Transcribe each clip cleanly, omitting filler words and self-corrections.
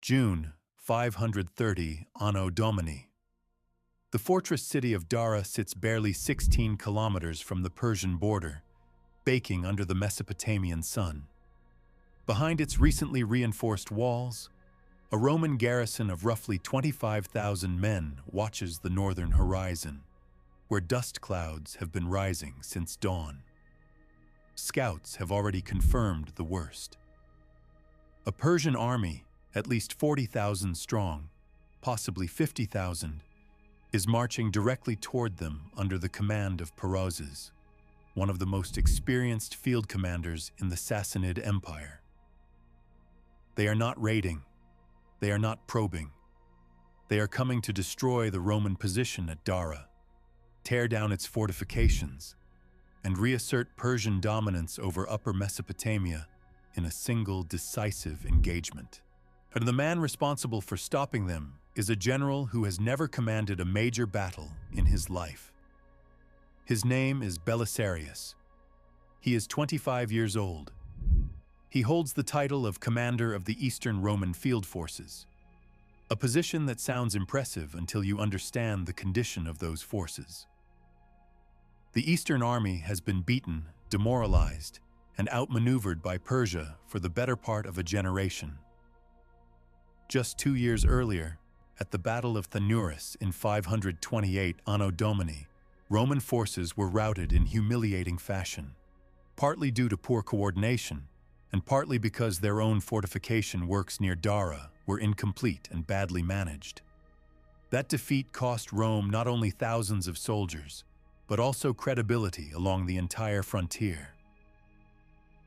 June 530 Anno Domini. The fortress city of Dara sits barely 16 kilometers from the Persian border, baking under the Mesopotamian sun. Behind its recently reinforced walls, a Roman garrison of roughly 25,000 men watches the northern horizon, where dust clouds have been rising since dawn. Scouts have already confirmed the worst. A Persian army, at least 40,000 strong, possibly 50,000, is marching directly toward them under the command of Perozes, one of the most experienced field commanders in the Sassanid Empire. They are not raiding. They are not probing. They are coming to destroy the Roman position at Dara, tear down its fortifications, and reassert Persian dominance over Upper Mesopotamia in a single decisive engagement. And the man responsible for stopping them is a general who has never commanded a major battle in his life. His name is Belisarius. He is 25 years old. He holds the title of Commander of the Eastern Roman Field Forces, a position that sounds impressive until you understand the condition of those forces. The Eastern Army has been beaten, demoralized, and outmaneuvered by Persia for the better part of a generation. Just 2 years earlier, at the Battle of Thanuris in 528 Anno Domini, Roman forces were routed in humiliating fashion, partly due to poor coordination, and partly because their own fortification works near Dara were incomplete and badly managed. That defeat cost Rome not only thousands of soldiers, but also credibility along the entire frontier.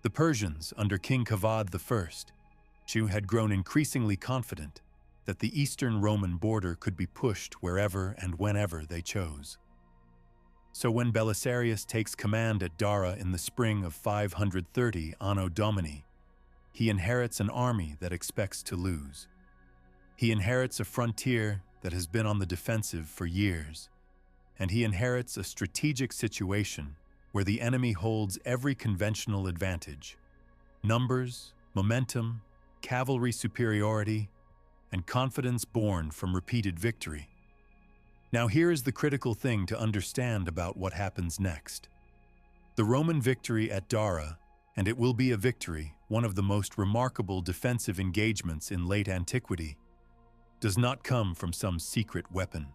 The Persians, under King Kavad I, had grown increasingly confident that the eastern Roman border could be pushed wherever and whenever they chose. So when Belisarius takes command at Dara in the spring of 530 Anno Domini, he inherits an army that expects to lose. He inherits a frontier that has been on the defensive for years, and he inherits a strategic situation where the enemy holds every conventional advantage: numbers, momentum, cavalry superiority, and confidence born from repeated victory. Now here is the critical thing to understand about what happens next. The Roman victory at Dara, and it will be a victory, one of the most remarkable defensive engagements in late antiquity, does not come from some secret weapon.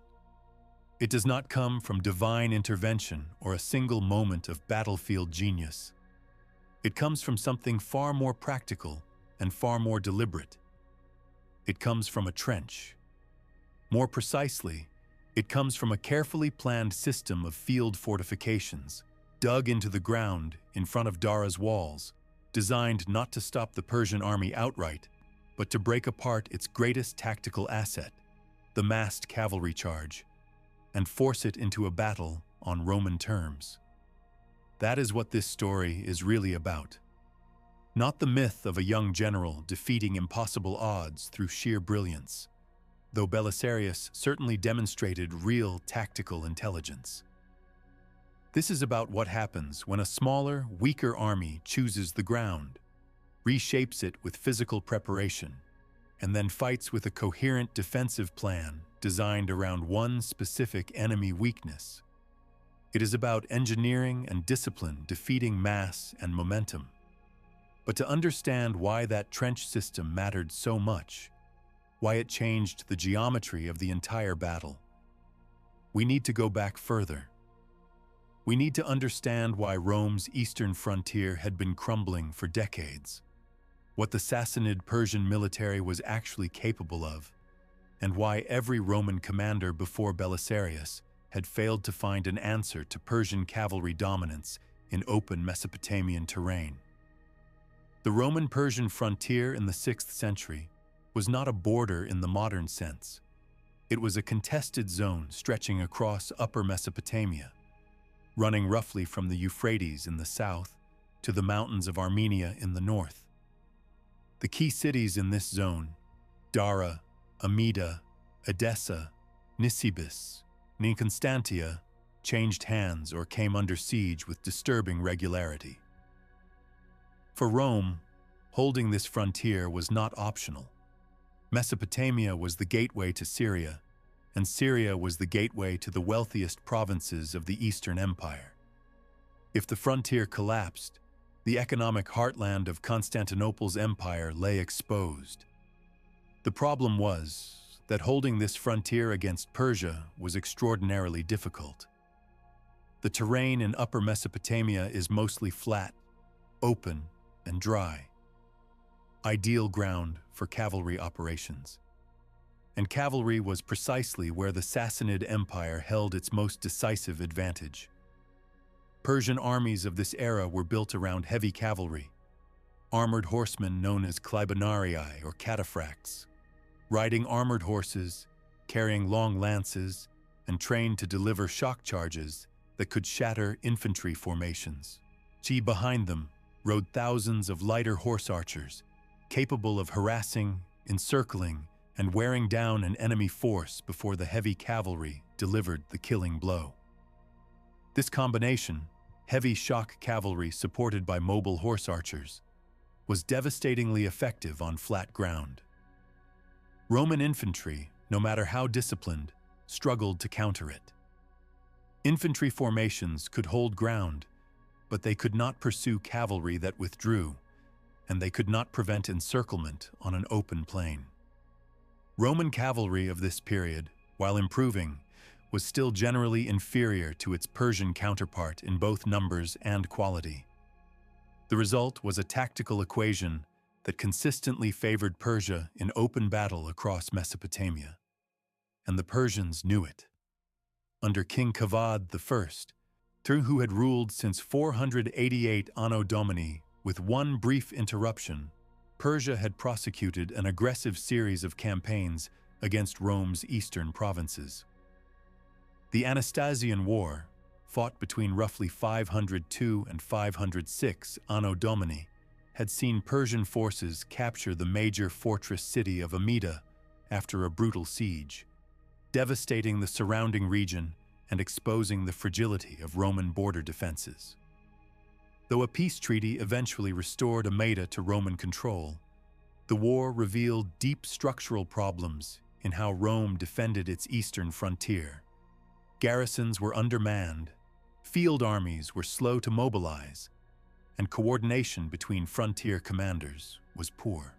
It does not come from divine intervention or a single moment of battlefield genius. It comes from something far more practical and far more deliberate. It comes from a trench. More precisely, it comes from a carefully planned system of field fortifications, dug into the ground in front of Dara's walls, designed not to stop the Persian army outright, but to break apart its greatest tactical asset, the massed cavalry charge, and force it into a battle on Roman terms. That is what this story is really about. Not the myth of a young general defeating impossible odds through sheer brilliance, though Belisarius certainly demonstrated real tactical intelligence. This is about what happens when a smaller, weaker army chooses the ground, reshapes it with physical preparation, and then fights with a coherent defensive plan designed around one specific enemy weakness. It is about engineering and discipline defeating mass and momentum. But to understand why that trench system mattered so much, why it changed the geometry of the entire battle, we need to go back further. We need to understand why Rome's eastern frontier had been crumbling for decades, what the Sassanid Persian military was actually capable of, and why every Roman commander before Belisarius had failed to find an answer to Persian cavalry dominance in open Mesopotamian terrain. The Roman-Persian frontier in the 6th century was not a border in the modern sense. It was a contested zone stretching across Upper Mesopotamia, running roughly from the Euphrates in the south to the mountains of Armenia in the north. The key cities in this zone, Dara, Amida, Edessa, Nisibis, and Constantia, changed hands or came under siege with disturbing regularity. For Rome, holding this frontier was not optional. Mesopotamia was the gateway to Syria, and Syria was the gateway to the wealthiest provinces of the Eastern Empire. If the frontier collapsed, the economic heartland of Constantinople's empire lay exposed. The problem was that holding this frontier against Persia was extraordinarily difficult. The terrain in Upper Mesopotamia is mostly flat, open, and dry, ideal ground for cavalry operations. And cavalry was precisely where the Sassanid Empire held its most decisive advantage. Persian armies of this era were built around heavy cavalry, armored horsemen known as Clybonarii or cataphracts, riding armored horses, carrying long lances, and trained to deliver shock charges that could shatter infantry formations. Behind them rode thousands of lighter horse archers, capable of harassing, encircling, and wearing down an enemy force before the heavy cavalry delivered the killing blow. This combination, heavy shock cavalry supported by mobile horse archers, was devastatingly effective on flat ground. Roman infantry, no matter how disciplined, struggled to counter it. Infantry formations could hold ground, but they could not pursue cavalry that withdrew, and they could not prevent encirclement on an open plain. Roman cavalry of this period, while improving, was still generally inferior to its Persian counterpart in both numbers and quality. The result was a tactical equation that consistently favored Persia in open battle across Mesopotamia. And the Persians knew it. Under King Kavad I, who had ruled since 488 Anno Domini, with one brief interruption, Persia had prosecuted an aggressive series of campaigns against Rome's eastern provinces. The Anastasian War, fought between roughly 502 and 506 Anno Domini, had seen Persian forces capture the major fortress city of Amida after a brutal siege, devastating the surrounding region and exposing the fragility of Roman border defenses. Though a peace treaty eventually restored Amida to Roman control, the war revealed deep structural problems in how Rome defended its eastern frontier. Garrisons were undermanned, field armies were slow to mobilize, and coordination between frontier commanders was poor.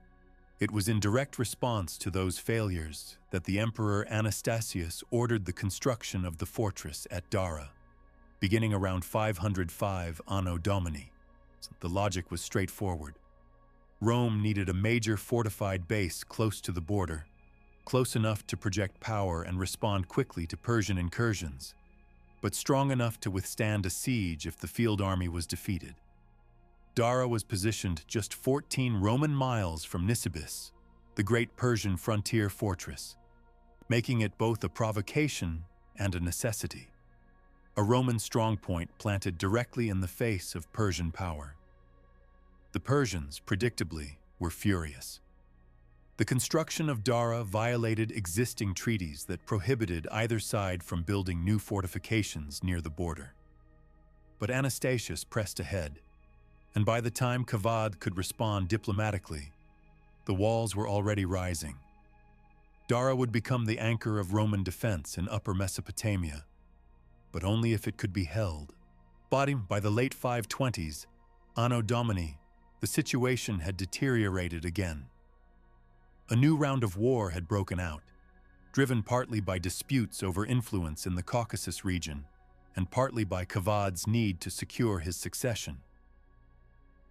It was in direct response to those failures that the Emperor Anastasius ordered the construction of the fortress at Dara, beginning around 505 Anno Domini. The logic was straightforward. Rome needed a major fortified base close to the border, close enough to project power and respond quickly to Persian incursions, but strong enough to withstand a siege if the field army was defeated. Dara was positioned just 14 Roman miles from Nisibis, the great Persian frontier fortress, making it both a provocation and a necessity. A Roman strongpoint planted directly in the face of Persian power. The Persians, predictably, were furious. The construction of Dara violated existing treaties that prohibited either side from building new fortifications near the border. But Anastasius pressed ahead, and by the time Kavad could respond diplomatically, the walls were already rising. Dara would become the anchor of Roman defense in Upper Mesopotamia, but only if it could be held. By the late 520s, Anno Domini, the situation had deteriorated again. A new round of war had broken out, driven partly by disputes over influence in the Caucasus region and partly by Kavad's need to secure his succession.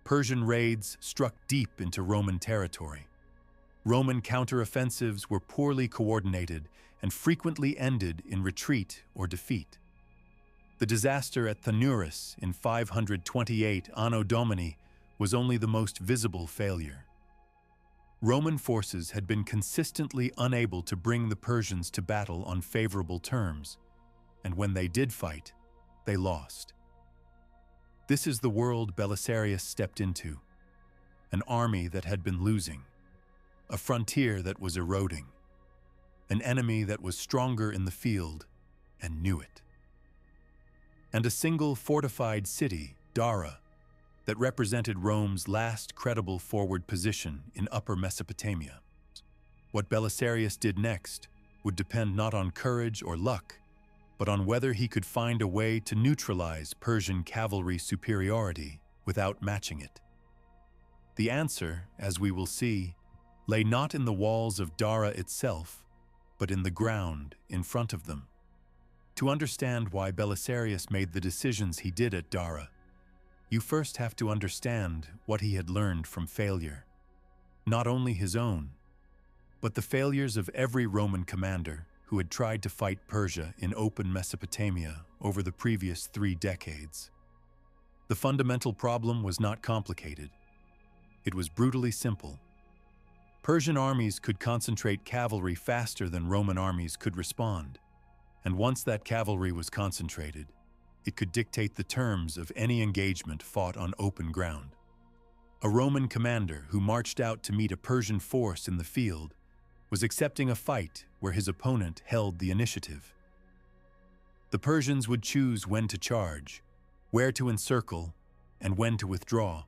Persian raids struck deep into Roman territory. Roman counteroffensives were poorly coordinated and frequently ended in retreat or defeat. The disaster at Thanuris in 528 Anno Domini was only the most visible failure. Roman forces had been consistently unable to bring the Persians to battle on favorable terms, and when they did fight, they lost. This is the world Belisarius stepped into, an army that had been losing, a frontier that was eroding, an enemy that was stronger in the field and knew it. And a single fortified city, Dara, that represented Rome's last credible forward position in Upper Mesopotamia. What Belisarius did next would depend not on courage or luck, but on whether he could find a way to neutralize Persian cavalry superiority without matching it. The answer, as we will see, lay not in the walls of Dara itself, but in the ground in front of them. To understand why Belisarius made the decisions he did at Dara, you first have to understand what he had learned from failure. Not only his own, but the failures of every Roman commander who had tried to fight Persia in open Mesopotamia over the previous 3 decades. The fundamental problem was not complicated. It was brutally simple. Persian armies could concentrate cavalry faster than Roman armies could respond, and once that cavalry was concentrated, it could dictate the terms of any engagement fought on open ground. A Roman commander who marched out to meet a Persian force in the field was accepting a fight where his opponent held the initiative. The Persians would choose when to charge, where to encircle, and when to withdraw.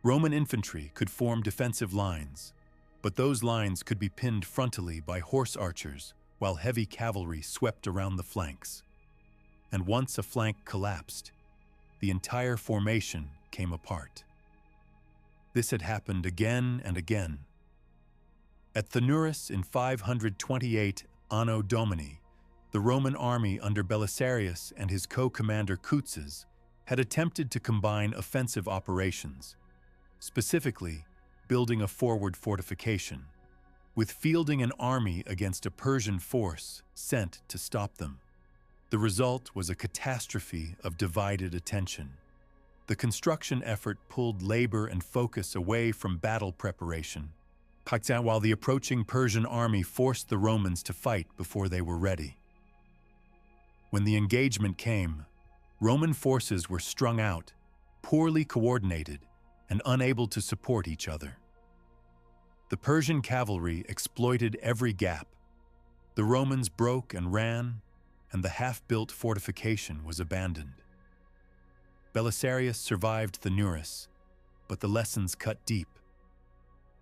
Roman infantry could form defensive lines, but those lines could be pinned frontally by horse archers while heavy cavalry swept around the flanks. And once a flank collapsed, the entire formation came apart. This had happened again and again. At Thanuris in 528 Anno Domini, the Roman army under Belisarius and his co-commander Kutzes had attempted to combine offensive operations, specifically building a forward fortification, with fielding an army against a Persian force sent to stop them. The result was a catastrophe of divided attention. The construction effort pulled labor and focus away from battle preparation, while the approaching Persian army forced the Romans to fight before they were ready. When the engagement came, Roman forces were strung out, poorly coordinated, and unable to support each other. The Persian cavalry exploited every gap. The Romans broke and ran, and the half-built fortification was abandoned. Belisarius survived Thanuris, but the lessons cut deep.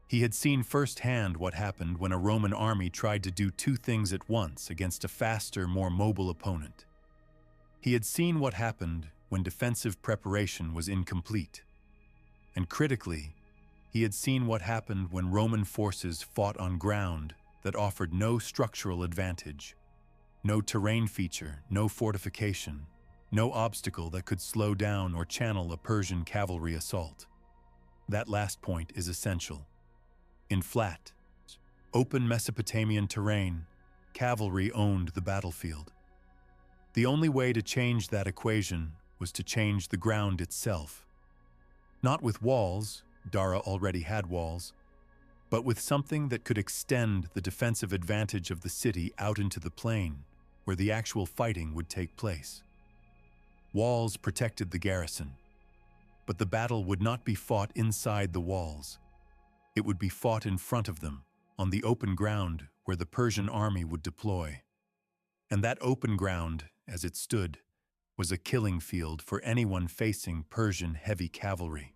He had seen firsthand what happened when a Roman army tried to do 2 things at once against a faster, more mobile opponent. He had seen what happened when defensive preparation was incomplete. And critically, he had seen what happened when Roman forces fought on ground that offered no structural advantage, no terrain feature, no fortification, no obstacle that could slow down or channel a Persian cavalry assault. That last point is essential. In flat, open Mesopotamian terrain, cavalry owned the battlefield. The only way to change that equation was to change the ground itself. Not with walls, Dara already had walls, but with something that could extend the defensive advantage of the city out into the plain, where the actual fighting would take place. Walls protected the garrison, but the battle would not be fought inside the walls. It would be fought in front of them, on the open ground where the Persian army would deploy. And that open ground, as it stood, was a killing field for anyone facing Persian heavy cavalry.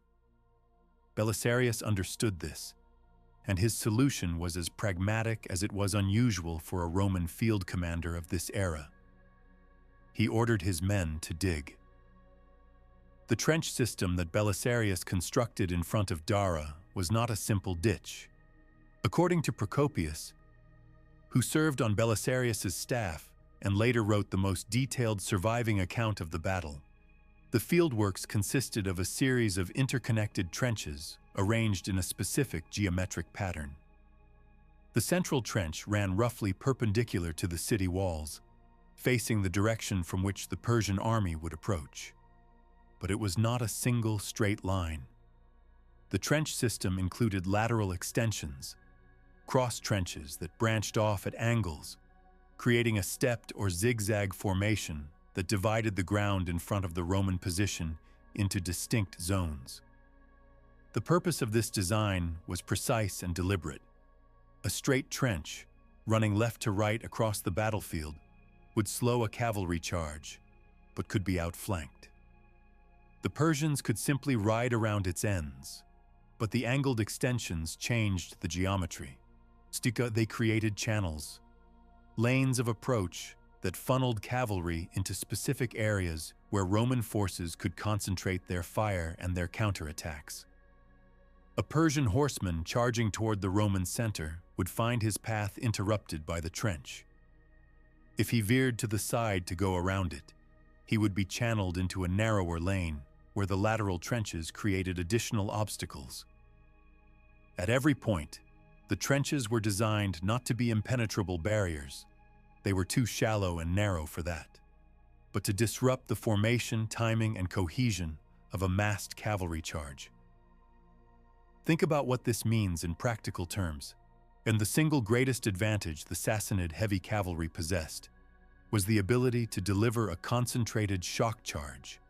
Belisarius understood this, and his solution was as pragmatic as it was unusual for a Roman field commander of this era. He ordered his men to dig. The trench system that Belisarius constructed in front of Dara was not a simple ditch. According to Procopius, who served on Belisarius's staff and later wrote the most detailed surviving account of the battle, the fieldworks consisted of a series of interconnected trenches arranged in a specific geometric pattern. The central trench ran roughly perpendicular to the city walls, facing the direction from which the Persian army would approach. But it was not a single straight line. The trench system included lateral extensions, cross trenches that branched off at angles, creating a stepped or zigzag formation that divided the ground in front of the Roman position into distinct zones. The purpose of this design was precise and deliberate. A straight trench, running left to right across the battlefield, would slow a cavalry charge, but could be outflanked. The Persians could simply ride around its ends, but the angled extensions changed the geometry. They created channels, lanes of approach that funneled cavalry into specific areas where Roman forces could concentrate their fire and their counterattacks. A Persian horseman charging toward the Roman center would find his path interrupted by the trench. If he veered to the side to go around it, he would be channeled into a narrower lane where the lateral trenches created additional obstacles. At every point, the trenches were designed not to be impenetrable barriers. They were too shallow and narrow for that, but to disrupt the formation, timing, and cohesion of a massed cavalry charge. Think about what this means in practical terms. And the single greatest advantage the Sassanid heavy cavalry possessed was the ability to deliver a concentrated shock charge.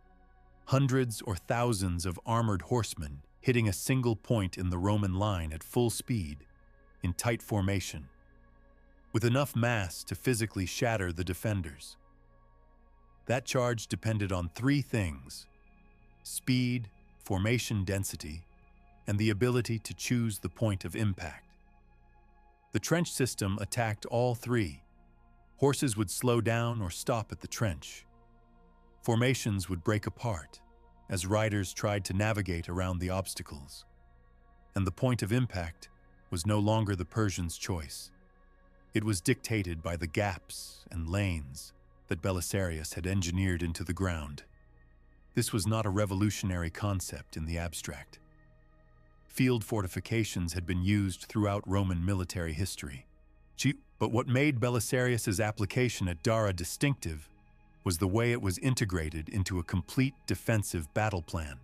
Hundreds or thousands of armored horsemen hitting a single point in the Roman line at full speed, in tight formation, with enough mass to physically shatter the defenders. That charge depended on three things: speed, formation density, and the ability to choose the point of impact. The trench system attacked all three. Horses would slow down or stop at the trench. Formations would break apart as riders tried to navigate around the obstacles. And the point of impact was no longer the Persians' choice. It was dictated by the gaps and lanes that Belisarius had engineered into the ground. This was not a revolutionary concept in the abstract. Field fortifications had been used throughout Roman military history. But what made Belisarius's application at Dara distinctive was the way it was integrated into a complete defensive battle plan.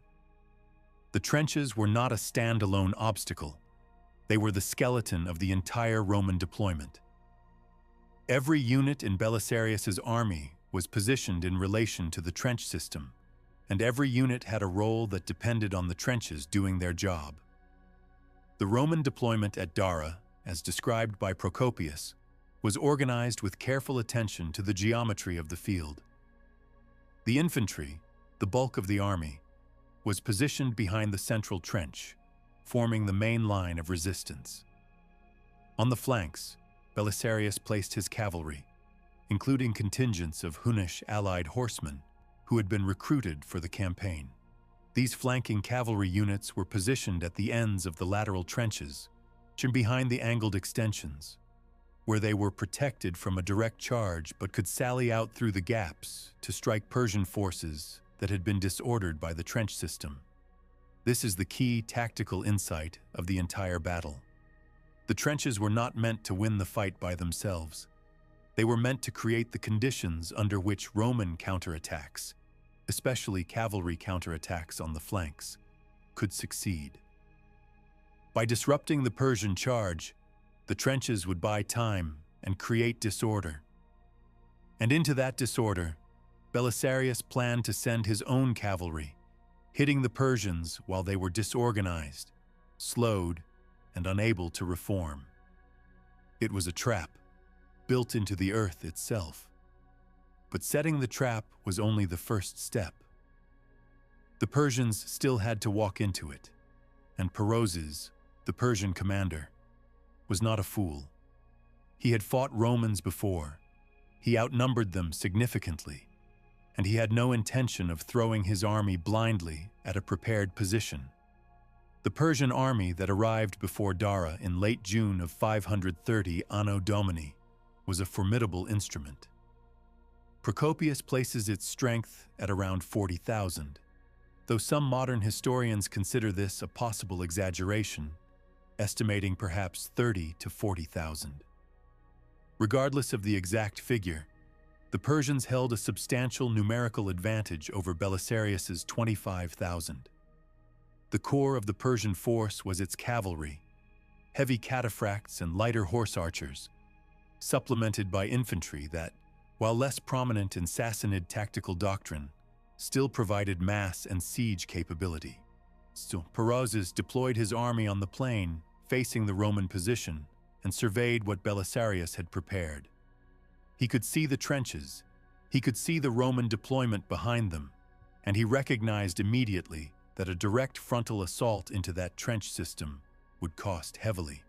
The trenches were not a standalone obstacle. They were the skeleton of the entire Roman deployment. Every unit in Belisarius's army was positioned in relation to the trench system, and every unit had a role that depended on the trenches doing their job. The Roman deployment at Dara, as described by Procopius, was organized with careful attention to the geometry of the field. The infantry, the bulk of the army, was positioned behind the central trench, forming the main line of resistance. On the flanks, Belisarius placed his cavalry, including contingents of Hunnish allied horsemen who had been recruited for the campaign. These flanking cavalry units were positioned at the ends of the lateral trenches, behind the angled extensions, where they were protected from a direct charge but could sally out through the gaps to strike Persian forces that had been disordered by the trench system. This is the key tactical insight of the entire battle. The trenches were not meant to win the fight by themselves. They were meant to create the conditions under which Roman counterattacks, especially cavalry counterattacks on the flanks, could succeed. By disrupting the Persian charge, the trenches would buy time and create disorder. And into that disorder, Belisarius planned to send his own cavalry, hitting the Persians while they were disorganized, slowed, and unable to reform. It was a trap, built into the earth itself. But setting the trap was only the first step. The Persians still had to walk into it, and Perozes, the Persian commander, was not a fool. He had fought Romans before. He outnumbered them significantly, and he had no intention of throwing his army blindly at a prepared position. The Persian army that arrived before Dara in late June of 530 Anno Domini was a formidable instrument. Procopius places its strength at around 40,000, though some modern historians consider this a possible exaggeration, estimating perhaps 30 to 40,000. Regardless of the exact figure, the Persians held a substantial numerical advantage over Belisarius's 25,000. The core of the Persian force was its cavalry, heavy cataphracts and lighter horse archers, supplemented by infantry that, while less prominent in Sassanid tactical doctrine, still provided mass and siege capability. Perozes deployed his army on the plain, facing the Roman position, and surveyed what Belisarius had prepared. He could see the trenches, he could see the Roman deployment behind them, and he recognized immediately that a direct frontal assault into that trench system would cost heavily.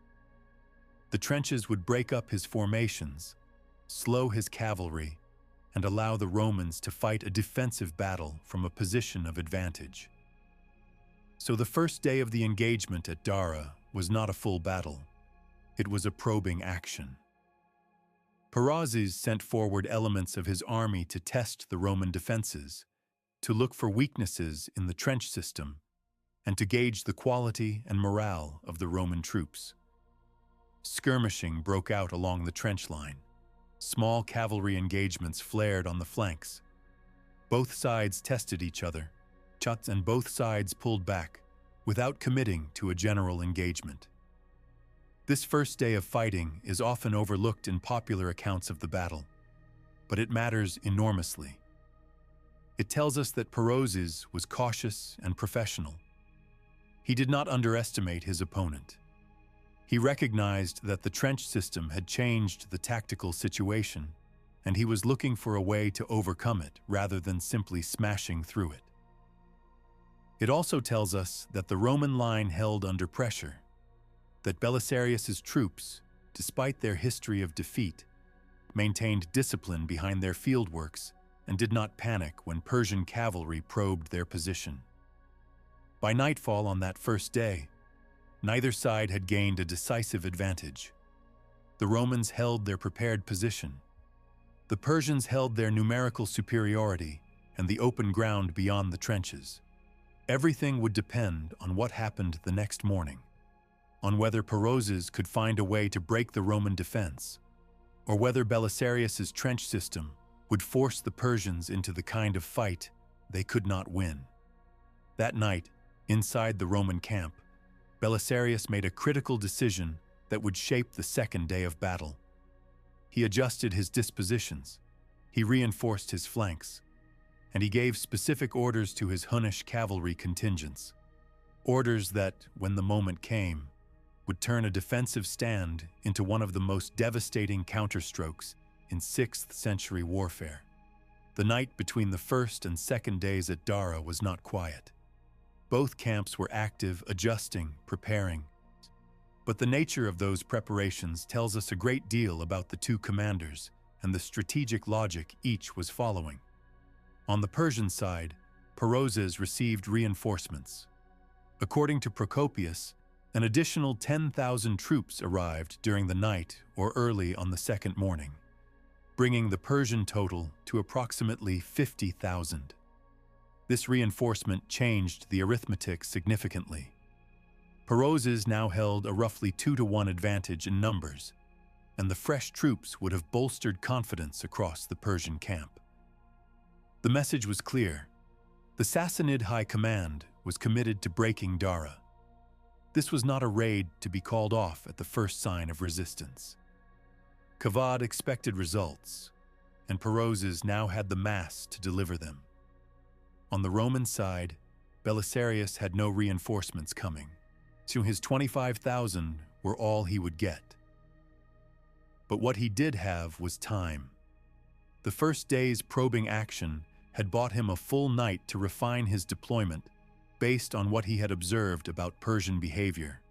The trenches would break up his formations, slow his cavalry, and allow the Romans to fight a defensive battle from a position of advantage. So the first day of the engagement at Dara was not a full battle. It was a probing action. Persian sent forward elements of his army to test the Roman defenses, to look for weaknesses in the trench system, and to gauge the quality and morale of the Roman troops. Skirmishing broke out along the trench line. Small cavalry engagements flared on the flanks. Both sides tested each other, and both sides pulled back, without committing to a general engagement. This first day of fighting is often overlooked in popular accounts of the battle, but it matters enormously. It tells us that Persian was cautious and professional. He did not underestimate his opponent. He recognized that the trench system had changed the tactical situation, and he was looking for a way to overcome it rather than simply smashing through it. It also tells us that the Roman line held under pressure, that Belisarius's troops, despite their history of defeat, maintained discipline behind their fieldworks and did not panic when Persian cavalry probed their position. By nightfall on that first day, neither side had gained a decisive advantage. The Romans held their prepared position. The Persians held their numerical superiority and the open ground beyond the trenches. Everything would depend on what happened the next morning, on whether Persian could find a way to break the Roman defense, or whether Belisarius's trench system would force the Persians into the kind of fight they could not win. That night, inside the Roman camp, Belisarius made a critical decision that would shape the second day of battle. He adjusted his dispositions, he reinforced his flanks, and he gave specific orders to his Hunnish cavalry contingents. Orders that, when the moment came, would turn a defensive stand into one of the most devastating counterstrokes in 6th century warfare. The night between the first and second days at Dara was not quiet. Both camps were active, adjusting, preparing. But the nature of those preparations tells us a great deal about the two commanders and the strategic logic each was following. On the Persian side, Persian received reinforcements. According to Procopius, an additional 10,000 troops arrived during the night or early on the second morning, bringing the Persian total to approximately 50,000. This reinforcement changed the arithmetic significantly. Persian now held a roughly 2-to-1 advantage in numbers, and the fresh troops would have bolstered confidence across the Persian camp. The message was clear. The Sassanid High Command was committed to breaking Dara. This was not a raid to be called off at the first sign of resistance. Kavad expected results, and Persian now had the mass to deliver them. On the Roman side, Belisarius had no reinforcements coming, so his 25,000 were all he would get. But what he did have was time. The first day's probing action had bought him a full night to refine his deployment based on what he had observed about Persian behavior.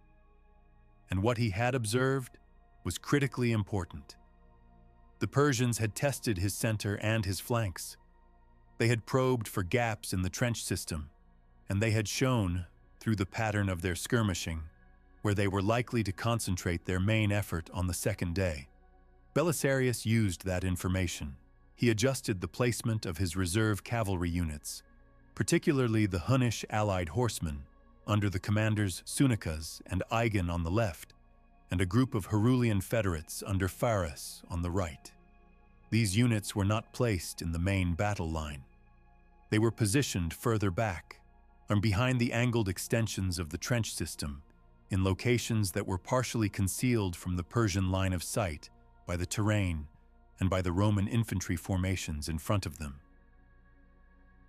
And what he had observed was critically important. The Persians had tested his center and his flanks. They had probed for gaps in the trench system, and they had shown, through the pattern of their skirmishing, where they were likely to concentrate their main effort on the second day. Belisarius used that information. He adjusted the placement of his reserve cavalry units, particularly the Hunnish allied horsemen, under the commanders Sunicas and Igon on the left, and a group of Herulian federates under Pharis on the right. These units were not placed in the main battle line. They were positioned further back, and behind the angled extensions of the trench system, in locations that were partially concealed from the Persian line of sight by the terrain and by the Roman infantry formations in front of them.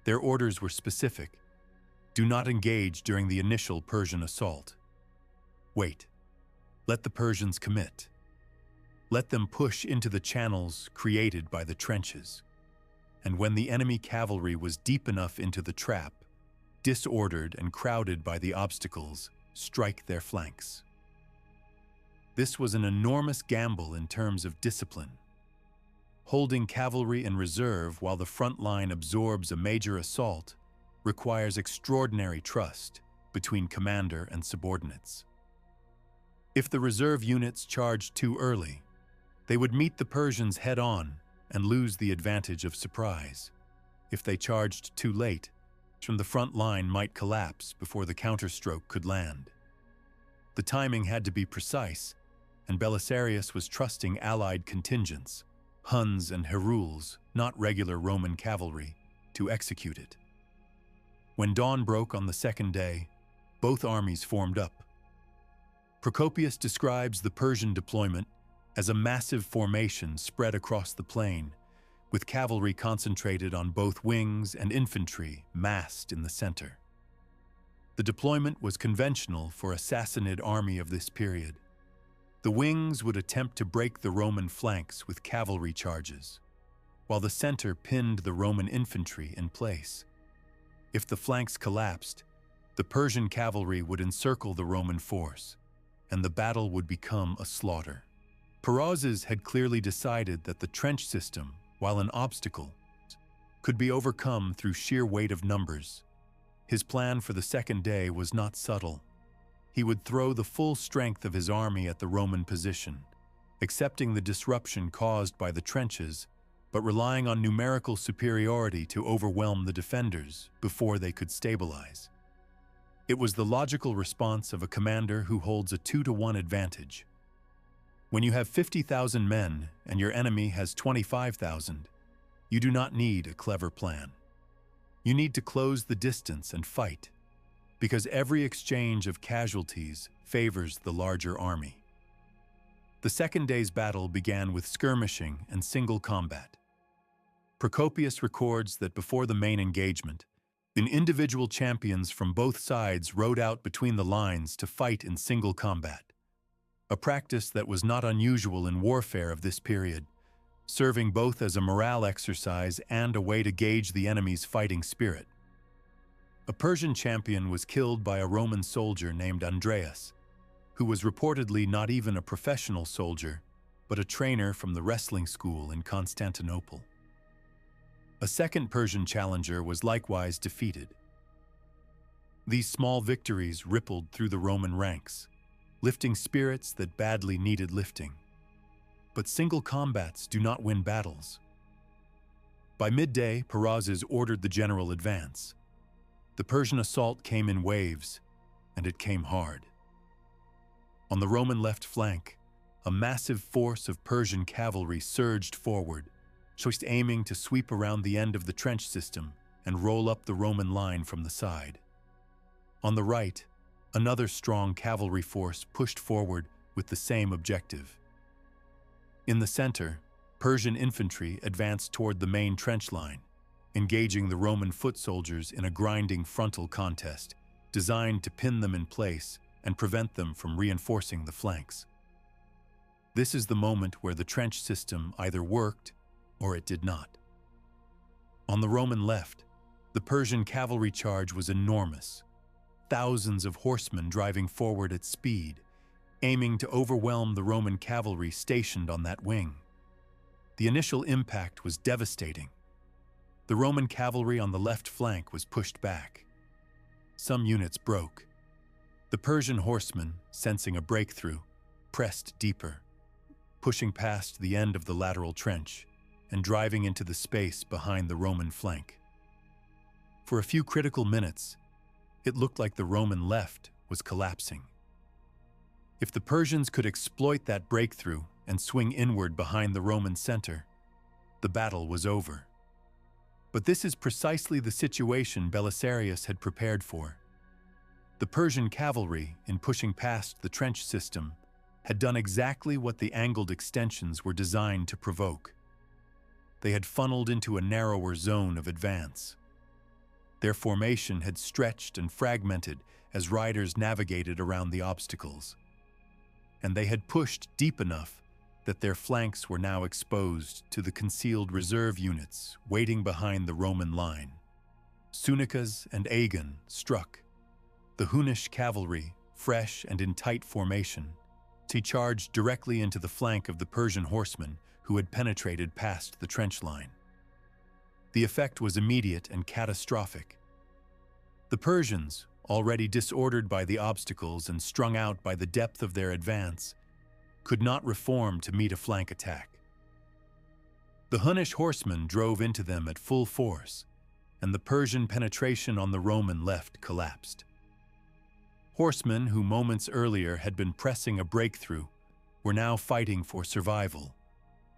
Their orders were specific. Do not engage during the initial Persian assault. Wait. Let the Persians commit. Let them push into the channels created by the trenches. And when the enemy cavalry was deep enough into the trap, disordered and crowded by the obstacles, strike their flanks. This was an enormous gamble in terms of discipline. Holding cavalry in reserve while the front line absorbs a major assault requires extraordinary trust between commander and subordinates. If the reserve units charged too early, they would meet the Persians head-on and lose the advantage of surprise. If they charged too late, the front line might collapse before the counterstroke could land. The timing had to be precise, and Belisarius was trusting allied contingents, Huns and Heruls, not regular Roman cavalry, to execute it. When dawn broke on the second day, both armies formed up. Procopius describes the Persian deployment as a massive formation spread across the plain, with cavalry concentrated on both wings and infantry massed in the center. The deployment was conventional for a Sassanid army of this period. The wings would attempt to break the Roman flanks with cavalry charges, while the center pinned the Roman infantry in place. If the flanks collapsed, the Persian cavalry would encircle the Roman force, and the battle would become a slaughter. Perozes had clearly decided that the trench system, while an obstacle, could be overcome through sheer weight of numbers. His plan for the second day was not subtle. He would throw the full strength of his army at the Roman position, accepting the disruption caused by the trenches, but relying on numerical superiority to overwhelm the defenders before they could stabilize. It was the logical response of a commander who holds a 2-to-1 advantage. When you have 50,000 men and your enemy has 25,000, you do not need a clever plan. You need to close the distance and fight, because every exchange of casualties favors the larger army. The second day's battle began with skirmishing and single combat. Procopius records that before the main engagement, individual champions from both sides rode out between the lines to fight in single combat, a practice that was not unusual in warfare of this period, serving both as a morale exercise and a way to gauge the enemy's fighting spirit. A Persian champion was killed by a Roman soldier named Andreas, who was reportedly not even a professional soldier, but a trainer from the wrestling school in Constantinople. A second Persian challenger was likewise defeated. These small victories rippled through the Roman ranks, lifting spirits that badly needed lifting. But single combats do not win battles. By midday, Perozes ordered the general advance. The Persian assault came in waves, and it came hard. On the Roman left flank, a massive force of Persian cavalry surged forward, aiming to sweep around the end of the trench system and roll up the Roman line from the side. On the right, another strong cavalry force pushed forward with the same objective. In the center, Persian infantry advanced toward the main trench line, engaging the Roman foot soldiers in a grinding frontal contest designed to pin them in place and prevent them from reinforcing the flanks. This is the moment where the trench system either worked or it did not. On the Roman left, the Persian cavalry charge was enormous, thousands of horsemen driving forward at speed, aiming to overwhelm the Roman cavalry stationed on that wing. The initial impact was devastating. The Roman cavalry on the left flank was pushed back. Some units broke. The Persian horsemen, sensing a breakthrough, pressed deeper, pushing past the end of the lateral trench and driving into the space behind the Roman flank. For a few critical minutes, it looked like the Roman left was collapsing. If the Persians could exploit that breakthrough and swing inward behind the Roman center, the battle was over. But this is precisely the situation Belisarius had prepared for. The Persian cavalry, in pushing past the trench system, had done exactly what the angled extensions were designed to provoke. They had funneled into a narrower zone of advance. Their formation had stretched and fragmented as riders navigated around the obstacles. And they had pushed deep enough that their flanks were now exposed to the concealed reserve units waiting behind the Roman line. Sunicas and Aegon struck. The Hunnish cavalry, fresh and in tight formation, He charged directly into the flank of the Persian horsemen who had penetrated past the trench line. The effect was immediate and catastrophic. The Persians, already disordered by the obstacles and strung out by the depth of their advance, could not reform to meet a flank attack. The Hunnish horsemen drove into them at full force, and the Persian penetration on the Roman left collapsed. Horsemen who moments earlier had been pressing a breakthrough were now fighting for survival,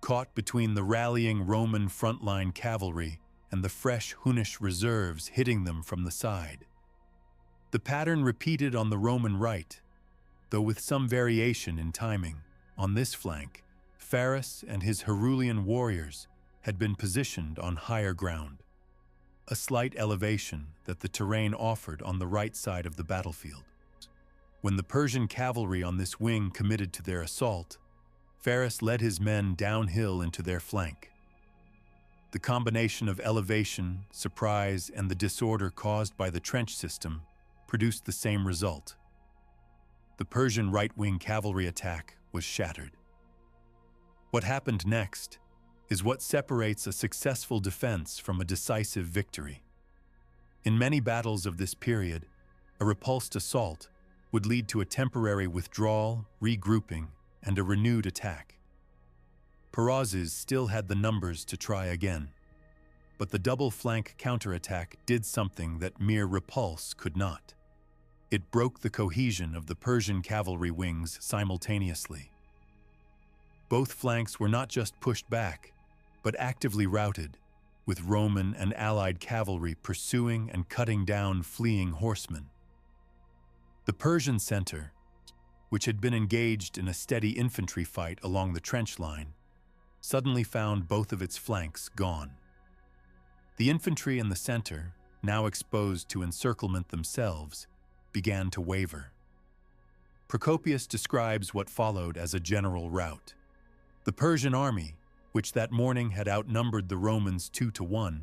caught between the rallying Roman frontline cavalry and the fresh Hunnish reserves hitting them from the side. The pattern repeated on the Roman right, though with some variation in timing. On this flank, Pharis and his Herulian warriors had been positioned on higher ground, a slight elevation that the terrain offered on the right side of the battlefield. When the Persian cavalry on this wing committed to their assault, Pharis led his men downhill into their flank. The combination of elevation, surprise, and the disorder caused by the trench system produced the same result. The Persian right-wing cavalry attack was shattered. What happened next is what separates a successful defense from a decisive victory. In many battles of this period, a repulsed assault would lead to a temporary withdrawal, regrouping, and a renewed attack. Perozes still had the numbers to try again, but the double flank counterattack did something that mere repulse could not. It broke the cohesion of the Persian cavalry wings simultaneously. Both flanks were not just pushed back, but actively routed, with Roman and allied cavalry pursuing and cutting down fleeing horsemen. The Persian center, which had been engaged in a steady infantry fight along the trench line, suddenly found both of its flanks gone. The infantry in the center, now exposed to encirclement themselves, began to waver. Procopius describes what followed as a general rout. The Persian army, which that morning had outnumbered the Romans 2-1,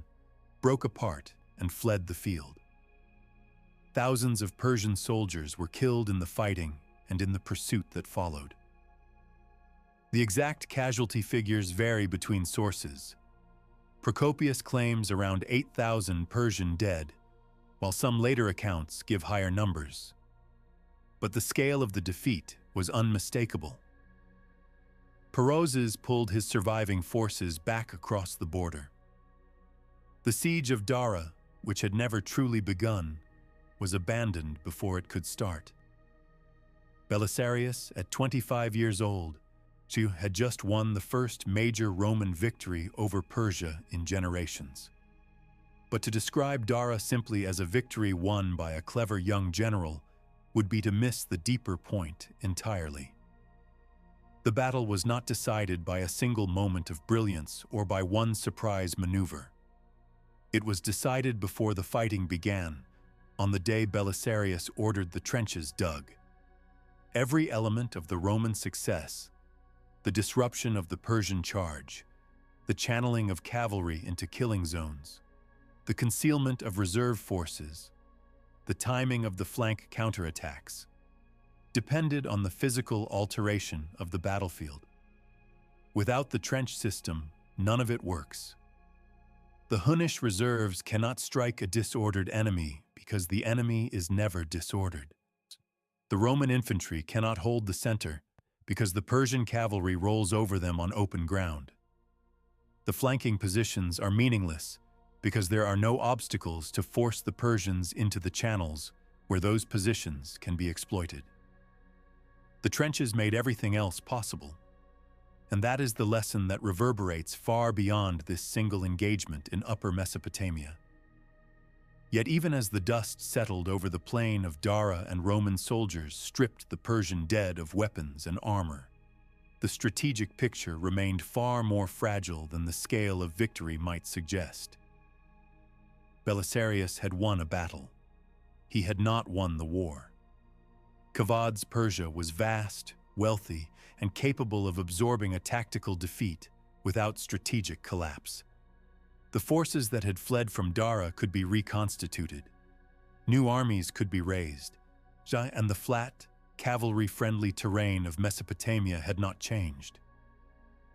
broke apart and fled the field. Thousands of Persian soldiers were killed in the fighting and in the pursuit that followed. The exact casualty figures vary between sources. Procopius claims around 8,000 Persian dead, while some later accounts give higher numbers. But the scale of the defeat was unmistakable. Perozes pulled his surviving forces back across the border. The siege of Dara, which had never truly begun, was abandoned before it could start. Belisarius, at 25 years old, she had just won the first major Roman victory over Persia in generations. But to describe Dara simply as a victory won by a clever young general would be to miss the deeper point entirely. The battle was not decided by a single moment of brilliance or by one surprise maneuver. It was decided before the fighting began, on the day Belisarius ordered the trenches dug. Every element of the Roman success, the disruption of the Persian charge, the channeling of cavalry into killing zones, the concealment of reserve forces, the timing of the flank counterattacks, depended on the physical alteration of the battlefield. Without the trench system, none of it works. The Hunnish reserves cannot strike a disordered enemy because the enemy is never disordered. The Roman infantry cannot hold the center because the Persian cavalry rolls over them on open ground. The flanking positions are meaningless because there are no obstacles to force the Persians into the channels where those positions can be exploited. The trenches made everything else possible, and that is the lesson that reverberates far beyond this single engagement in Upper Mesopotamia. Yet even as the dust settled over the plain of Dara and Roman soldiers stripped the Persian dead of weapons and armor, the strategic picture remained far more fragile than the scale of victory might suggest. Belisarius had won a battle. He had not won the war. Kavad's Persia was vast, wealthy, and capable of absorbing a tactical defeat without strategic collapse. The forces that had fled from Dara could be reconstituted. New armies could be raised, and the flat, cavalry-friendly terrain of Mesopotamia had not changed.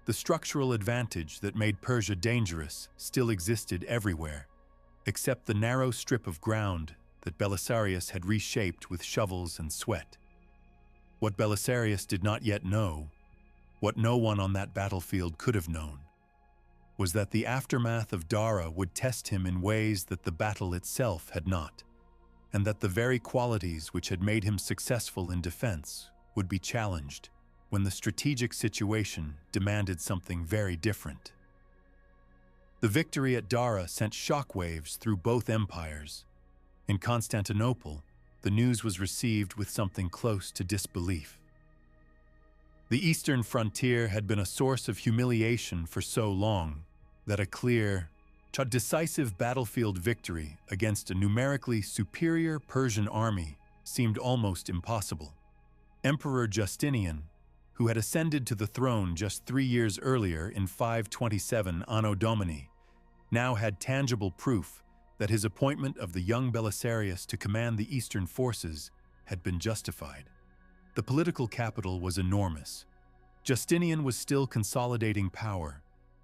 The structural advantage that made Persia dangerous still existed everywhere, except the narrow strip of ground that Belisarius had reshaped with shovels and sweat. What Belisarius did not yet know, what no one on that battlefield could have known, was that the aftermath of Dara would test him in ways that the battle itself had not, and that the very qualities which had made him successful in defense would be challenged when the strategic situation demanded something very different. The victory at Dara sent shockwaves through both empires. In Constantinople, the news was received with something close to disbelief. The eastern frontier had been a source of humiliation for so long that a clear, decisive battlefield victory against a numerically superior Persian army seemed almost impossible. Emperor Justinian, who had ascended to the throne just 3 years earlier in 527 Anno Domini, now had tangible proof that his appointment of the young Belisarius to command the eastern forces had been justified. The political capital was enormous. Justinian was still consolidating power,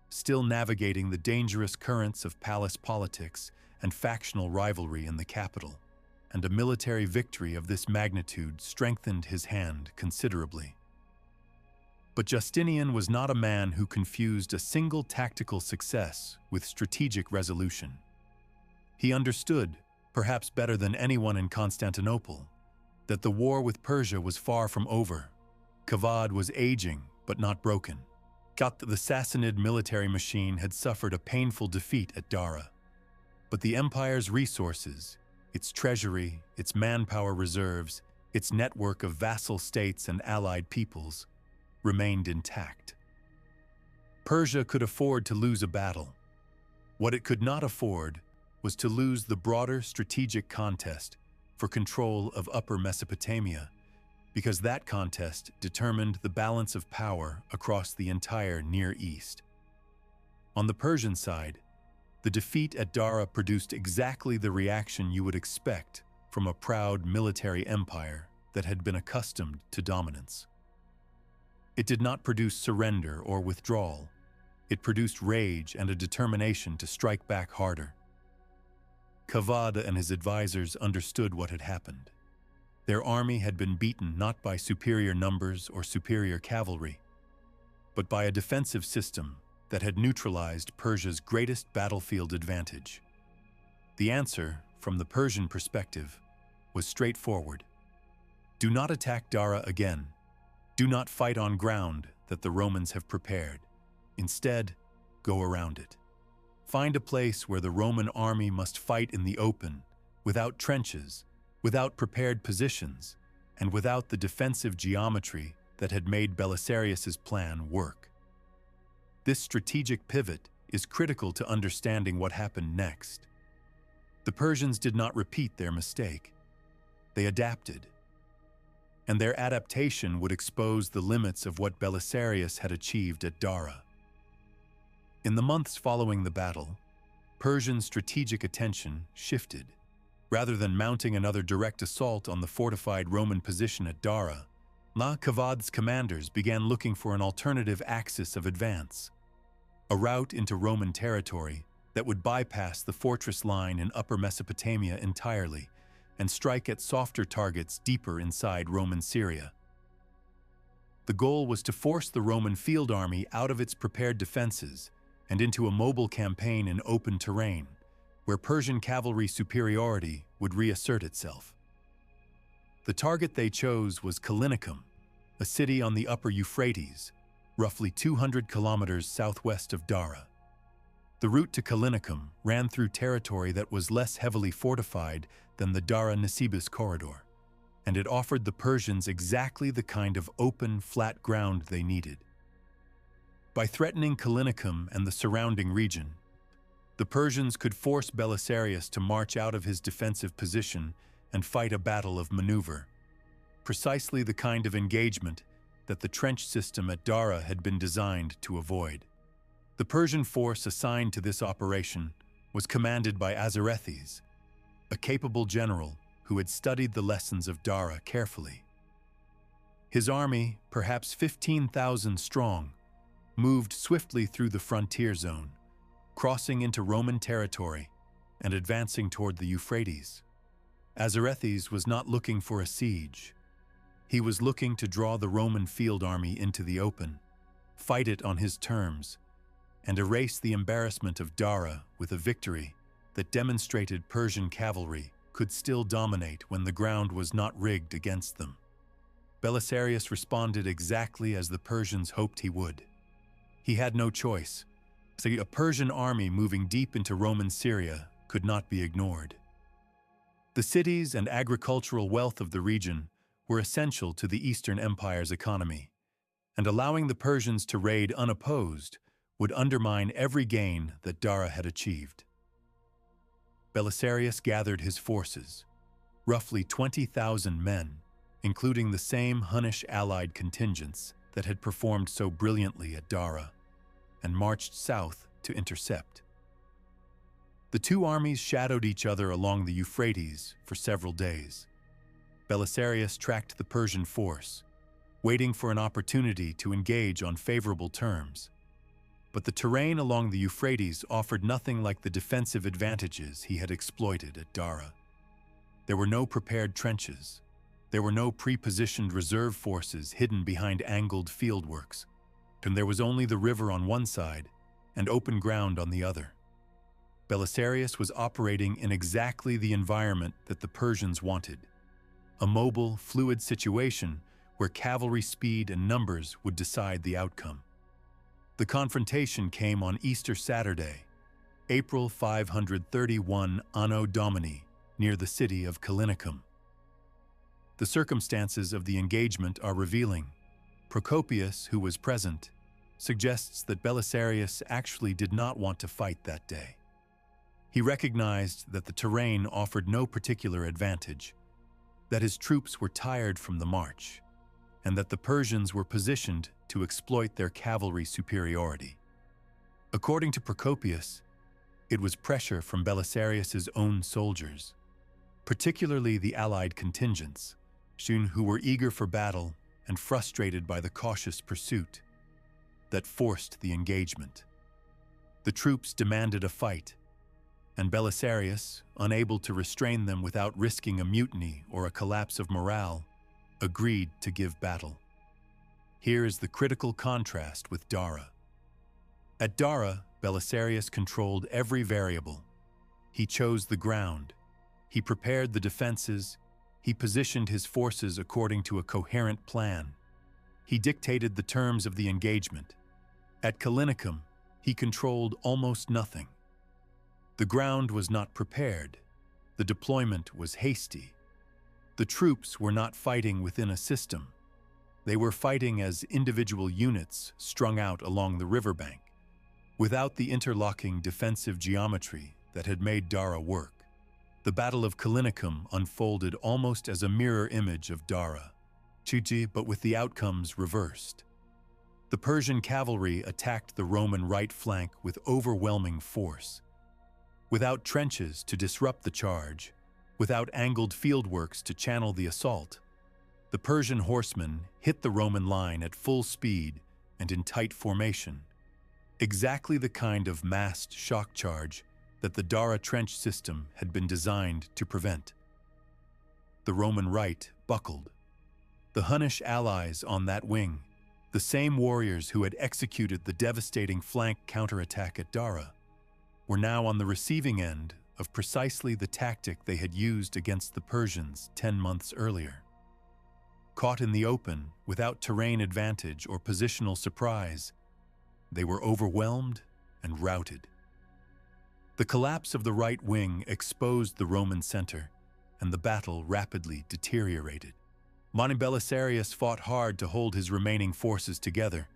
still navigating the dangerous currents of palace politics and factional rivalry in the capital, and a military victory of this magnitude strengthened his hand considerably. But Justinian was not a man who confused a single tactical success with strategic resolution. He understood, perhaps better than anyone in Constantinople, that the war with Persia was far from over. Kavad was aging, but not broken. The Sassanid military machine had suffered a painful defeat at Dara, but the empire's resources, its treasury, its manpower reserves, its network of vassal states and allied peoples, remained intact. Persia could afford to lose a battle. What it could not afford was to lose the broader strategic contest for control of Upper Mesopotamia, because that contest determined the balance of power across the entire Near East. On the Persian side, the defeat at Dara produced exactly the reaction you would expect from a proud military empire that had been accustomed to dominance. It did not produce surrender or withdrawal. It produced rage and a determination to strike back harder. Kavad and his advisors understood what had happened. Their army had been beaten not by superior numbers or superior cavalry, but by a defensive system that had neutralized Persia's greatest battlefield advantage. The answer, from the Persian perspective, was straightforward. Do not attack Dara again. Do not fight on ground that the Romans have prepared. Instead, go around it. Find a place where the Roman army must fight in the open, without trenches, without prepared positions, and without the defensive geometry that had made Belisarius's plan work. This strategic pivot is critical to understanding what happened next. The Persians did not repeat their mistake. They adapted. And their adaptation would expose the limits of what Belisarius had achieved at Dara. In the months following the battle, Persian strategic attention shifted. Rather than mounting another direct assault on the fortified Roman position at Dara, Kavad's commanders began looking for an alternative axis of advance, a route into Roman territory that would bypass the fortress line in Upper Mesopotamia entirely and strike at softer targets deeper inside Roman Syria. The goal was to force the Roman field army out of its prepared defenses and into a mobile campaign in open terrain, where Persian cavalry superiority would reassert itself. The target they chose was Callinicum, a city on the upper Euphrates, roughly 200 kilometers southwest of Dara. The route to Callinicum ran through territory that was less heavily fortified than the Dara-Nisibis corridor, and it offered the Persians exactly the kind of open, flat ground they needed. By threatening Callinicum and the surrounding region, the Persians could force Belisarius to march out of his defensive position and fight a battle of maneuver, precisely the kind of engagement that the trench system at Dara had been designed to avoid. The Persian force assigned to this operation was commanded by a capable general who had studied the lessons of Dara carefully. His army, perhaps 15,000 strong, moved swiftly through the frontier zone, crossing into Roman territory and advancing toward the Euphrates. Azarethes was not looking for a siege. He was looking to draw the Roman field army into the open, fight it on his terms, and erase the embarrassment of Dara with a victory that demonstrated Persian cavalry could still dominate when the ground was not rigged against them. Belisarius responded exactly as the Persians hoped he would. He had no choice. A Persian army moving deep into Roman Syria could not be ignored. The cities and agricultural wealth of the region were essential to the Eastern Empire's economy, and allowing the Persians to raid unopposed would undermine every gain that Dara had achieved. Belisarius gathered his forces, roughly 20,000 men, including the same Hunnish allied contingents that had performed so brilliantly at Dara, and marched south to intercept. The two armies shadowed each other along the Euphrates for several days. Belisarius tracked the Persian force, waiting for an opportunity to engage on favorable terms. But the terrain along the Euphrates offered nothing like the defensive advantages he had exploited at Dara. There were no prepared trenches. There were no pre-positioned reserve forces hidden behind angled fieldworks, and there was only the river on one side and open ground on the other. Belisarius was operating in exactly the environment that the Persians wanted, a mobile, fluid situation where cavalry speed and numbers would decide the outcome. The confrontation came on Easter Saturday, April 531 Anno Domini, near the city of Callinicum. The circumstances of the engagement are revealing. Procopius, who was present, suggests that Belisarius actually did not want to fight that day. He recognized that the terrain offered no particular advantage, that his troops were tired from the march, and that the Persians were positioned to exploit their cavalry superiority. According to Procopius, it was pressure from Belisarius's own soldiers, particularly the allied contingents, who were eager for battle and frustrated by the cautious pursuit, that forced the engagement. The troops demanded a fight, and Belisarius, unable to restrain them without risking a mutiny or a collapse of morale, agreed to give battle. Here is the critical contrast with Dara. At Dara, Belisarius controlled every variable. He chose the ground. He prepared the defenses. He positioned his forces according to a coherent plan. He dictated the terms of the engagement. At Callinicum, he controlled almost nothing. The ground was not prepared. The deployment was hasty. The troops were not fighting within a system. They were fighting as individual units strung out along the riverbank, without the interlocking defensive geometry that had made Dara work. The Battle of Callinicum unfolded almost as a mirror image of Dara, but with the outcomes reversed. The Persian cavalry attacked the Roman right flank with overwhelming force. Without trenches to disrupt the charge, without angled fieldworks to channel the assault, the Persian horsemen hit the Roman line at full speed and in tight formation, exactly the kind of massed shock charge that the Dara trench system had been designed to prevent. The Roman right buckled. The Hunnish allies on that wing, the same warriors who had executed the devastating flank counterattack at Dara, were now on the receiving end of precisely the tactic they had used against the Persians 10 months earlier. Caught in the open, without terrain advantage or positional surprise, they were overwhelmed and routed. The collapse of the right wing exposed the Roman center, and the battle rapidly deteriorated. Belisarius fought hard to hold his remaining forces together,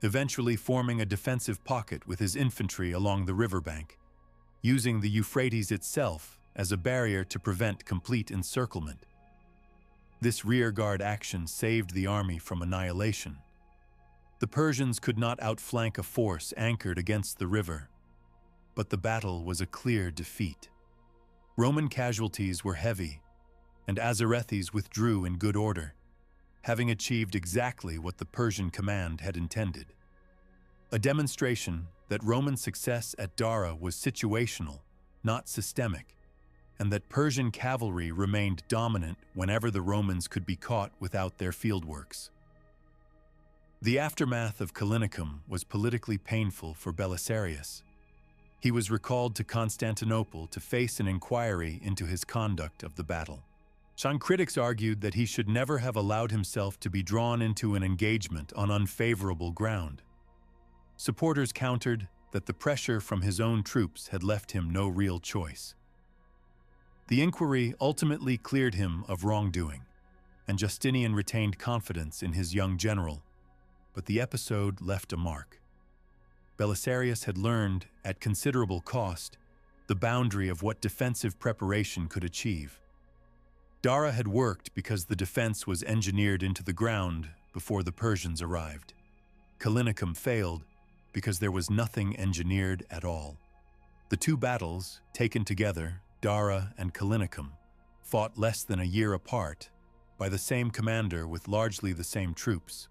eventually forming a defensive pocket with his infantry along the riverbank, using the Euphrates itself as a barrier to prevent complete encirclement. This rearguard action saved the army from annihilation. The Persians could not outflank a force anchored against the river, but the battle was a clear defeat. Roman casualties were heavy, and Azarethes withdrew in good order, having achieved exactly what the Persian command had intended. A demonstration that Roman success at Dara was situational, not systemic, and that Persian cavalry remained dominant whenever the Romans could be caught without their fieldworks. The aftermath of Callinicum was politically painful for Belisarius. He was recalled to Constantinople to face an inquiry into his conduct of the battle. Some critics argued that he should never have allowed himself to be drawn into an engagement on unfavorable ground. Supporters countered that the pressure from his own troops had left him no real choice. The inquiry ultimately cleared him of wrongdoing, and Justinian retained confidence in his young general, but the episode left a mark. Belisarius had learned, at considerable cost, the boundary of what defensive preparation could achieve. Dara had worked because the defense was engineered into the ground before the Persians arrived. Callinicum failed because there was nothing engineered at all. The two battles, taken together, Dara and Callinicum, fought less than a year apart by the same commander with largely the same troops,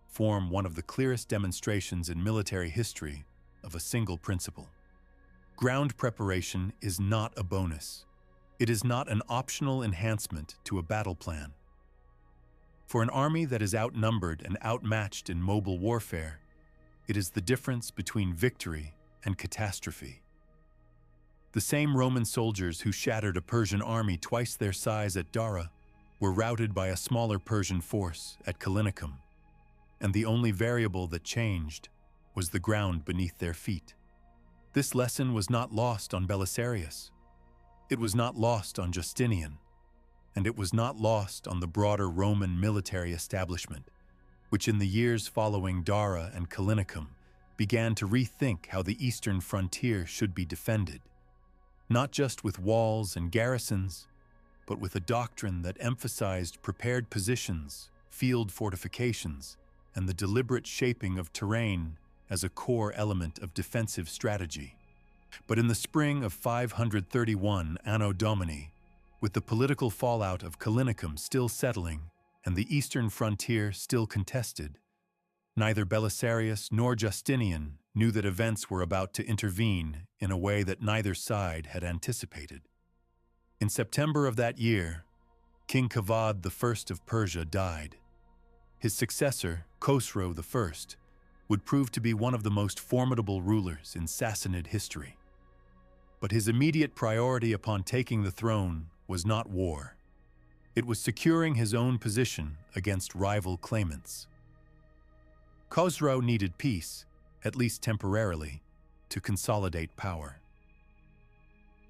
form one of the clearest demonstrations in military history of a single principle. Ground preparation is not a bonus. It is not an optional enhancement to a battle plan. For an army that is outnumbered and outmatched in mobile warfare, it is the difference between victory and catastrophe. The same Roman soldiers who shattered a Persian army twice their size at Dara were routed by a smaller Persian force at Callinicum, and the only variable that changed was the ground beneath their feet. This lesson was not lost on Belisarius. It was not lost on Justinian, and it was not lost on the broader Roman military establishment, which in the years following Dara and Callinicum began to rethink how the eastern frontier should be defended, not just with walls and garrisons, but with a doctrine that emphasized prepared positions, field fortifications, and the deliberate shaping of terrain as a core element of defensive strategy. But in the spring of 531 Anno Domini, with the political fallout of Callinicum still settling and the eastern frontier still contested, neither Belisarius nor Justinian knew that events were about to intervene in a way that neither side had anticipated. In September of that year, King Kavad I of Persia died. His successor, Khosrow I, would prove to be one of the most formidable rulers in Sassanid history. But his immediate priority upon taking the throne was not war. It was securing his own position against rival claimants. Khosrow needed peace, at least temporarily, to consolidate power.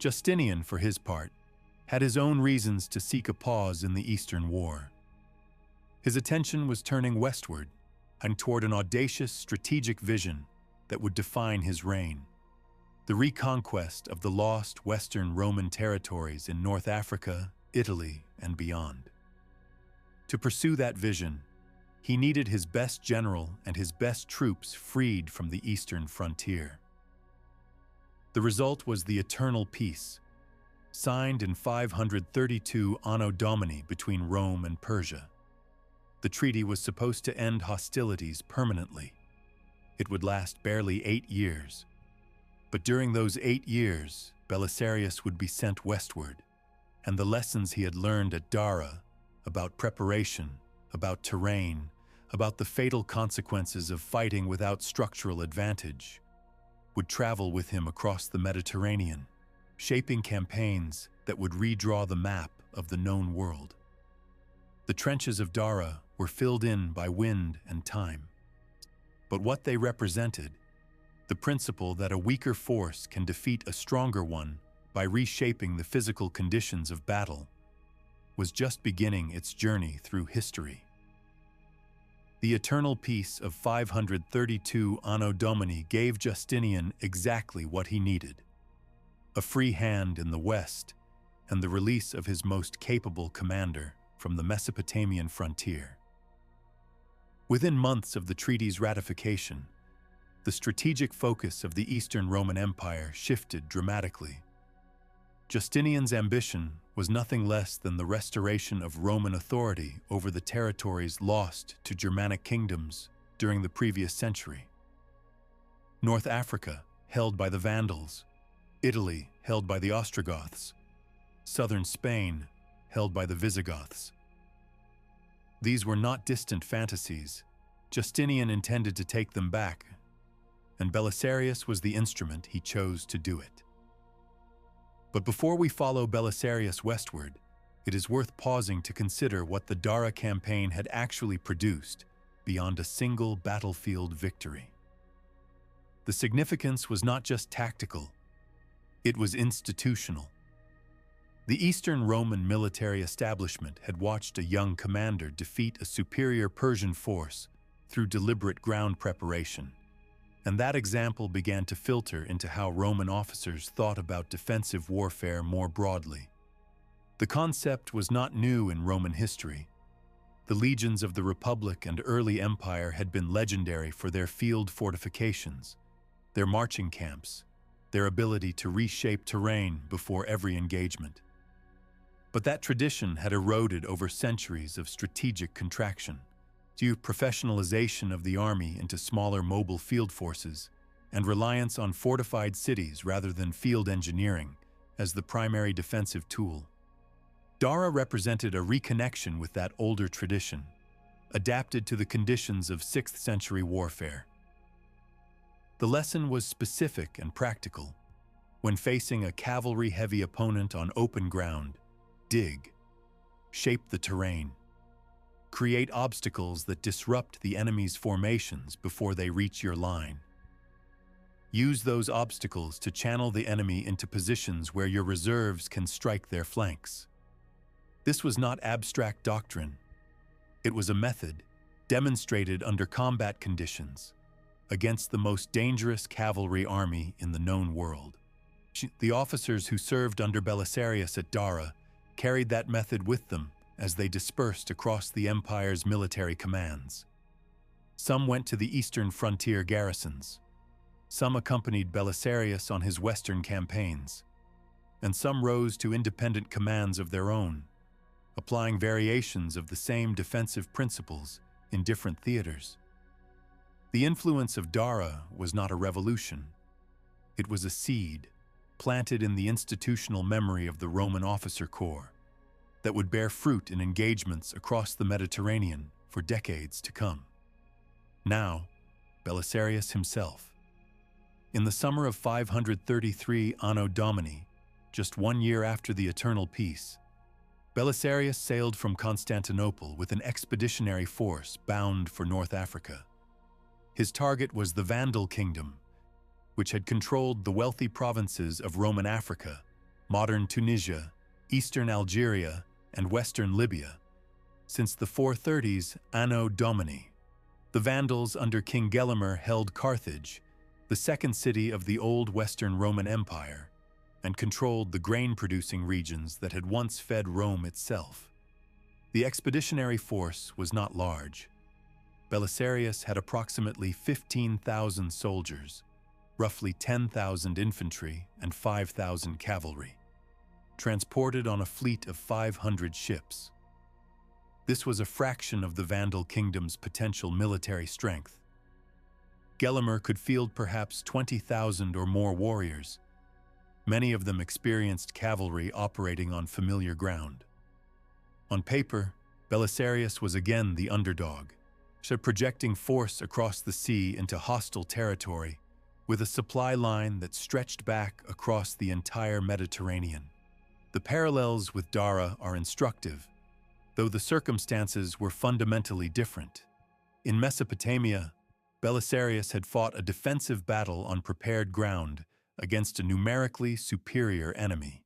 Justinian, for his part, had his own reasons to seek a pause in the Eastern War. His attention was turning westward and toward an audacious strategic vision that would define his reign: the reconquest of the lost Western Roman territories in North Africa, Italy, and beyond. To pursue that vision, he needed his best general and his best troops freed from the eastern frontier. The result was the Eternal Peace, signed in 532 Anno Domini between Rome and Persia. The treaty was supposed to end hostilities permanently. It would last barely 8 years. But during those 8 years, Belisarius would be sent westward, and the lessons he had learned at Dara about preparation, about terrain, about the fatal consequences of fighting without structural advantage, would travel with him across the Mediterranean, shaping campaigns that would redraw the map of the known world. The trenches of Dara were filled in by wind and time. But what they represented, the principle that a weaker force can defeat a stronger one by reshaping the physical conditions of battle, was just beginning its journey through history. The Eternal Peace of 532 Anno Domini gave Justinian exactly what he needed: a free hand in the west and the release of his most capable commander from the Mesopotamian frontier. Within months of the treaty's ratification, the strategic focus of the Eastern Roman Empire shifted dramatically. Justinian's ambition was nothing less than the restoration of Roman authority over the territories lost to Germanic kingdoms during the previous century. North Africa, held by the Vandals; Italy, held by the Ostrogoths; southern Spain, held by the Visigoths. These were not distant fantasies. Justinian intended to take them back, and Belisarius was the instrument he chose to do it. But before we follow Belisarius westward, it is worth pausing to consider what the Dara campaign had actually produced beyond a single battlefield victory. The significance was not just tactical, it was institutional. The Eastern Roman military establishment had watched a young commander defeat a superior Persian force through deliberate ground preparation, and that example began to filter into how Roman officers thought about defensive warfare more broadly. The concept was not new in Roman history. The legions of the Republic and early Empire had been legendary for their field fortifications, their marching camps, their ability to reshape terrain before every engagement. But that tradition had eroded over centuries of strategic contraction, due to professionalization of the army into smaller mobile field forces and reliance on fortified cities rather than field engineering as the primary defensive tool. Dara represented a reconnection with that older tradition, adapted to the conditions of 6th century warfare. The lesson was specific and practical. When facing a cavalry-heavy opponent on open ground, dig, shape the terrain, create obstacles that disrupt the enemy's formations before they reach your line. Use those obstacles to channel the enemy into positions where your reserves can strike their flanks. This was not abstract doctrine. It was a method demonstrated under combat conditions against the most dangerous cavalry army in the known world. The officers who served under Belisarius at Dara carried that method with them as they dispersed across the empire's military commands. Some went to the eastern frontier garrisons. Some accompanied Belisarius on his western campaigns, and some rose to independent commands of their own, applying variations of the same defensive principles in different theaters. The influence of Dara was not a revolution. It was a seed planted in the institutional memory of the Roman officer corps that would bear fruit in engagements across the Mediterranean for decades to come. Now, Belisarius himself. In the summer of 533 Anno Domini, just 1 year after the Eternal Peace, Belisarius sailed from Constantinople with an expeditionary force bound for North Africa. His target was the Vandal kingdom, which had controlled the wealthy provinces of Roman Africa, modern Tunisia, eastern Algeria, and western Libya, since the 430s Anno Domini. The Vandals under King Gelimer held Carthage, the second city of the old Western Roman Empire, and controlled the grain-producing regions that had once fed Rome itself. The expeditionary force was not large. Belisarius had approximately 15,000 soldiers, roughly 10,000 infantry and 5,000 cavalry, transported on a fleet of 500 ships. This was a fraction of the Vandal kingdom's potential military strength. Gelimer could field perhaps 20,000 or more warriors, many of them experienced cavalry operating on familiar ground. On paper, Belisarius was again the underdog, projecting force across the sea into hostile territory with a supply line that stretched back across the entire Mediterranean. The parallels with Dara are instructive, though the circumstances were fundamentally different. In Mesopotamia, Belisarius had fought a defensive battle on prepared ground against a numerically superior enemy.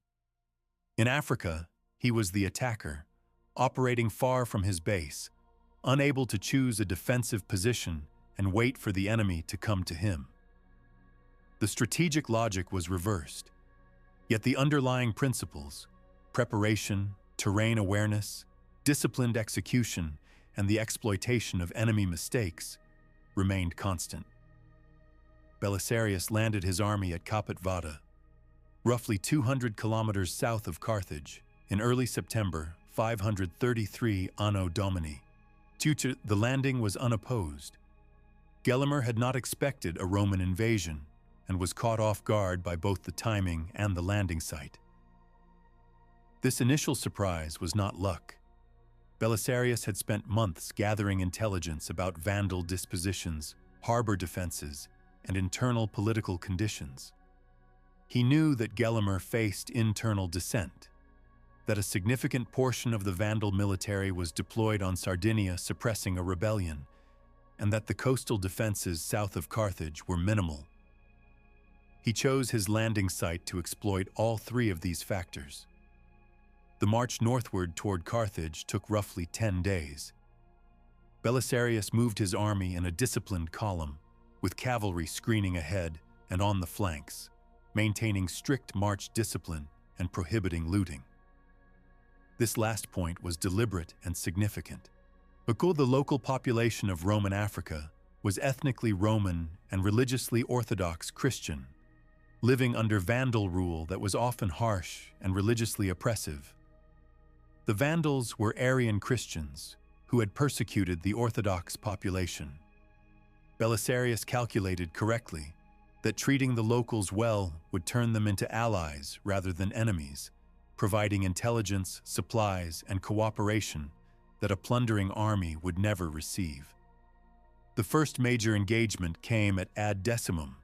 In Africa, he was the attacker, operating far from his base, unable to choose a defensive position and wait for the enemy to come to him. The strategic logic was reversed, yet the underlying principles, preparation, terrain awareness, disciplined execution, and the exploitation of enemy mistakes, remained constant. Belisarius landed his army at Caput Vada, roughly 200 kilometers south of Carthage, in early September 533 Anno Domini. The landing was unopposed. Gelimer had not expected a Roman invasion and was caught off guard by both the timing and the landing site. This initial surprise was not luck. Belisarius had spent months gathering intelligence about Vandal dispositions, harbor defenses, and internal political conditions. He knew that Gelimer faced internal dissent, that a significant portion of the Vandal military was deployed on Sardinia suppressing a rebellion, and that the coastal defenses south of Carthage were minimal. He chose his landing site to exploit all three of these factors. The march northward toward Carthage took roughly 10 days. Belisarius moved his army in a disciplined column, with cavalry screening ahead and on the flanks, maintaining strict march discipline and prohibiting looting. This last point was deliberate and significant. Because the local population of Roman Africa was ethnically Roman and religiously Orthodox Christian, living under Vandal rule that was often harsh and religiously oppressive. The Vandals were Arian Christians who had persecuted the Orthodox population. Belisarius calculated correctly that treating the locals well would turn them into allies rather than enemies, providing intelligence, supplies, and cooperation that a plundering army would never receive. The first major engagement came at Ad Decimum,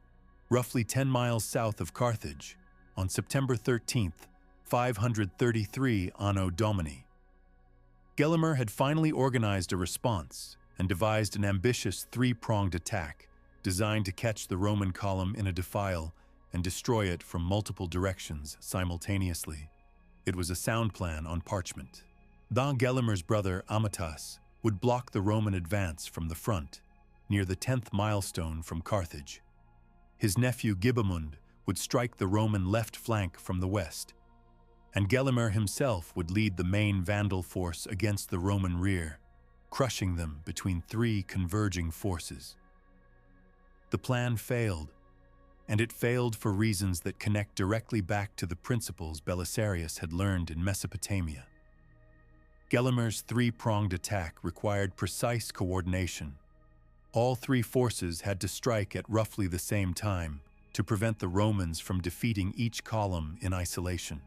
roughly 10 miles south of Carthage, on September 13th, 533 Anno Domini. Gelimer had finally organized a response and devised an ambitious three-pronged attack designed to catch the Roman column in a defile and destroy it from multiple directions simultaneously. It was a sound plan on parchment. Gelimer's brother Amatas would block the Roman advance from the front, near the 10th milestone from Carthage. His nephew Gibamund would strike the Roman left flank from the west, and Gelimer himself would lead the main Vandal force against the Roman rear, crushing them between three converging forces. The plan failed, and it failed for reasons that connect directly back to the principles Belisarius had learned in Mesopotamia. Gelimer's three-pronged attack required precise coordination. All three forces had to strike at roughly the same time to prevent the Romans from defeating each column in isolation.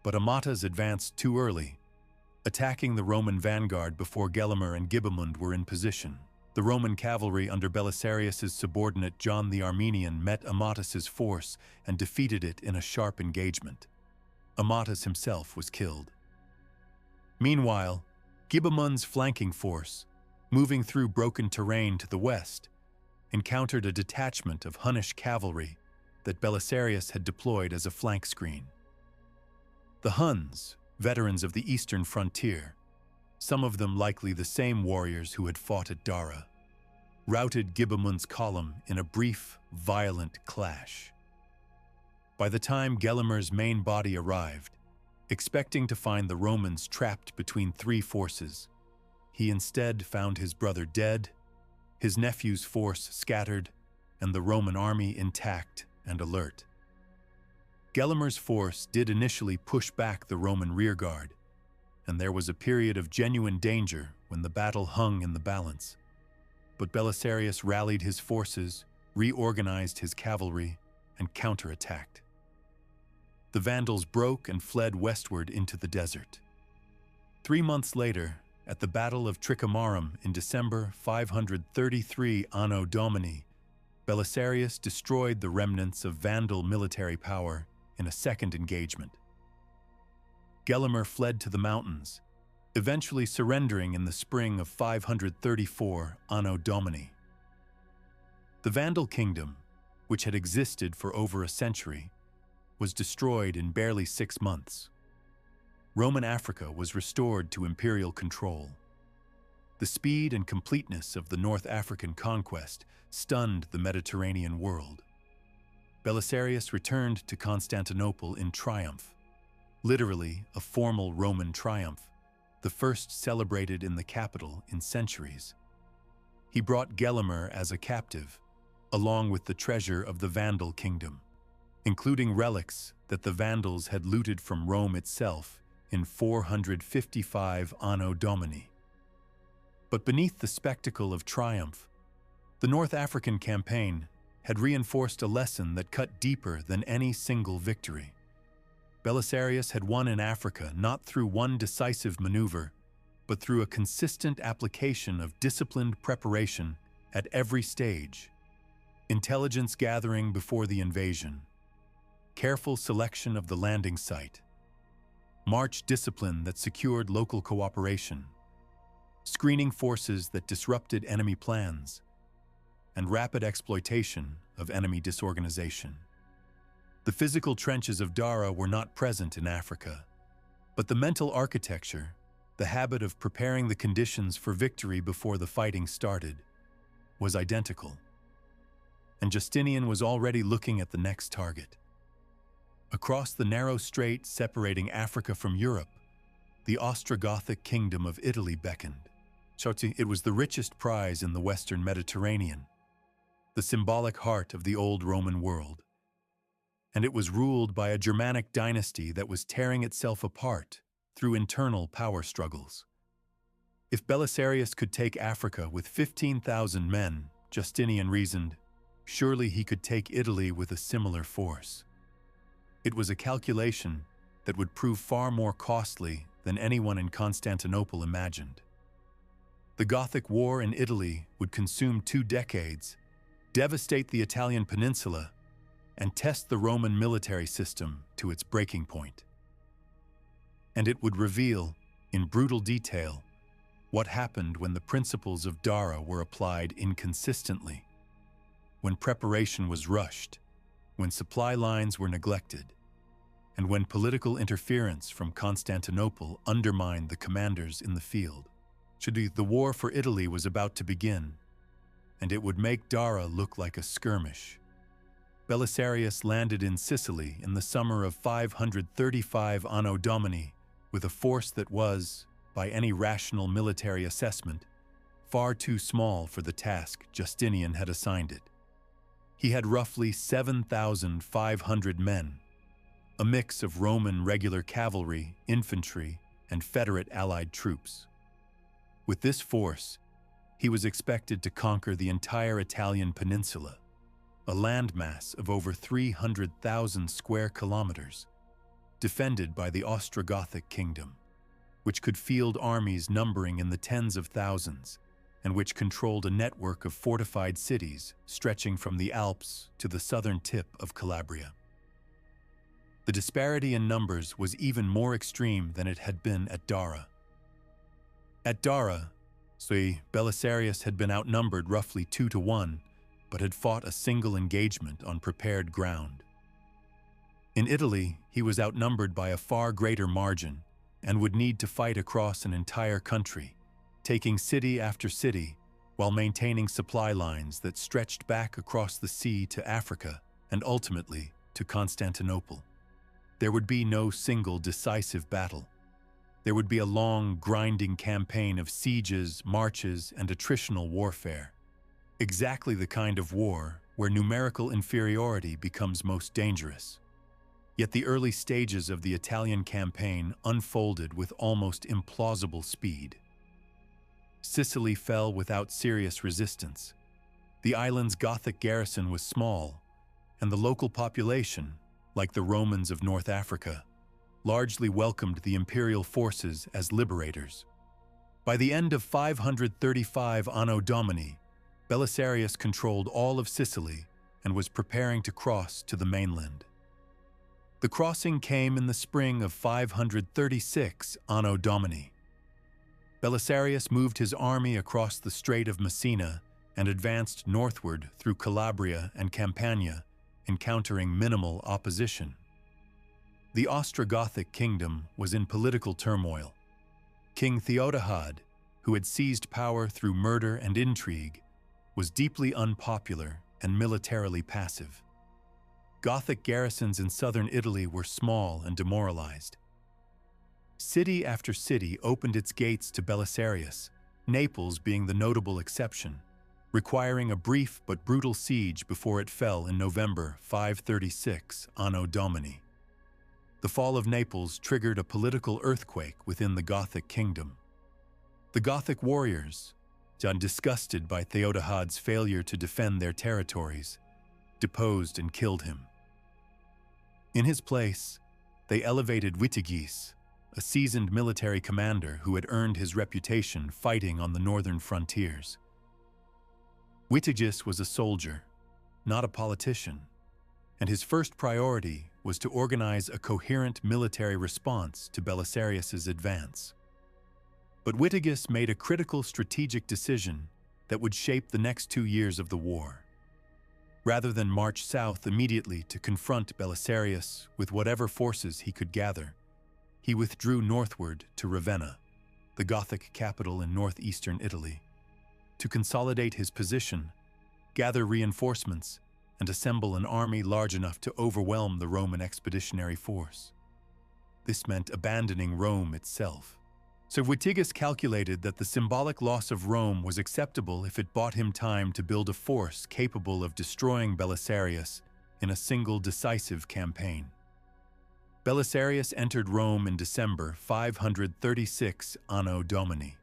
But Amatas advanced too early, attacking the Roman vanguard before Gelimer and Gibamund were in position. The Roman cavalry under Belisarius's subordinate John the Armenian met Amatas's force and defeated it in a sharp engagement. Amatas himself was killed. Meanwhile, Gibamund's flanking force, moving through broken terrain to the west, encountered a detachment of Hunnish cavalry that Belisarius had deployed as a flank screen. The Huns, veterans of the eastern frontier, some of them likely the same warriors who had fought at Dara, routed Gibamund's column in a brief, violent clash. By the time Gelimer's main body arrived, expecting to find the Romans trapped between three forces, he instead found his brother dead, his nephew's force scattered, and the Roman army intact and alert. Gelimer's force did initially push back the Roman rearguard, and there was a period of genuine danger when the battle hung in the balance. But Belisarius rallied his forces, reorganized his cavalry, and counterattacked. The Vandals broke and fled westward into the desert. 3 months later, at the Battle of Tricomarum in December 533 Anno Domini, Belisarius destroyed the remnants of Vandal military power in a second engagement. Gelimer fled to the mountains, eventually surrendering in the spring of 534 Anno Domini. The Vandal kingdom, which had existed for over a century, was destroyed in barely 6 months. Roman Africa was restored to imperial control. The speed and completeness of the North African conquest stunned the Mediterranean world. Belisarius returned to Constantinople in triumph, literally a formal Roman triumph, the first celebrated in the capital in centuries. He brought Gelimer as a captive, along with the treasure of the Vandal kingdom. including relics that the Vandals had looted from Rome itself in 455 Anno Domini. But beneath the spectacle of triumph, the North African campaign had reinforced a lesson that cut deeper than any single victory. Belisarius had won in Africa not through one decisive maneuver, but through a consistent application of disciplined preparation at every stage. Intelligence gathering before the invasion, careful selection of the landing site, march discipline that secured local cooperation, screening forces that disrupted enemy plans, and rapid exploitation of enemy disorganization. The physical trenches of Dara were not present in Africa, but the mental architecture, the habit of preparing the conditions for victory before the fighting started, was identical. And Justinian was already looking at the next target. Across the narrow strait separating Africa from Europe, the Ostrogothic kingdom of Italy beckoned. It was the richest prize in the Western Mediterranean, the symbolic heart of the old Roman world. And it was ruled by a Germanic dynasty that was tearing itself apart through internal power struggles. If Belisarius could take Africa with 15,000 men, Justinian reasoned, surely he could take Italy with a similar force. It was a calculation that would prove far more costly than anyone in Constantinople imagined. The Gothic War in Italy would consume 2 decades, devastate the Italian peninsula, and test the Roman military system to its breaking point. And it would reveal, in brutal detail, what happened when the principles of Dara were applied inconsistently, when preparation was rushed, when supply lines were neglected, and when political interference from Constantinople undermined the commanders in the field. The war for Italy was about to begin, and it would make Dara look like a skirmish. Belisarius landed in Sicily in the summer of 535 Anno Domini with a force that was, by any rational military assessment, far too small for the task Justinian had assigned it. He had roughly 7,500 men, a mix of Roman regular cavalry, infantry, and Federate allied troops. With this force, he was expected to conquer the entire Italian peninsula, a landmass of over 300,000 square kilometers, defended by the Ostrogothic kingdom, which could field armies numbering in the tens of thousands, and which controlled a network of fortified cities stretching from the Alps to the southern tip of Calabria. The disparity in numbers was even more extreme than it had been at Dara. At Dara, Belisarius had been outnumbered roughly 2-1, but had fought a single engagement on prepared ground. In Italy, he was outnumbered by a far greater margin and would need to fight across an entire country, taking city after city while maintaining supply lines that stretched back across the sea to Africa and ultimately to Constantinople. There would be no single decisive battle. There would be a long, grinding campaign of sieges, marches, and attritional warfare. Exactly the kind of war where numerical inferiority becomes most dangerous. Yet the early stages of the Italian campaign unfolded with almost implausible speed. Sicily fell without serious resistance. The island's Gothic garrison was small, and the local population, like the Romans of North Africa, largely welcomed the imperial forces as liberators. By the end of 535 Anno Domini, Belisarius controlled all of Sicily and was preparing to cross to the mainland. The crossing came in the spring of 536 Anno Domini. Belisarius moved his army across the Strait of Messina and advanced northward through Calabria and Campania, encountering minimal opposition. The Ostrogothic kingdom was in political turmoil. King Theodahad, who had seized power through murder and intrigue, was deeply unpopular and militarily passive. Gothic garrisons in southern Italy were small and demoralized. City after city opened its gates to Belisarius, Naples being the notable exception. requiring a brief but brutal siege before it fell in November 536 Anno Domini. The fall of Naples triggered a political earthquake within the Gothic kingdom. The Gothic warriors, disgusted by Theodahad's failure to defend their territories, deposed and killed him. In his place, they elevated Witigis, a seasoned military commander who had earned his reputation fighting on the northern frontiers. Witigis was a soldier, not a politician, and his first priority was to organize a coherent military response to Belisarius's advance. But Witigis made a critical strategic decision that would shape the next 2 years of the war. Rather than march south immediately to confront Belisarius with whatever forces he could gather, he withdrew northward to Ravenna, the Gothic capital in northeastern Italy, to consolidate his position, gather reinforcements, and assemble an army large enough to overwhelm the Roman expeditionary force. This meant abandoning Rome itself. So Witigis calculated that the symbolic loss of Rome was acceptable if it bought him time to build a force capable of destroying Belisarius in a single decisive campaign. Belisarius entered Rome in December 536 Anno Domini.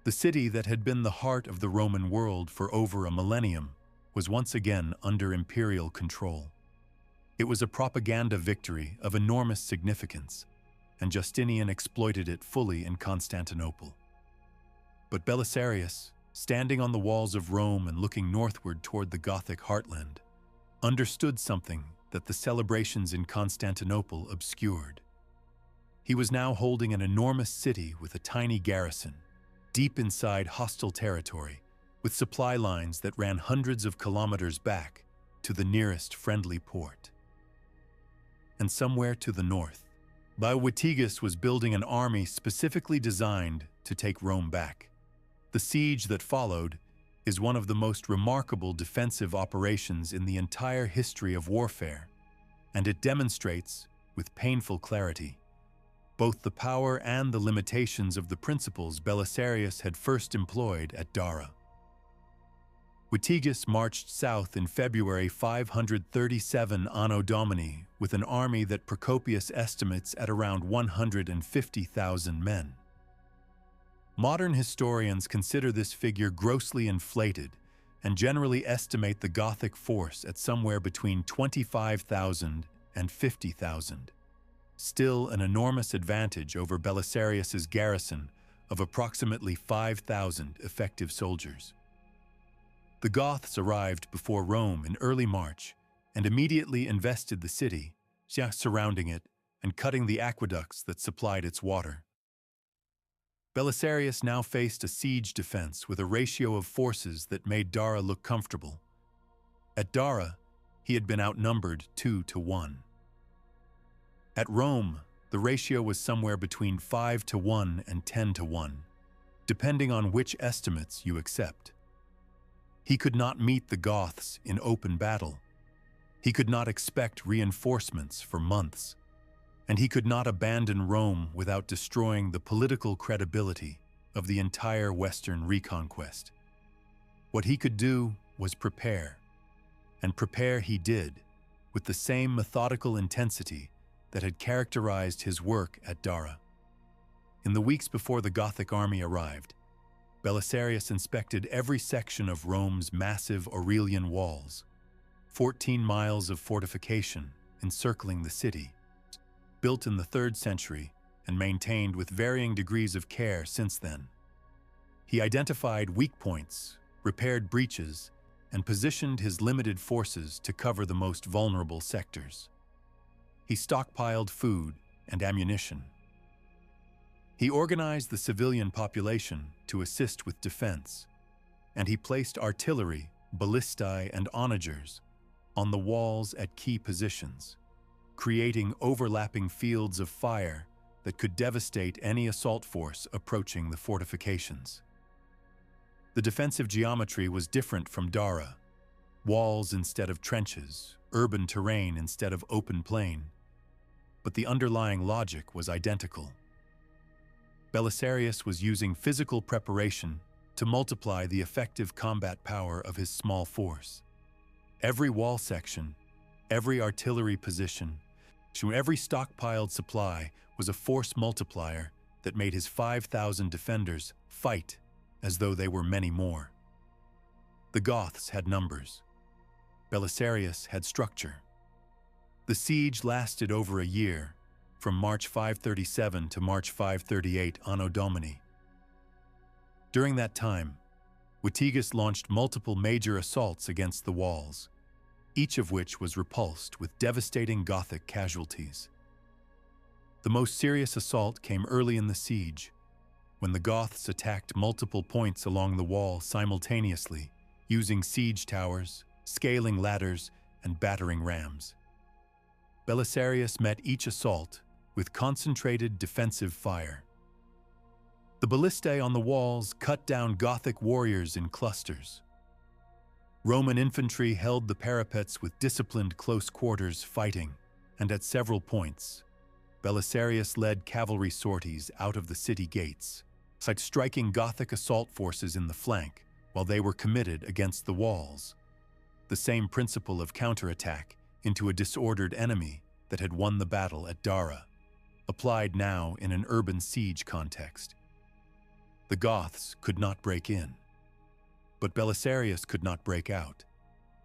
The city that had been the heart of the Roman world for over a millennium was once again under imperial control. It was a propaganda victory of enormous significance, and Justinian exploited it fully in Constantinople. But Belisarius, standing on the walls of Rome and looking northward toward the Gothic heartland, understood something that the celebrations in Constantinople obscured. He was now holding an enormous city with a tiny garrison, deep inside hostile territory, with supply lines that ran hundreds of kilometers back to the nearest friendly port. And somewhere to the north, Witigis was building an army specifically designed to take Rome back. The siege that followed is one of the most remarkable defensive operations in the entire history of warfare, and it demonstrates, with painful clarity, both the power and the limitations of the principles Belisarius had first employed at Dara. Witigis marched south in February 537 Anno Domini with an army that Procopius estimates at around 150,000 men. Modern historians consider this figure grossly inflated and generally estimate the Gothic force at somewhere between 25,000 and 50,000. Still an enormous advantage over Belisarius's garrison of approximately 5,000 effective soldiers. The Goths arrived before Rome in early March and immediately invested the city, surrounding it and cutting the aqueducts that supplied its water. Belisarius now faced a siege defense with a ratio of forces that made Dara look comfortable. At Dara, he had been outnumbered 2-1. At Rome, the ratio was somewhere between 5-1 and 10-1, depending on which estimates you accept. He could not meet the Goths in open battle. He could not expect reinforcements for months, and he could not abandon Rome without destroying the political credibility of the entire Western reconquest. What he could do was prepare, and prepare he did, with the same methodical intensity that had characterized his work at Dara. In the weeks before the Gothic army arrived, Belisarius inspected every section of Rome's massive Aurelian walls, 14 miles of fortification encircling the city, built in the 3rd century and maintained with varying degrees of care since then. He identified weak points, repaired breaches, and positioned his limited forces to cover the most vulnerable sectors. He stockpiled food and ammunition. He organized the civilian population to assist with defense, and he placed artillery, ballistae, and onagers on the walls at key positions, creating overlapping fields of fire that could devastate any assault force approaching the fortifications. The defensive geometry was different from Dara: walls instead of trenches, urban terrain instead of open plain, but the underlying logic was identical. Belisarius was using physical preparation to multiply the effective combat power of his small force. Every wall section, every artillery position, every stockpiled supply was a force multiplier that made his 5,000 defenders fight as though they were many more. The Goths had numbers. Belisarius had structure. The siege lasted over a year, from March 537 to March 538 Anno Domini. During that time, Witiges launched multiple major assaults against the walls, each of which was repulsed with devastating Gothic casualties. The most serious assault came early in the siege, when the Goths attacked multiple points along the wall simultaneously, using siege towers, scaling ladders, and battering rams. Belisarius met each assault with concentrated defensive fire. The ballistae on the walls cut down Gothic warriors in clusters. Roman infantry held the parapets with disciplined close-quarters fighting, and at several points, Belisarius led cavalry sorties out of the city gates, striking Gothic assault forces in the flank while they were committed against the walls. The same principle of counterattack into a disordered enemy that had won the battle at Dara, applied now in an urban siege context. The Goths could not break in, but Belisarius could not break out,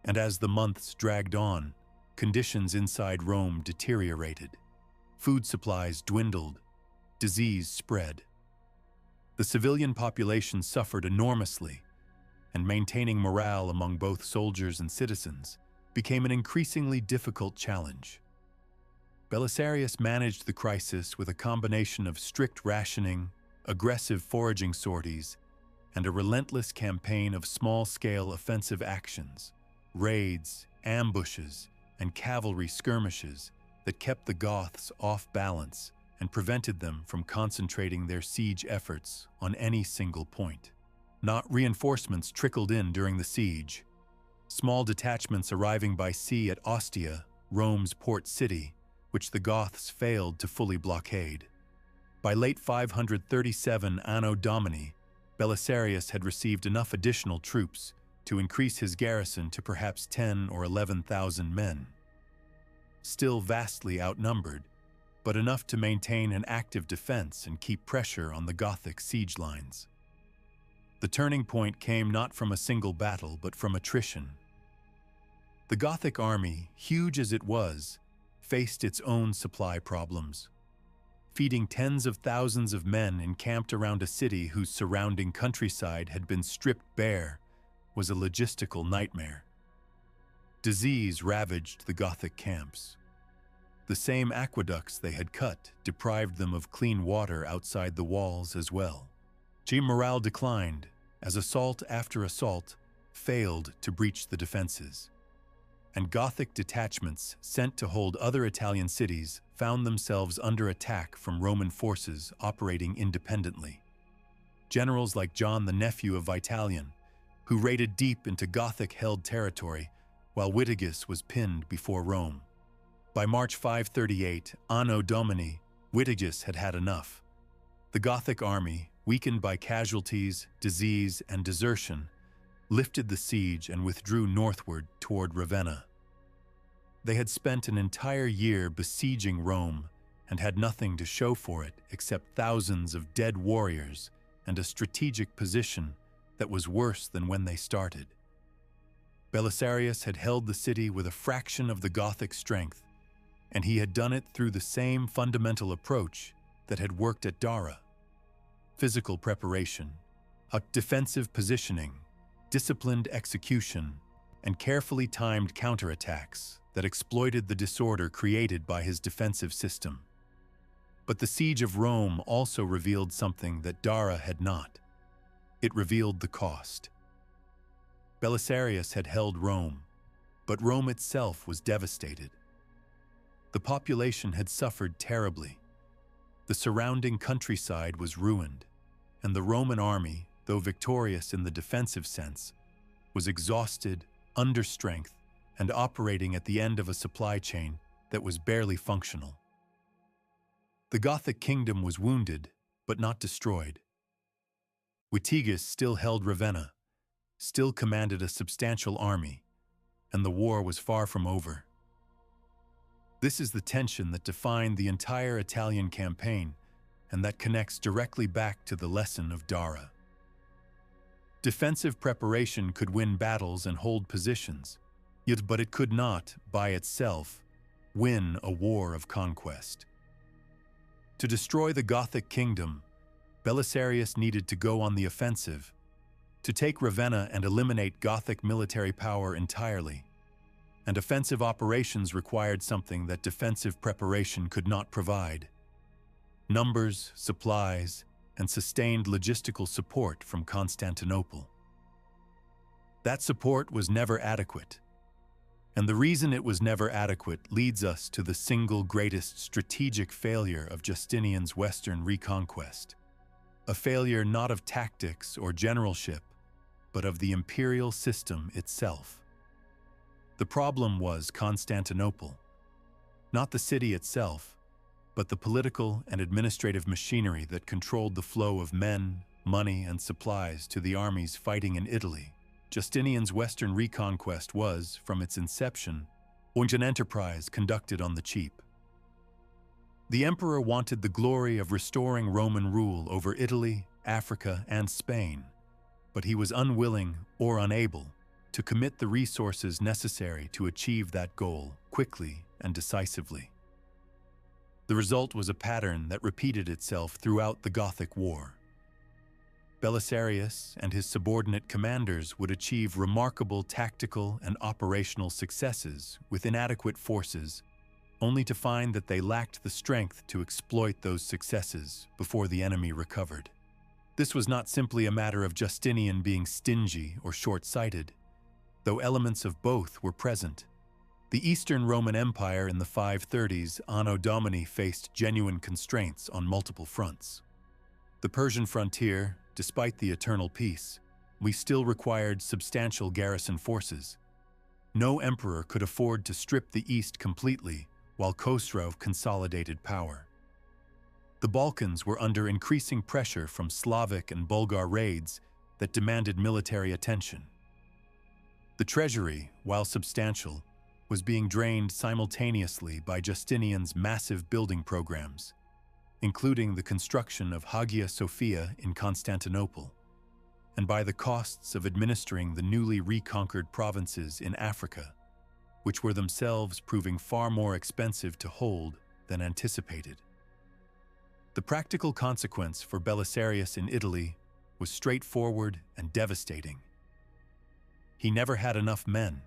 and as the months dragged on, conditions inside Rome deteriorated. Food supplies dwindled, disease spread. The civilian population suffered enormously, and maintaining morale among both soldiers and citizens became an increasingly difficult challenge. Belisarius managed the crisis with a combination of strict rationing, aggressive foraging sorties, and a relentless campaign of small-scale offensive actions, raids, ambushes, and cavalry skirmishes that kept the Goths off balance and prevented them from concentrating their siege efforts on any single point. Not reinforcements trickled in during the siege. Small detachments arriving by sea at Ostia, Rome's port city, which the Goths failed to fully blockade. By late 537 Anno Domini, Belisarius had received enough additional troops to increase his garrison to perhaps 10 or 11,000 men. Still vastly outnumbered, but enough to maintain an active defense and keep pressure on the Gothic siege lines. The turning point came not from a single battle, but from attrition. The Gothic army, huge as it was, faced its own supply problems. Feeding tens of thousands of men encamped around a city whose surrounding countryside had been stripped bare was a logistical nightmare. Disease ravaged the Gothic camps. The same aqueducts they had cut deprived them of clean water outside the walls as well. Morale declined as assault after assault failed to breach the defenses, and Gothic detachments sent to hold other Italian cities found themselves under attack from Roman forces operating independently. Generals like John, the nephew of Vitalian, who raided deep into Gothic-held territory, while Witiges was pinned before Rome. By March 538, Anno Domini, Witiges had had enough. The Gothic army, weakened by casualties, disease, and desertion, lifted the siege and withdrew northward toward Ravenna. They had spent an entire year besieging Rome and had nothing to show for it except thousands of dead warriors and a strategic position that was worse than when they started. Belisarius had held the city with a fraction of the Gothic strength, and he had done it through the same fundamental approach that had worked at Dara: physical preparation, a defensive positioning, disciplined execution, and carefully timed counterattacks that exploited the disorder created by his defensive system. But the siege of Rome also revealed something that Dara had not. It revealed the cost. Belisarius had held Rome, but Rome itself was devastated. The population had suffered terribly. The surrounding countryside was ruined, and the Roman army, though victorious in the defensive sense, was exhausted, understrength, and operating at the end of a supply chain that was barely functional. The Gothic kingdom was wounded, but not destroyed. Witiges still held Ravenna, still commanded a substantial army, and the war was far from over. This is the tension that defined the entire Italian campaign and that connects directly back to the lesson of Dara. Defensive preparation could win battles and hold positions, but it could not, by itself, win a war of conquest. To destroy the Gothic kingdom, Belisarius needed to go on the offensive, to take Ravenna and eliminate Gothic military power entirely. And offensive operations required something that defensive preparation could not provide: numbers, supplies, and sustained logistical support from Constantinople. That support was never adequate. And the reason it was never adequate leads us to the single greatest strategic failure of Justinian's Western reconquest. A failure not of tactics or generalship, but of the imperial system itself. The problem was Constantinople, not the city itself, but the political and administrative machinery that controlled the flow of men, money, and supplies to the armies fighting in Italy. Justinian's Western reconquest was, from its inception, an enterprise conducted on the cheap. The emperor wanted the glory of restoring Roman rule over Italy, Africa, and Spain, but he was unwilling or unable to commit the resources necessary to achieve that goal quickly and decisively. The result was a pattern that repeated itself throughout the Gothic War. Belisarius and his subordinate commanders would achieve remarkable tactical and operational successes with inadequate forces, only to find that they lacked the strength to exploit those successes before the enemy recovered. This was not simply a matter of Justinian being stingy or short-sighted, though elements of both were present. The Eastern Roman Empire in the 530s Anno Domini faced genuine constraints on multiple fronts. The Persian frontier, despite the eternal peace, we still required substantial garrison forces. No emperor could afford to strip the East completely while Khosrow consolidated power. The Balkans were under increasing pressure from Slavic and Bulgar raids that demanded military attention. The treasury, while substantial, was being drained simultaneously by Justinian's massive building programs, including the construction of Hagia Sophia in Constantinople, and by the costs of administering the newly reconquered provinces in Africa, which were themselves proving far more expensive to hold than anticipated. The practical consequence for Belisarius in Italy was straightforward and devastating. He never had enough men.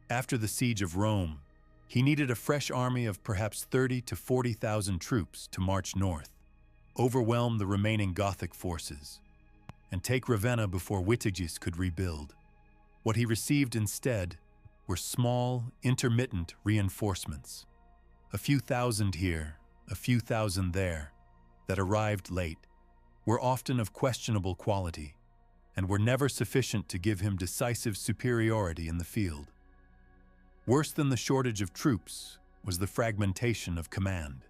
After the siege of Rome, he needed a fresh army of perhaps 30,000 to 40,000 troops to march north, overwhelm the remaining Gothic forces, and take Ravenna before Witiges could rebuild. What he received instead were small, intermittent reinforcements. A few thousand here, a few thousand there, that arrived late, were often of questionable quality, and were never sufficient to give him decisive superiority in the field. Worse than the shortage of troops was the fragmentation of command.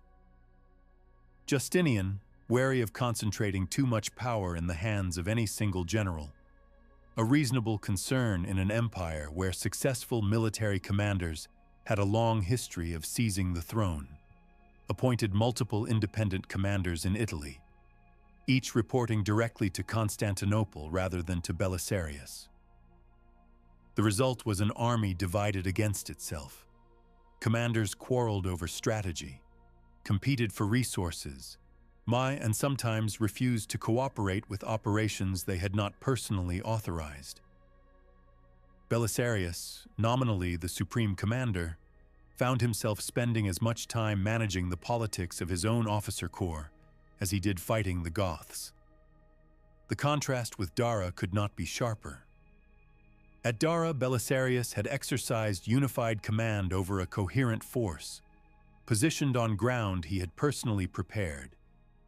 Justinian, wary of concentrating too much power in the hands of any single general, a reasonable concern in an empire where successful military commanders had a long history of seizing the throne, appointed multiple independent commanders in Italy, each reporting directly to Constantinople rather than to Belisarius. The result was an army divided against itself. Commanders quarreled over strategy, competed for resources, and sometimes refused to cooperate with operations they had not personally authorized. Belisarius, nominally the supreme commander, found himself spending as much time managing the politics of his own officer corps as he did fighting the Goths. The contrast with Dara could not be sharper. At Dara, Belisarius had exercised unified command over a coherent force, positioned on ground he had personally prepared,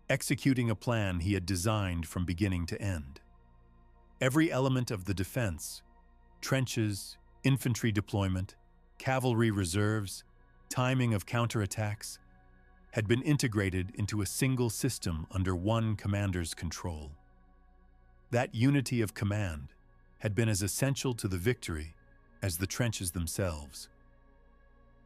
executing a plan he had designed from beginning to end. Every element of the defense, trenches, infantry deployment, cavalry reserves, timing of counterattacks, had been integrated into a single system under one commander's control. That unity of command had been as essential to the victory as the trenches themselves.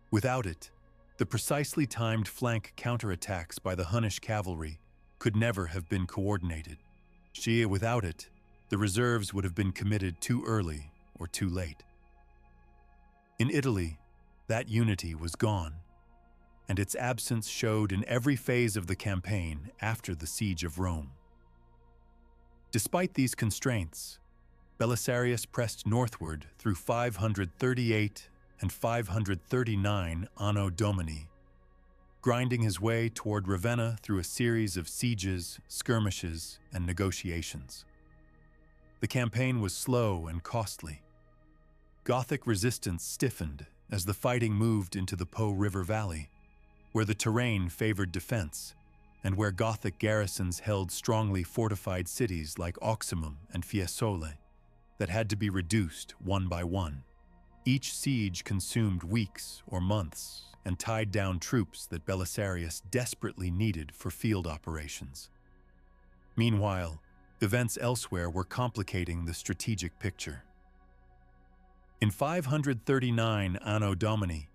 Without it, the precisely timed flank counterattacks by the Hunnish cavalry could never have been coordinated. Without it, the reserves would have been committed too early or too late. In Italy, that unity was gone, and its absence showed in every phase of the campaign after the siege of Rome. Despite these constraints, Belisarius pressed northward through 538 and 539 Anno Domini, grinding his way toward Ravenna through a series of sieges, skirmishes, and negotiations. The campaign was slow and costly. Gothic resistance stiffened as the fighting moved into the Po River Valley, where the terrain favored defense and where Gothic garrisons held strongly fortified cities like Oximum and Fiesole that had to be reduced one by one. Each siege consumed weeks or months and tied down troops that Belisarius desperately needed for field operations. Meanwhile, events elsewhere were complicating the strategic picture. In 539 Anno Domini,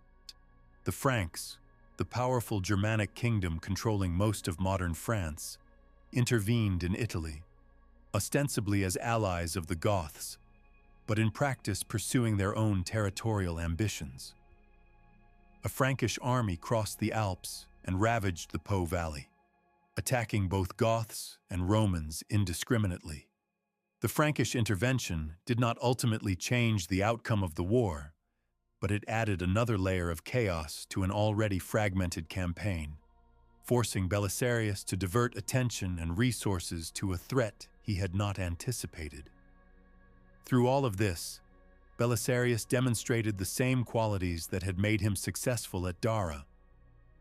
the Franks, the powerful Germanic kingdom controlling most of modern France, intervened in Italy, ostensibly as allies of the Goths, but in practice pursuing their own territorial ambitions. A Frankish army crossed the Alps and ravaged the Po Valley, attacking both Goths and Romans indiscriminately. The Frankish intervention did not ultimately change the outcome of the war, but it added another layer of chaos to an already fragmented campaign, forcing Belisarius to divert attention and resources to a threat he had not anticipated. Through all of this, Belisarius demonstrated the same qualities that had made him successful at Dara: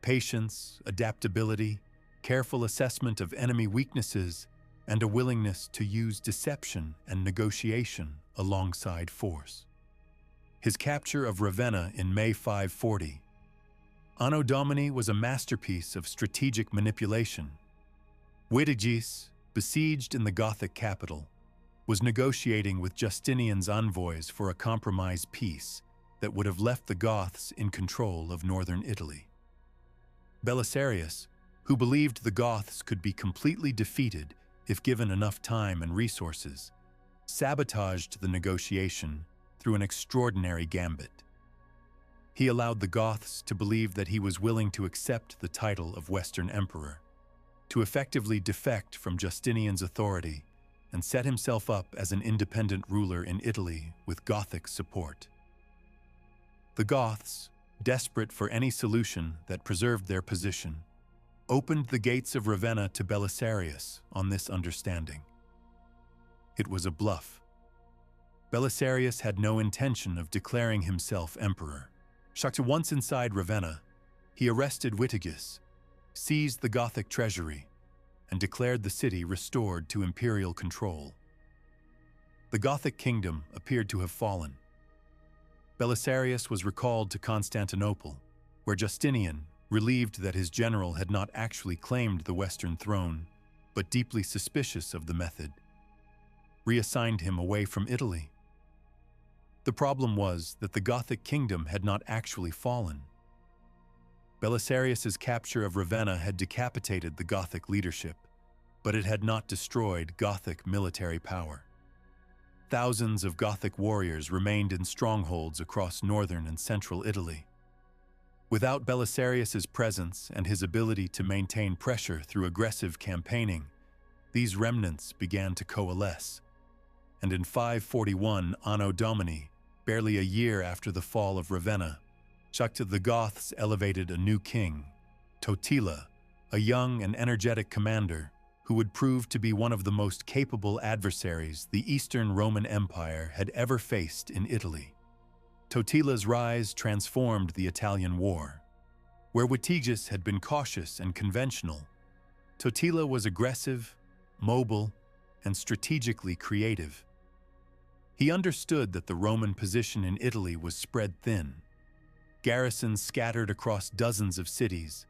patience, adaptability, careful assessment of enemy weaknesses, and a willingness to use deception and negotiation alongside force. His capture of Ravenna in May 540, Anno Domini, was a masterpiece of strategic manipulation. Witigis, besieged in the Gothic capital, was negotiating with Justinian's envoys for a compromise peace that would have left the Goths in control of northern Italy. Belisarius, who believed the Goths could be completely defeated if given enough time and resources, sabotaged the negotiation through an extraordinary gambit. He allowed the Goths to believe that he was willing to accept the title of Western Emperor, to effectively defect from Justinian's authority and set himself up as an independent ruler in Italy with Gothic support. The Goths, desperate for any solution that preserved their position, opened the gates of Ravenna to Belisarius on this understanding. It was a bluff. Belisarius had no intention of declaring himself emperor. Once inside Ravenna, he arrested Witigis, seized the Gothic treasury, and declared the city restored to imperial control. The Gothic kingdom appeared to have fallen. Belisarius was recalled to Constantinople, where Justinian, relieved that his general had not actually claimed the Western throne, but deeply suspicious of the method, reassigned him away from Italy. The problem was that the Gothic kingdom had not actually fallen. Belisarius's capture of Ravenna had decapitated the Gothic leadership, but it had not destroyed Gothic military power. Thousands of Gothic warriors remained in strongholds across northern and central Italy. Without Belisarius's presence and his ability to maintain pressure through aggressive campaigning, these remnants began to coalesce, and in 541 Anno Domini, barely a year after the fall of Ravenna, the Goths elevated a new king, Totila, a young and energetic commander who would prove to be one of the most capable adversaries the Eastern Roman Empire had ever faced in Italy. Totila's rise transformed the Italian War. Where Witigis had been cautious and conventional, Totila was aggressive, mobile, and strategically creative. He understood that the Roman position in Italy was spread thin, garrisons scattered across dozens of cities,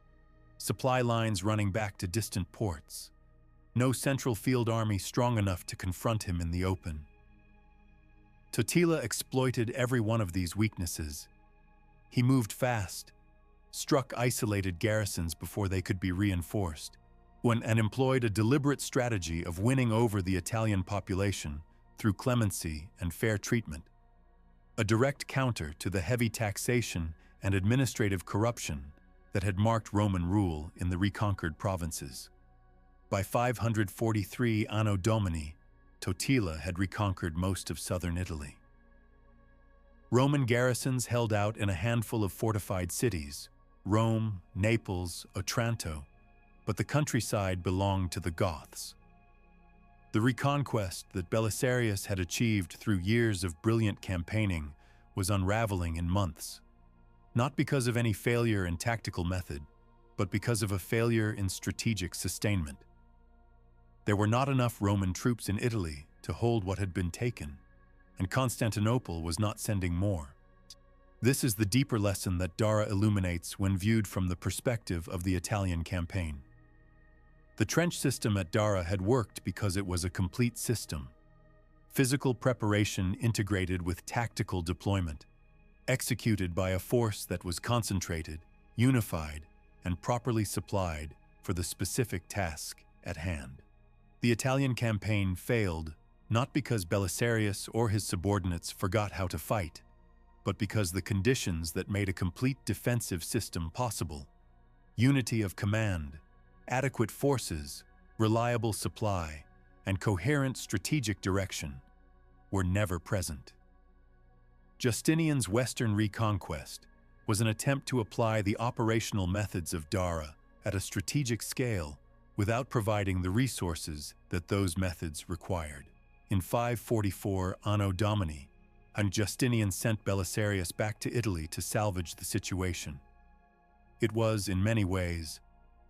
supply lines running back to distant ports. no central field army strong enough to confront him in the open. Totila exploited every one of these weaknesses. He moved fast, struck isolated garrisons before they could be reinforced, and employed a deliberate strategy of winning over the Italian population through clemency and fair treatment, a direct counter to the heavy taxation and administrative corruption that had marked Roman rule in the reconquered provinces. By 543 Anno Domini, Totila had reconquered most of southern Italy. Roman garrisons held out in a handful of fortified cities, Rome, Naples, Otranto, but the countryside belonged to the Goths. The reconquest that Belisarius had achieved through years of brilliant campaigning was unraveling in months, not because of any failure in tactical method, but because of a failure in strategic sustainment. There were not enough Roman troops in Italy to hold what had been taken, and Constantinople was not sending more. This is the deeper lesson that Dara illuminates when viewed from the perspective of the Italian campaign. The trench system at Dara had worked because it was a complete system. Physical preparation integrated with tactical deployment, executed by a force that was concentrated, unified, and properly supplied for the specific task at hand. The Italian campaign failed not because Belisarius or his subordinates forgot how to fight, but because the conditions that made a complete defensive system possible, unity of command, adequate forces, reliable supply, and coherent strategic direction, were never present. Justinian's Western reconquest was an attempt to apply the operational methods of Dara at a strategic scale without providing the resources that those methods required. In 544 Anno Domini, Justinian sent Belisarius back to Italy to salvage the situation. It was, in many ways,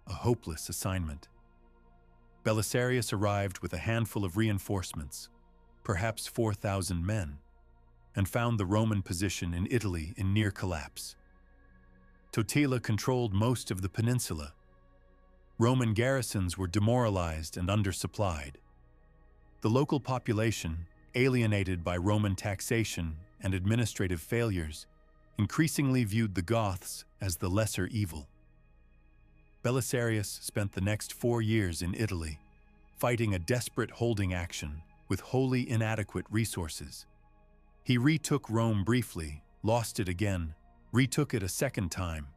a hopeless assignment. Belisarius arrived with a handful of reinforcements, perhaps 4,000 men, and found the Roman position in Italy in near collapse. Totila controlled most of the peninsula. Roman garrisons were demoralized and undersupplied. The local population, alienated by Roman taxation and administrative failures, increasingly viewed the Goths as the lesser evil. Belisarius spent the next 4 years in Italy, fighting a desperate holding action with wholly inadequate resources. He retook Rome briefly, lost it again, retook it a second time,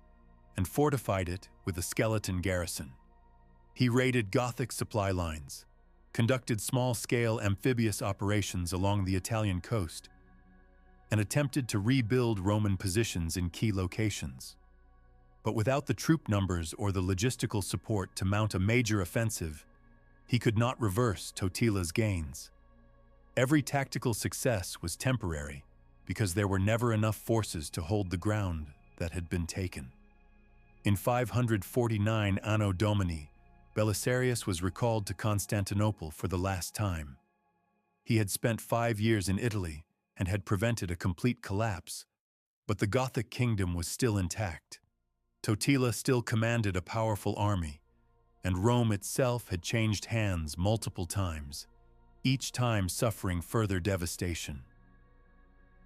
and fortified it with a skeleton garrison. He raided Gothic supply lines, conducted small-scale amphibious operations along the Italian coast, and attempted to rebuild Roman positions in key locations. But without the troop numbers or the logistical support to mount a major offensive, he could not reverse Totila's gains. Every tactical success was temporary because there were never enough forces to hold the ground that had been taken. In 549 Anno Domini, Belisarius was recalled to Constantinople for the last time. He had spent 5 years in Italy and had prevented a complete collapse, but the Gothic kingdom was still intact. Totila still commanded a powerful army, and Rome itself had changed hands multiple times, each time suffering further devastation.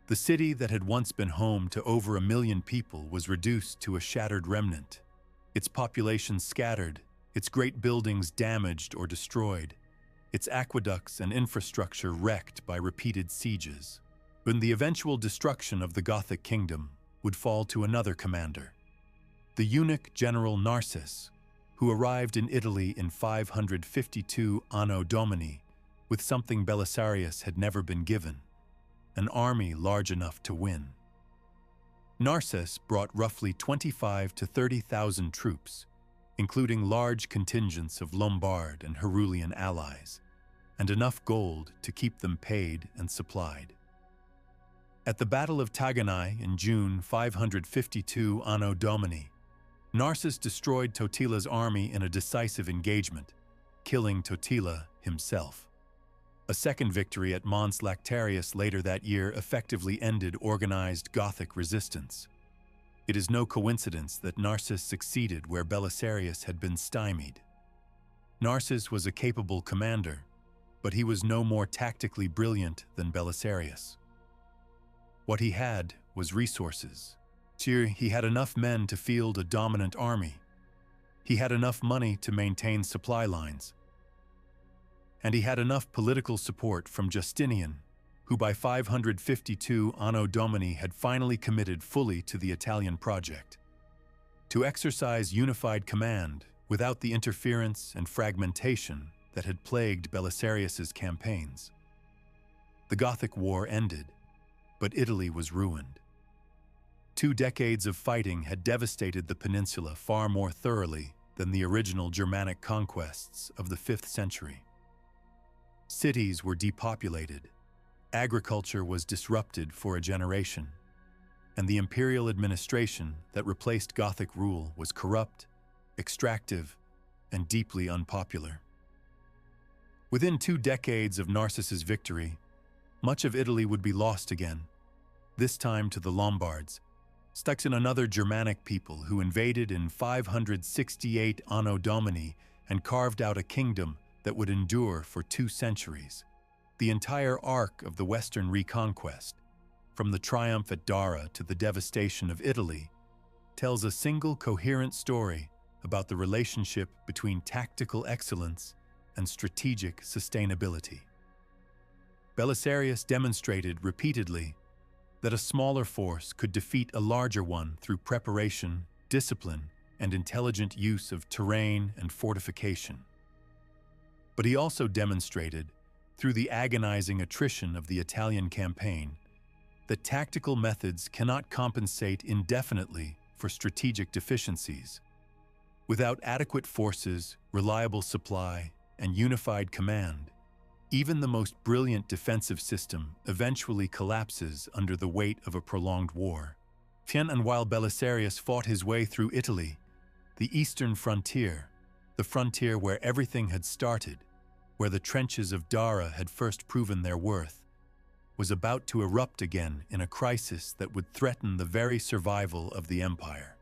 The city that had once been home to over 1 million people was reduced to a shattered remnant, its population scattered, its great buildings damaged or destroyed, its aqueducts and infrastructure wrecked by repeated sieges. When the eventual destruction of the Gothic kingdom would fall to another commander, the eunuch general Narses, who arrived in Italy in 552 Anno Domini with something Belisarius had never been given, an army large enough to win. Narses brought roughly 25,000 to 30,000 troops, including large contingents of Lombard and Herulian allies, and enough gold to keep them paid and supplied. At the Battle of Taganai in June 552 Anno Domini, Narses destroyed Totila's army in a decisive engagement, killing Totila himself. A second victory at Mons Lactarius later that year effectively ended organized Gothic resistance. It is no coincidence that Narses succeeded where Belisarius had been stymied. Narses was a capable commander, but he was no more tactically brilliant than Belisarius. What he had was resources. He had enough men to field a dominant army. He had enough money to maintain supply lines. And he had enough political support from Justinian, who by 552 Anno Domini had finally committed fully to the Italian project. To exercise unified command without the interference and fragmentation that had plagued Belisarius's campaigns. The Gothic War ended, but Italy was ruined. 2 decades of fighting had devastated the peninsula far more thoroughly than the original Germanic conquests of the 5th century. Cities were depopulated, agriculture was disrupted for a generation, and the imperial administration that replaced Gothic rule was corrupt, extractive, and deeply unpopular. Within 2 decades of Narcissus' victory, much of Italy would be lost again, this time to the Lombards, stuck in another Germanic people who invaded in 568 Anno Domini and carved out a kingdom that would endure for 2 centuries. The entire arc of the Western Reconquest, from the triumph at Dara to the devastation of Italy, tells a single coherent story about the relationship between tactical excellence and strategic sustainability. Belisarius demonstrated repeatedly that a smaller force could defeat a larger one through preparation, discipline, and intelligent use of terrain and fortification. But he also demonstrated, through the agonizing attrition of the Italian campaign, that tactical methods cannot compensate indefinitely for strategic deficiencies. Without adequate forces, reliable supply, and unified command, even the most brilliant defensive system eventually collapses under the weight of a prolonged war. And while Belisarius fought his way through Italy, the eastern frontier, the frontier where everything had started, where the trenches of Dara had first proven their worth, was about to erupt again in a crisis that would threaten the very survival of the empire.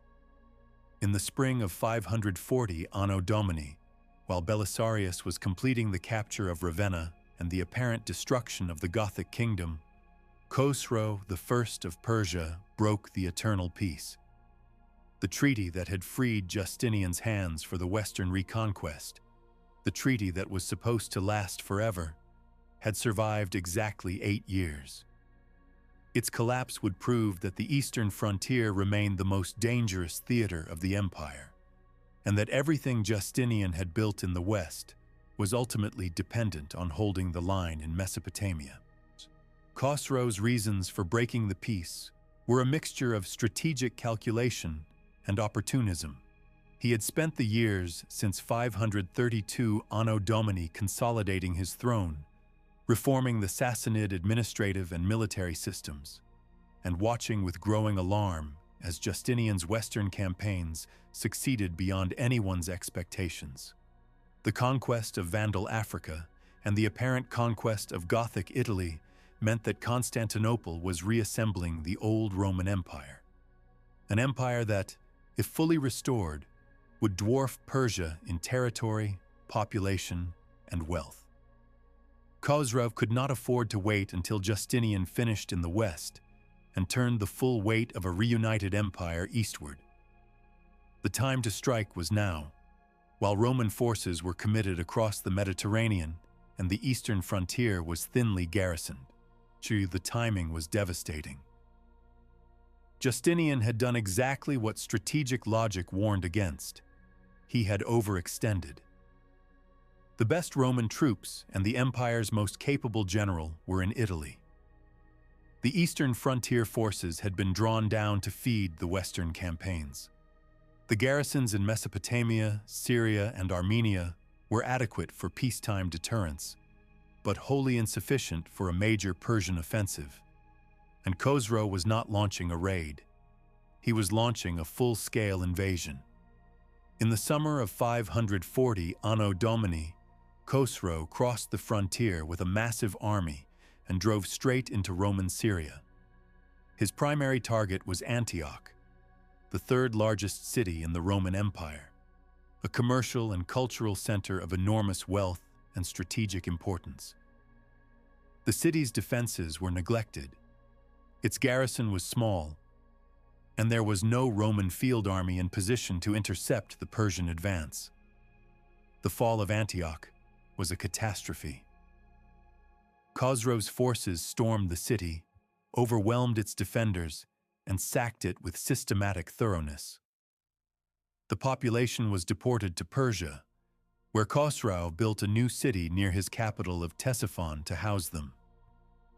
In the spring of 540 Anno Domini, while Belisarius was completing the capture of Ravenna and the apparent destruction of the Gothic kingdom, Khosrow I of Persia broke the eternal peace. The treaty that had freed Justinian's hands for the Western Reconquest, the treaty that was supposed to last forever, had survived exactly 8 years. Its collapse would prove that the eastern frontier remained the most dangerous theater of the empire, and that everything Justinian had built in the west was ultimately dependent on holding the line in Mesopotamia. Khosrow's reasons for breaking the peace were a mixture of strategic calculation and opportunism. He had spent the years since 532 Anno Domini consolidating his throne, reforming the Sassanid administrative and military systems, and watching with growing alarm as Justinian's western campaigns succeeded beyond anyone's expectations. The conquest of Vandal Africa and the apparent conquest of Gothic Italy meant that Constantinople was reassembling the old Roman Empire, an empire that, if fully restored, would dwarf Persia in territory, population, and wealth. Khosrow could not afford to wait until Justinian finished in the west and turned the full weight of a reunited empire eastward. The time to strike was now, while Roman forces were committed across the Mediterranean and the eastern frontier was thinly garrisoned. The timing was devastating. Justinian had done exactly what strategic logic warned against. He had overextended. The best Roman troops and the empire's most capable general were in Italy. The eastern frontier forces had been drawn down to feed the western campaigns. The garrisons in Mesopotamia, Syria, and Armenia were adequate for peacetime deterrence, but wholly insufficient for a major Persian offensive. And Khosrow was not launching a raid. He was launching a full-scale invasion. In the summer of 540 Anno Domini, Khosrow crossed the frontier with a massive army and drove straight into Roman Syria. His primary target was Antioch, the third largest city in the Roman Empire. a commercial and cultural center of enormous wealth and strategic importance. The city's defenses were neglected. Its garrison was small, and there was no Roman field army in position to intercept the Persian advance. The fall of Antioch was a catastrophe. Khosrow's forces stormed the city, overwhelmed its defenders, and sacked it with systematic thoroughness. The population was deported to Persia, where Khosrow built a new city near his capital of Ctesiphon to house them.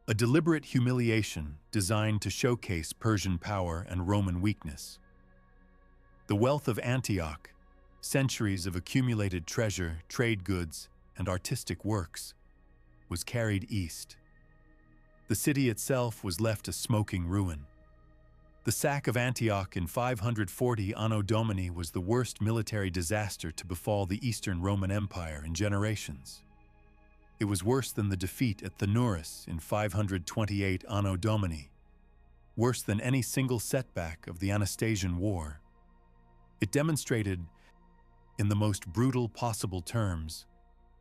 A deliberate humiliation designed to showcase Persian power and Roman weakness. The wealth of Antioch, centuries of accumulated treasure, trade goods, and artistic works, was carried east. The city itself was left a smoking ruin. The sack of Antioch in 540 Anno Domini was the worst military disaster to befall the Eastern Roman Empire in generations. It was worse than the defeat at Thanurus in 528 Anno Domini, worse than any single setback of the Anastasian War. It demonstrated, in the most brutal possible terms,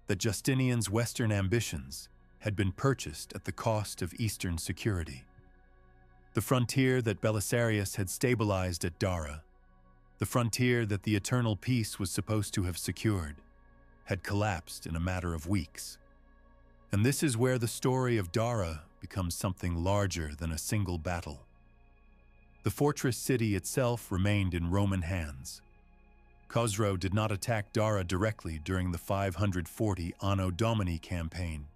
that Justinian's Western ambitions had been purchased at the cost of Eastern security. The frontier that Belisarius had stabilized at Dara, the frontier that the eternal peace was supposed to have secured, had collapsed in a matter of weeks. And this is where the story of Dara becomes something larger than a single battle. The fortress city itself remained in Roman hands. Khosrow did not attack Dara directly during the 540 Anno Domini campaign,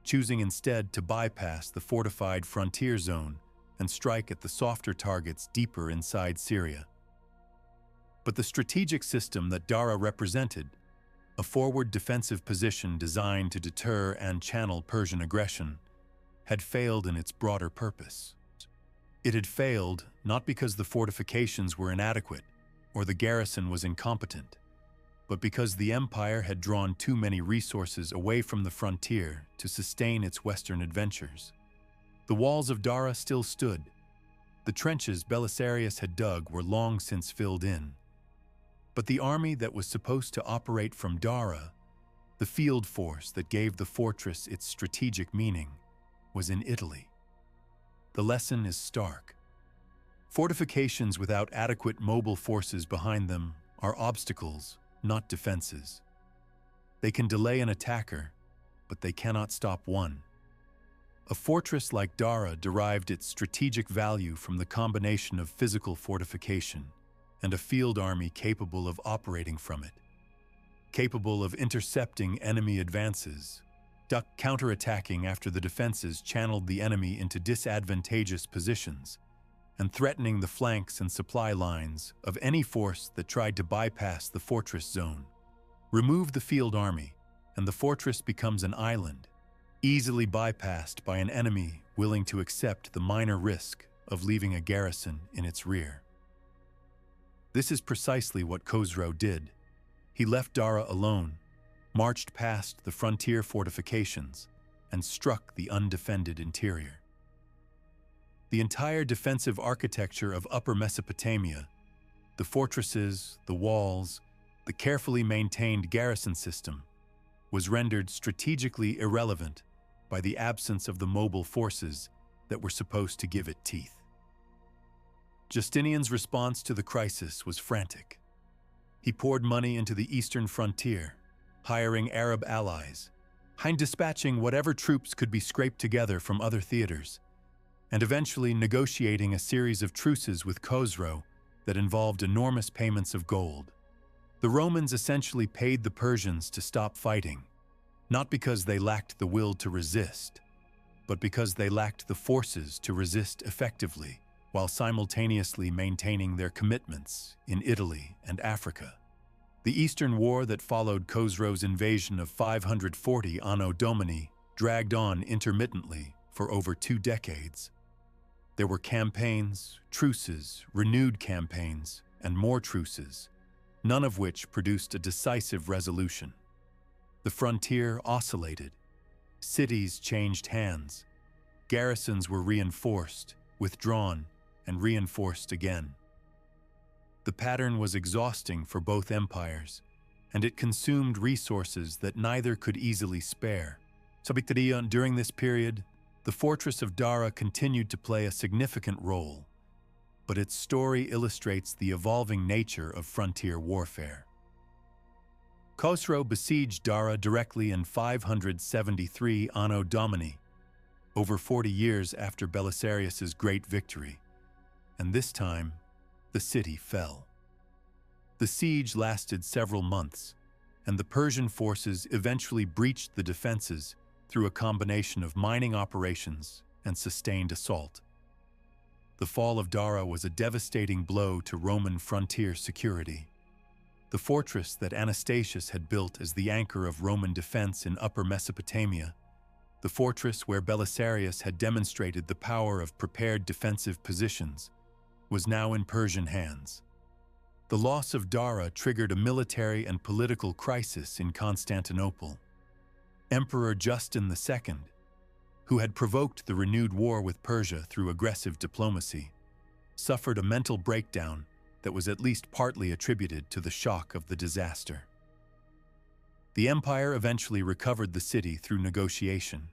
choosing instead to bypass the fortified frontier zone and strike at the softer targets deeper inside Syria. But the strategic system that Dara represented, a forward defensive position designed to deter and channel Persian aggression, had failed in its broader purpose. It had failed not because the fortifications were inadequate or the garrison was incompetent, but because the empire had drawn too many resources away from the frontier to sustain its western adventures. The walls of Dara still stood. The trenches Belisarius had dug were long since filled in. But the army that was supposed to operate from Dara, the field force that gave the fortress its strategic meaning, was in Italy. The lesson is stark. Fortifications without adequate mobile forces behind them are obstacles, not defenses. They can delay an attacker, but they cannot stop one. A fortress like Dara derived its strategic value from the combination of physical fortification and a field army capable of operating from it, capable of intercepting enemy advances, counterattacking after the defenses channeled the enemy into disadvantageous positions, and threatening the flanks and supply lines of any force that tried to bypass the fortress zone. Remove the field army, and the fortress becomes an island, easily bypassed by an enemy willing to accept the minor risk of leaving a garrison in its rear. This is precisely what Khosrow did. He left Dara alone, marched past the frontier fortifications, and struck the undefended interior. The entire defensive architecture of Upper Mesopotamia, the fortresses, the walls, the carefully maintained garrison system, was rendered strategically irrelevant by the absence of the mobile forces that were supposed to give it teeth. Justinian's response to the crisis was frantic. He poured money into the eastern frontier, hiring Arab allies, dispatching whatever troops could be scraped together from other theaters, and eventually negotiating a series of truces with Khosrow that involved enormous payments of gold. The Romans essentially paid the Persians to stop fighting, not because they lacked the will to resist, but because they lacked the forces to resist effectively, while simultaneously maintaining their commitments in Italy and Africa. The Eastern War that followed Khosrow's invasion of 540 Anno Domini dragged on intermittently for over 2 decades. There were campaigns, truces, renewed campaigns, and more truces, none of which produced a decisive resolution. The frontier oscillated. Cities changed hands. Garrisons were reinforced, withdrawn, and reinforced again. The pattern was exhausting for both empires, and it consumed resources that neither could easily spare. During this period, the fortress of Dara continued to play a significant role, but its story illustrates the evolving nature of frontier warfare. Khosrow besieged Dara directly in 573 Anno Domini, over 40 years after Belisarius's great victory, and this time, the city fell. The siege lasted several months, and the Persian forces eventually breached the defenses through a combination of mining operations and sustained assault. The fall of Dara was a devastating blow to Roman frontier security. The fortress that Anastasius had built as the anchor of Roman defense in Upper Mesopotamia, the fortress where Belisarius had demonstrated the power of prepared defensive positions, was now in Persian hands. The loss of Dara triggered a military and political crisis in Constantinople. Emperor Justin II, who had provoked the renewed war with Persia through aggressive diplomacy, suffered a mental breakdown that was at least partly attributed to the shock of the disaster. The empire eventually recovered the city through negotiation.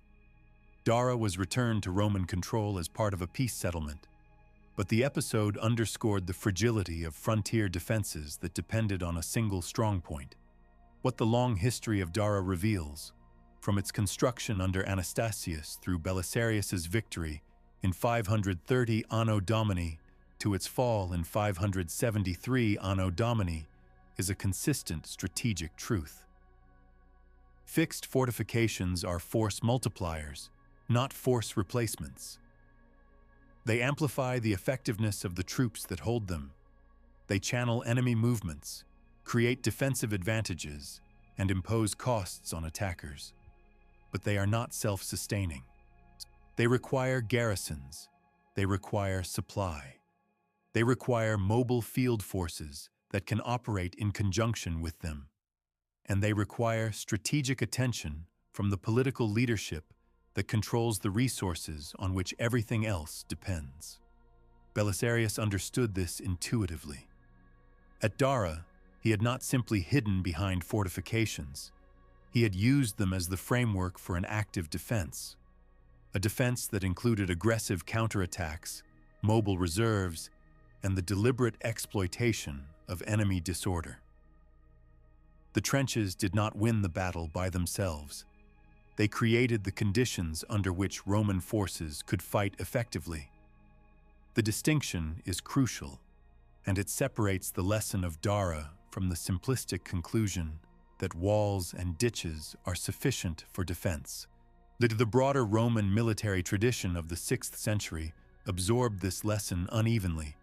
Dara was returned to Roman control as part of a peace settlement, but the episode underscored the fragility of frontier defenses that depended on a single strongpoint. What the long history of Dara reveals, from its construction under Anastasius through Belisarius's victory in 530 Anno Domini to its fall in 573 Anno Domini, is a consistent strategic truth. Fixed fortifications are force multipliers, not force replacements. They amplify the effectiveness of the troops that hold them. They channel enemy movements, create defensive advantages, and impose costs on attackers. But they are not self-sustaining. They require garrisons. They require supply. They require mobile field forces that can operate in conjunction with them. And they require strategic attention from the political leadership that controls the resources on which everything else depends. Belisarius understood this intuitively. At Dara, he had not simply hidden behind fortifications. He had used them as the framework for an active defense, a defense that included aggressive counterattacks, mobile reserves, and the deliberate exploitation of enemy disorder. The trenches did not win the battle by themselves. They created the conditions under which Roman forces could fight effectively. The distinction is crucial, and it separates the lesson of Dara from the simplistic conclusion that walls and ditches are sufficient for defense. The broader Roman military tradition of the 6th century absorbed this lesson unevenly.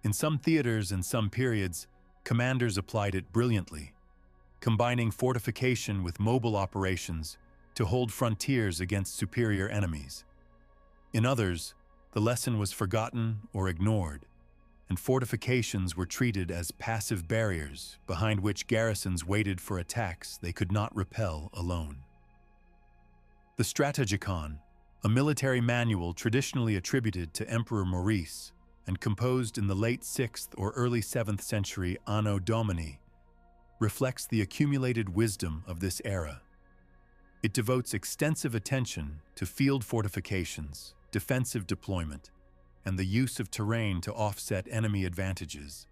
In some theaters and some periods, commanders applied it brilliantly, combining fortification with mobile operations to hold frontiers against superior enemies. In others, the lesson was forgotten or ignored, and fortifications were treated as passive barriers behind which garrisons waited for attacks they could not repel alone. The Strategicon, a military manual traditionally attributed to Emperor Maurice and composed in the late 6th or early 7th century Anno Domini, reflects the accumulated wisdom of this era. It devotes extensive attention to field fortifications, defensive deployment, and the use of terrain to offset enemy advantages,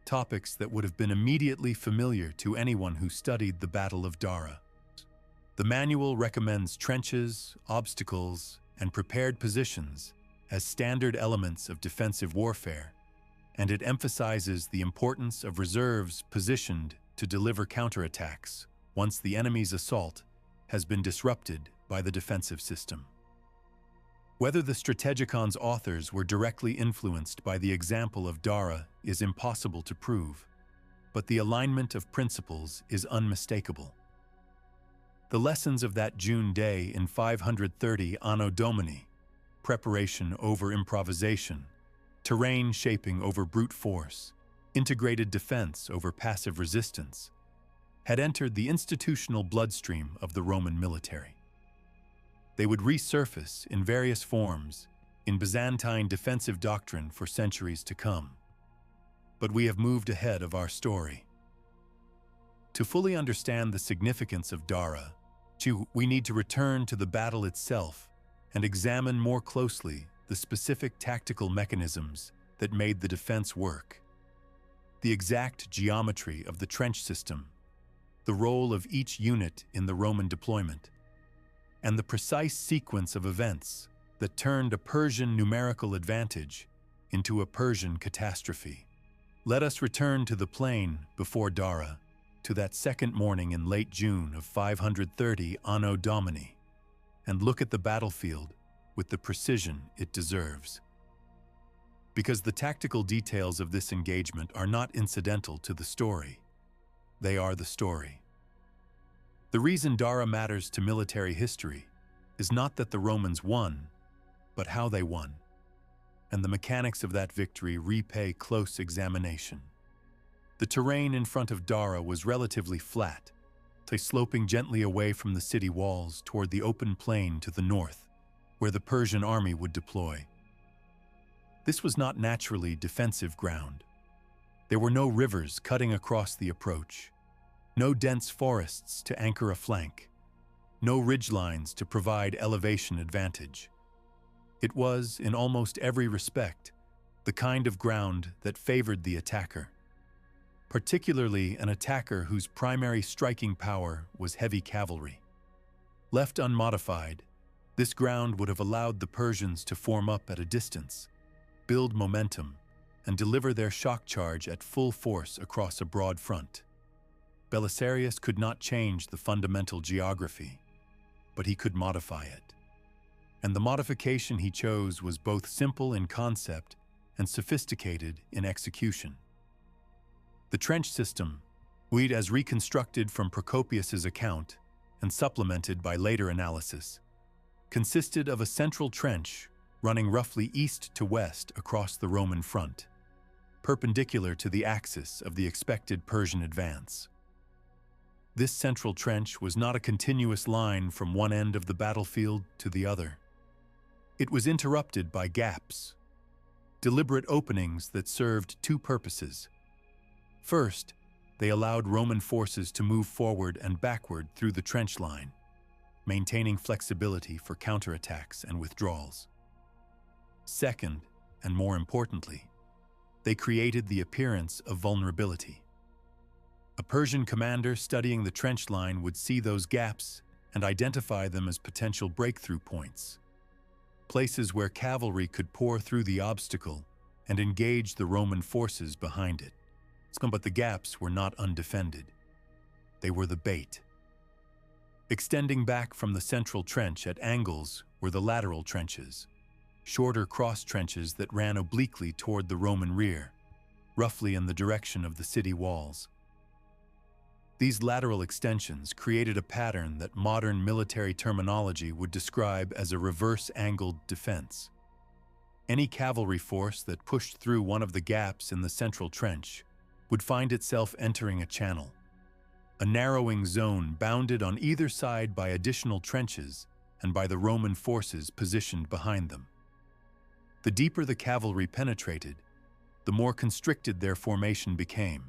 topics that would have been immediately familiar to anyone who studied the Battle of Dara. The manual recommends trenches, obstacles, and prepared positions as standard elements of defensive warfare, and it emphasizes the importance of reserves positioned to deliver counterattacks once the enemy's assault has been disrupted by the defensive system. Whether the Strategicon's authors were directly influenced by the example of Dara is impossible to prove, but the alignment of principles is unmistakable. The lessons of that June day in 530 Anno Domini, preparation over improvisation, terrain shaping over brute force, integrated defense over passive resistance, had entered the institutional bloodstream of the Roman military. They would resurface in various forms in Byzantine defensive doctrine for centuries to come. But we have moved ahead of our story. To fully understand the significance of Dara, we need to return to the battle itself and examine more closely the specific tactical mechanisms that made the defense work. The exact geometry of the trench system, the role of each unit in the Roman deployment, and the precise sequence of events that turned a Persian numerical advantage into a Persian catastrophe. Let us return to the plain before Dara, to that second morning in late June of 530 Anno Domini, and look at the battlefield with the precision it deserves. Because the tactical details of this engagement are not incidental to the story. They are the story. The reason Dara matters to military history is not that the Romans won, but how they won. And the mechanics of that victory repay close examination. The terrain in front of Dara was relatively flat, sloping gently away from the city walls toward the open plain to the north, where the Persian army would deploy. This was not naturally defensive ground. There were no rivers cutting across the approach, no dense forests to anchor a flank, no ridgelines to provide elevation advantage. It was, in almost every respect, the kind of ground that favored the attacker, particularly an attacker whose primary striking power was heavy cavalry. Left unmodified, this ground would have allowed the Persians to form up at a distance, build momentum, and deliver their shock charge at full force across a broad front. Belisarius could not change the fundamental geography, but he could modify it. And the modification he chose was both simple in concept and sophisticated in execution. The trench system, as reconstructed from Procopius's account and supplemented by later analysis, consisted of a central trench running roughly east to west across the Roman front, perpendicular to the axis of the expected Persian advance. This central trench was not a continuous line from one end of the battlefield to the other. It was interrupted by gaps, deliberate openings that served two purposes. First, they allowed Roman forces to move forward and backward through the trench line, maintaining flexibility for counterattacks and withdrawals. Second, and more importantly, they created the appearance of vulnerability. A Persian commander studying the trench line would see those gaps and identify them as potential breakthrough points, places where cavalry could pour through the obstacle and engage the Roman forces behind it. But the gaps were not undefended. They were the bait. Extending back from the central trench at angles were the lateral trenches, shorter cross trenches that ran obliquely toward the Roman rear, roughly in the direction of the city walls. These lateral extensions created a pattern that modern military terminology would describe as a reverse-angled defense. Any cavalry force that pushed through one of the gaps in the central trench would find itself entering a channel, a narrowing zone bounded on either side by additional trenches and by the Roman forces positioned behind them. The deeper the cavalry penetrated, the more constricted their formation became,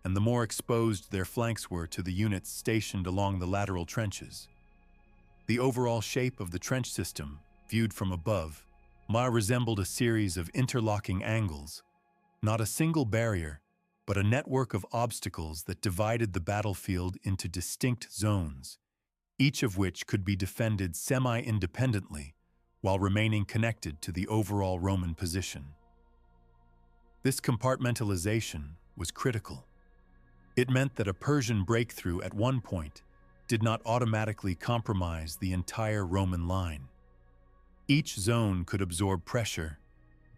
and the more exposed their flanks were to the units stationed along the lateral trenches. The overall shape of the trench system, viewed from above, resembled a series of interlocking angles, not a single barrier, but a network of obstacles that divided the battlefield into distinct zones, each of which could be defended semi-independently while remaining connected to the overall Roman position. This compartmentalization was critical. It meant that a Persian breakthrough at one point did not automatically compromise the entire Roman line. Each zone could absorb pressure,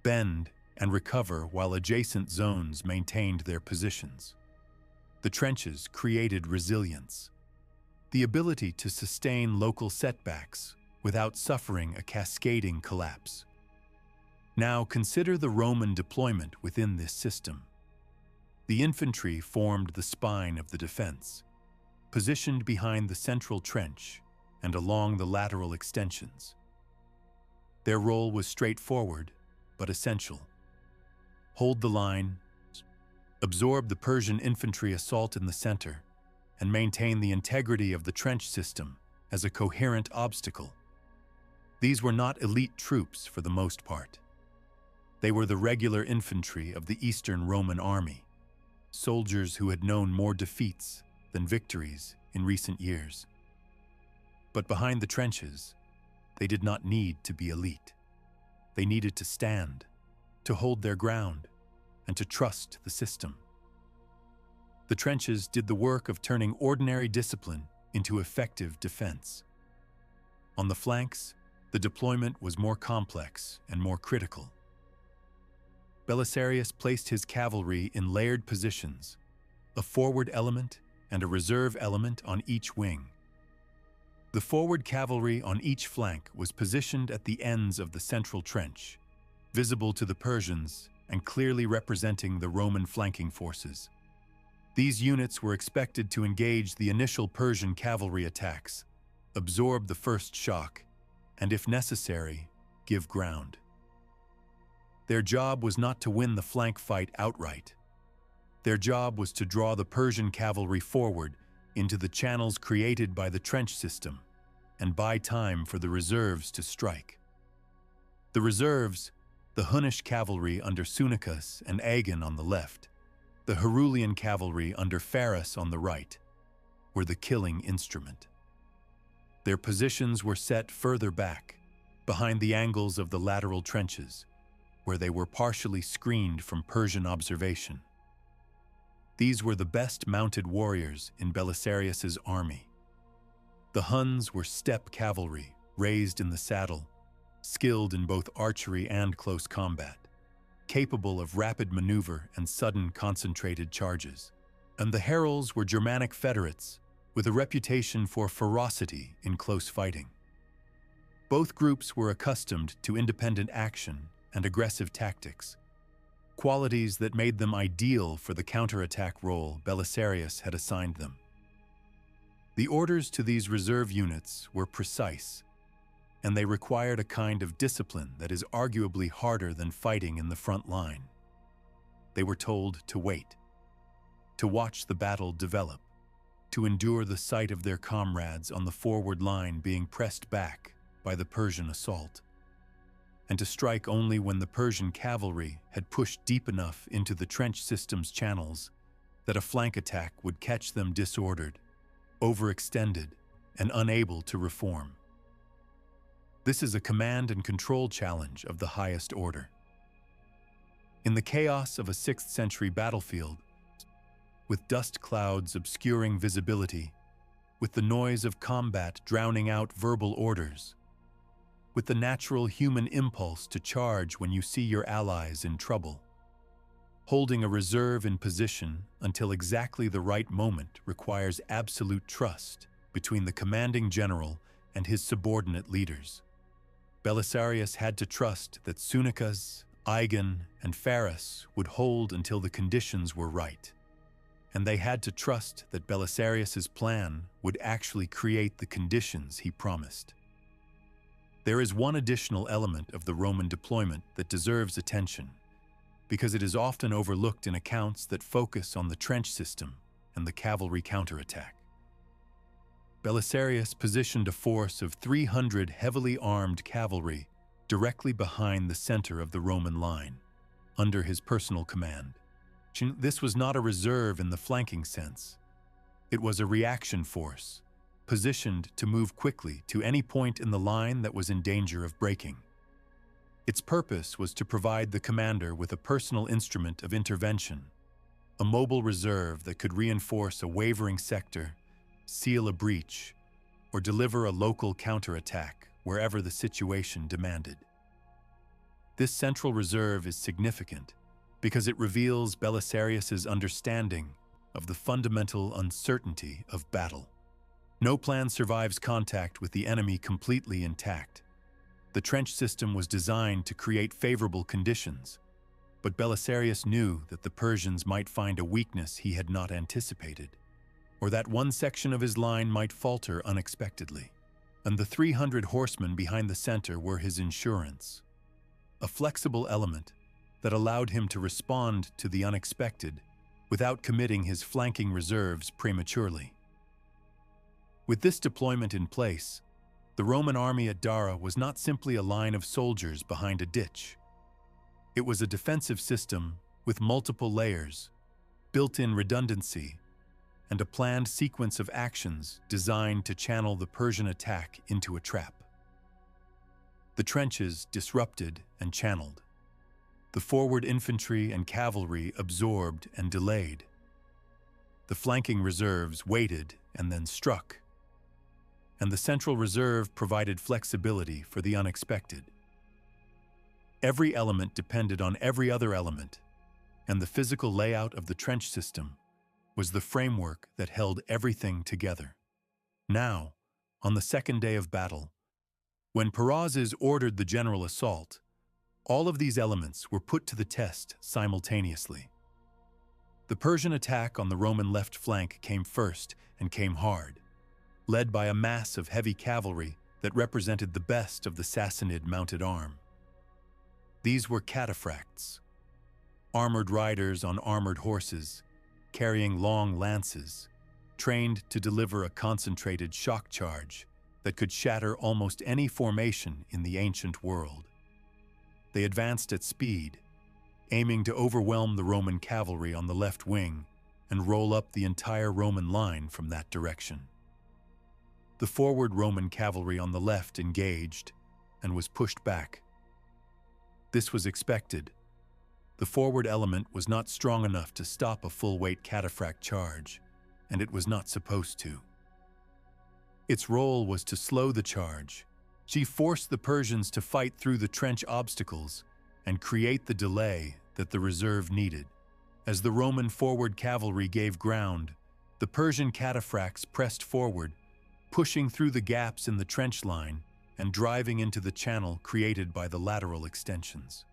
bend, and recover while adjacent zones maintained their positions. The trenches created resilience, the ability to sustain local setbacks without suffering a cascading collapse. Now consider the Roman deployment within this system. The infantry formed the spine of the defense, positioned behind the central trench and along the lateral extensions. Their role was straightforward but essential. Hold the line, absorb the Persian infantry assault in the center, and maintain the integrity of the trench system as a coherent obstacle. These were not elite troops for the most part. They were the regular infantry of the Eastern Roman army, soldiers who had known more defeats than victories in recent years. But behind the trenches, they did not need to be elite. They needed to stand, to hold their ground, and to trust the system. The trenches did the work of turning ordinary discipline into effective defense. On the flanks, the deployment was more complex and more critical. Belisarius placed his cavalry in layered positions, a forward element and a reserve element on each wing. The forward cavalry on each flank was positioned at the ends of the central trench, visible to the Persians and clearly representing the Roman flanking forces. These units were expected to engage the initial Persian cavalry attacks, absorb the first shock, and if necessary, give ground. Their job was not to win the flank fight outright. Their job was to draw the Persian cavalry forward into the channels created by the trench system and buy time for the reserves to strike. The reserves, the Hunnish cavalry under Sunicus and Agon on the left, the Herulian cavalry under Pharis on the right, were the killing instrument. Their positions were set further back, behind the angles of the lateral trenches, where they were partially screened from Persian observation. These were the best mounted warriors in Belisarius's army. The Huns were steppe cavalry, raised in the saddle, skilled in both archery and close combat, capable of rapid maneuver and sudden concentrated charges. And the Herulls were Germanic federates, with a reputation for ferocity in close fighting. Both groups were accustomed to independent action and aggressive tactics, qualities that made them ideal for the counterattack role Belisarius had assigned them. The orders to these reserve units were precise, and they required a kind of discipline that is arguably harder than fighting in the front line. They were told to wait, to watch the battle develop, to endure the sight of their comrades on the forward line being pressed back by the Persian assault, and to strike only when the Persian cavalry had pushed deep enough into the trench system's channels that a flank attack would catch them disordered, overextended, and unable to reform. This is a command and control challenge of the highest order. In the chaos of a 6th century battlefield, with dust clouds obscuring visibility, with the noise of combat drowning out verbal orders, with the natural human impulse to charge when you see your allies in trouble, holding a reserve in position until exactly the right moment requires absolute trust between the commanding general and his subordinate leaders. Belisarius had to trust that Sunicus, Agon, and Pharis would hold until the conditions were right, and they had to trust that Belisarius's plan would actually create the conditions he promised. There is one additional element of the Roman deployment that deserves attention, because it is often overlooked in accounts that focus on the trench system and the cavalry counterattack. Belisarius positioned a force of 300 heavily armed cavalry directly behind the center of the Roman line, under his personal command. This was not a reserve in the flanking sense. It was a reaction force, positioned to move quickly to any point in the line that was in danger of breaking. Its purpose was to provide the commander with a personal instrument of intervention, a mobile reserve that could reinforce a wavering sector, seal a breach, or deliver a local counterattack wherever the situation demanded. This central reserve is significant because it reveals Belisarius's understanding of the fundamental uncertainty of battle. No plan survives contact with the enemy completely intact. The trench system was designed to create favorable conditions, but Belisarius knew that the Persians might find a weakness he had not anticipated, or that one section of his line might falter unexpectedly. And the 300 horsemen behind the center were his insurance, a flexible element that allowed him to respond to the unexpected without committing his flanking reserves prematurely. With this deployment in place, the Roman army at Dara was not simply a line of soldiers behind a ditch. It was a defensive system with multiple layers, built-in redundancy, and a planned sequence of actions designed to channel the Persian attack into a trap. The trenches disrupted and channeled. The forward infantry and cavalry absorbed and delayed. The flanking reserves waited and then struck. And the central reserve provided flexibility for the unexpected. Every element depended on every other element, and the physical layout of the trench system was the framework that held everything together. Now, on the second day of battle, when Perazes ordered the general assault, all of these elements were put to the test simultaneously. The Persian attack on the Roman left flank came first and came hard, led by a mass of heavy cavalry that represented the best of the Sassanid mounted arm. These were cataphracts, armored riders on armored horses, carrying long lances, trained to deliver a concentrated shock charge that could shatter almost any formation in the ancient world. They advanced at speed, aiming to overwhelm the Roman cavalry on the left wing and roll up the entire Roman line from that direction. The forward Roman cavalry on the left engaged and was pushed back. This was expected. The forward element was not strong enough to stop a full-weight cataphract charge, and it was not supposed to. Its role was to slow the charge. She forced the Persians to fight through the trench obstacles and create the delay that the reserve needed. As the Roman forward cavalry gave ground, the Persian cataphracts pressed forward, pushing through the gaps in the trench line and driving into the channel created by the lateral extensions.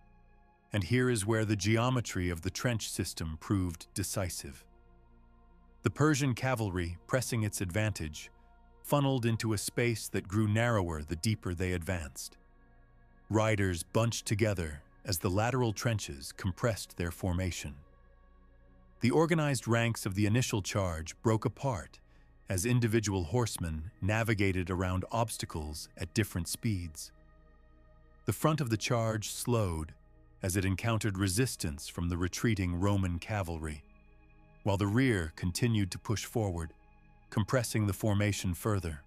And here is where the geometry of the trench system proved decisive. The Persian cavalry, pressing its advantage, funneled into a space that grew narrower the deeper they advanced. Riders bunched together as the lateral trenches compressed their formation. The organized ranks of the initial charge broke apart as individual horsemen navigated around obstacles at different speeds. The front of the charge slowed as it encountered resistance from the retreating Roman cavalry, while the rear continued to push forward, compressing the formation further.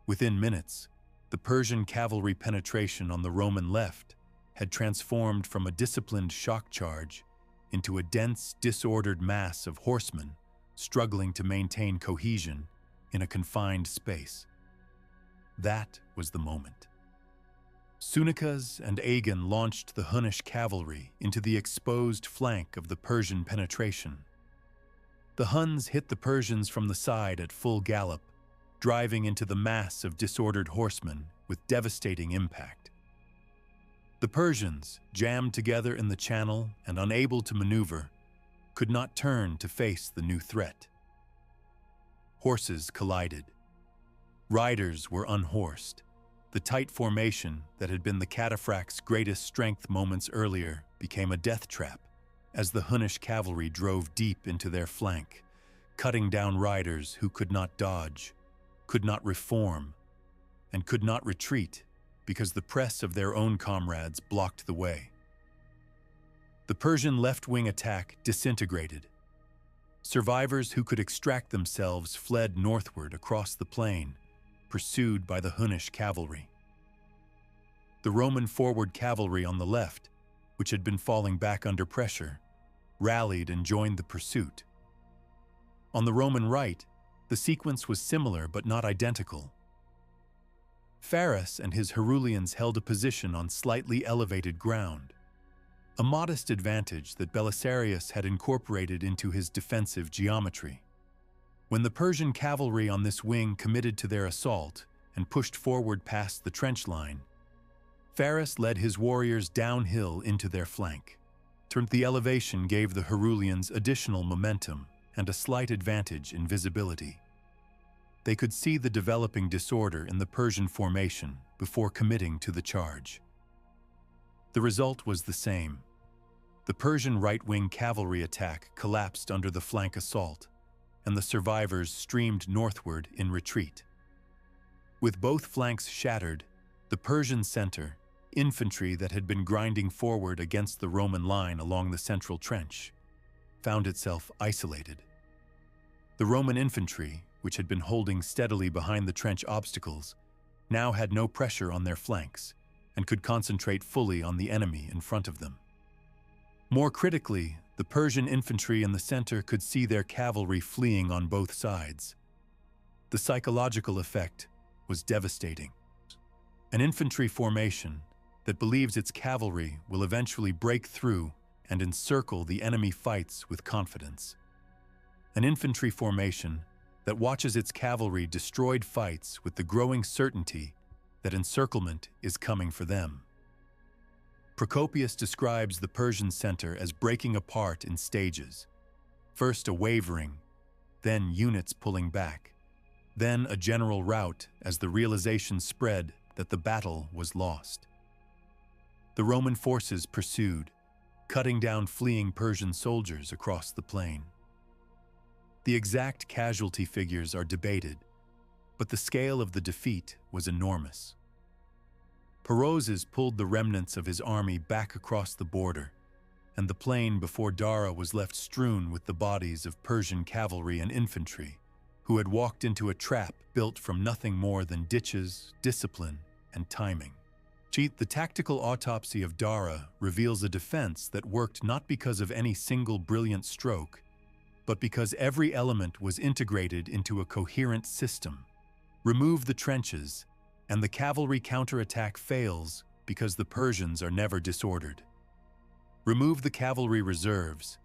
Within minutes, the Persian cavalry penetration on the Roman left had transformed from a disciplined shock charge into a dense, disordered mass of horsemen struggling to maintain cohesion in a confined space. That was the moment. Sunicas and Agan launched the Hunnish cavalry into the exposed flank of the Persian penetration. The Huns hit the Persians from the side at full gallop, driving into the mass of disordered horsemen with devastating impact. The Persians, jammed together in the channel and unable to maneuver, could not turn to face the new threat. Horses collided. Riders were unhorsed. The tight formation that had been the cataphracts' greatest strength moments earlier became a death trap as the Hunnish cavalry drove deep into their flank, cutting down riders who could not dodge, could not reform, and could not retreat because the press of their own comrades blocked the way. The Persian left-wing attack disintegrated. Survivors who could extract themselves fled northward across the plain, pursued by the Hunnish cavalry. The Roman forward cavalry on the left, which had been falling back under pressure, rallied and joined the pursuit. On the Roman right, the sequence was similar but not identical. Pharis and his Herulians held a position on slightly elevated ground, a modest advantage that Belisarius had incorporated into his defensive geometry. When the Persian cavalry on this wing committed to their assault and pushed forward past the trench line, Pharis led his warriors downhill into their flank. The elevation gave the Herulians additional momentum and a slight advantage in visibility. They could see the developing disorder in the Persian formation before committing to the charge. The result was the same. The Persian right-wing cavalry attack collapsed under the flank assault, and the survivors streamed northward in retreat. With both flanks shattered, the Persian center, infantry that had been grinding forward against the Roman line along the central trench, found itself isolated. The Roman infantry, which had been holding steadily behind the trench obstacles, now had no pressure on their flanks and could concentrate fully on the enemy in front of them. More critically, the Persian infantry in the center could see their cavalry fleeing on both sides. The psychological effect was devastating. An infantry formation that believes its cavalry will eventually break through and encircle the enemy fights with confidence. An infantry formation that watches its cavalry destroyed fights with the growing certainty that encirclement is coming for them. Procopius describes the Persian center as breaking apart in stages. First a wavering, then units pulling back, then a general rout as the realization spread that the battle was lost. The Roman forces pursued, cutting down fleeing Persian soldiers across the plain. The exact casualty figures are debated, but the scale of the defeat was enormous. Perozes pulled the remnants of his army back across the border, and the plain before Dara was left strewn with the bodies of Persian cavalry and infantry, who had walked into a trap built from nothing more than ditches, discipline, and timing. The tactical autopsy of Dara reveals a defense that worked not because of any single brilliant stroke, but because every element was integrated into a coherent system. Remove the trenches, and the cavalry counterattack fails because the Persians are never disordered. Remove the cavalry reserves,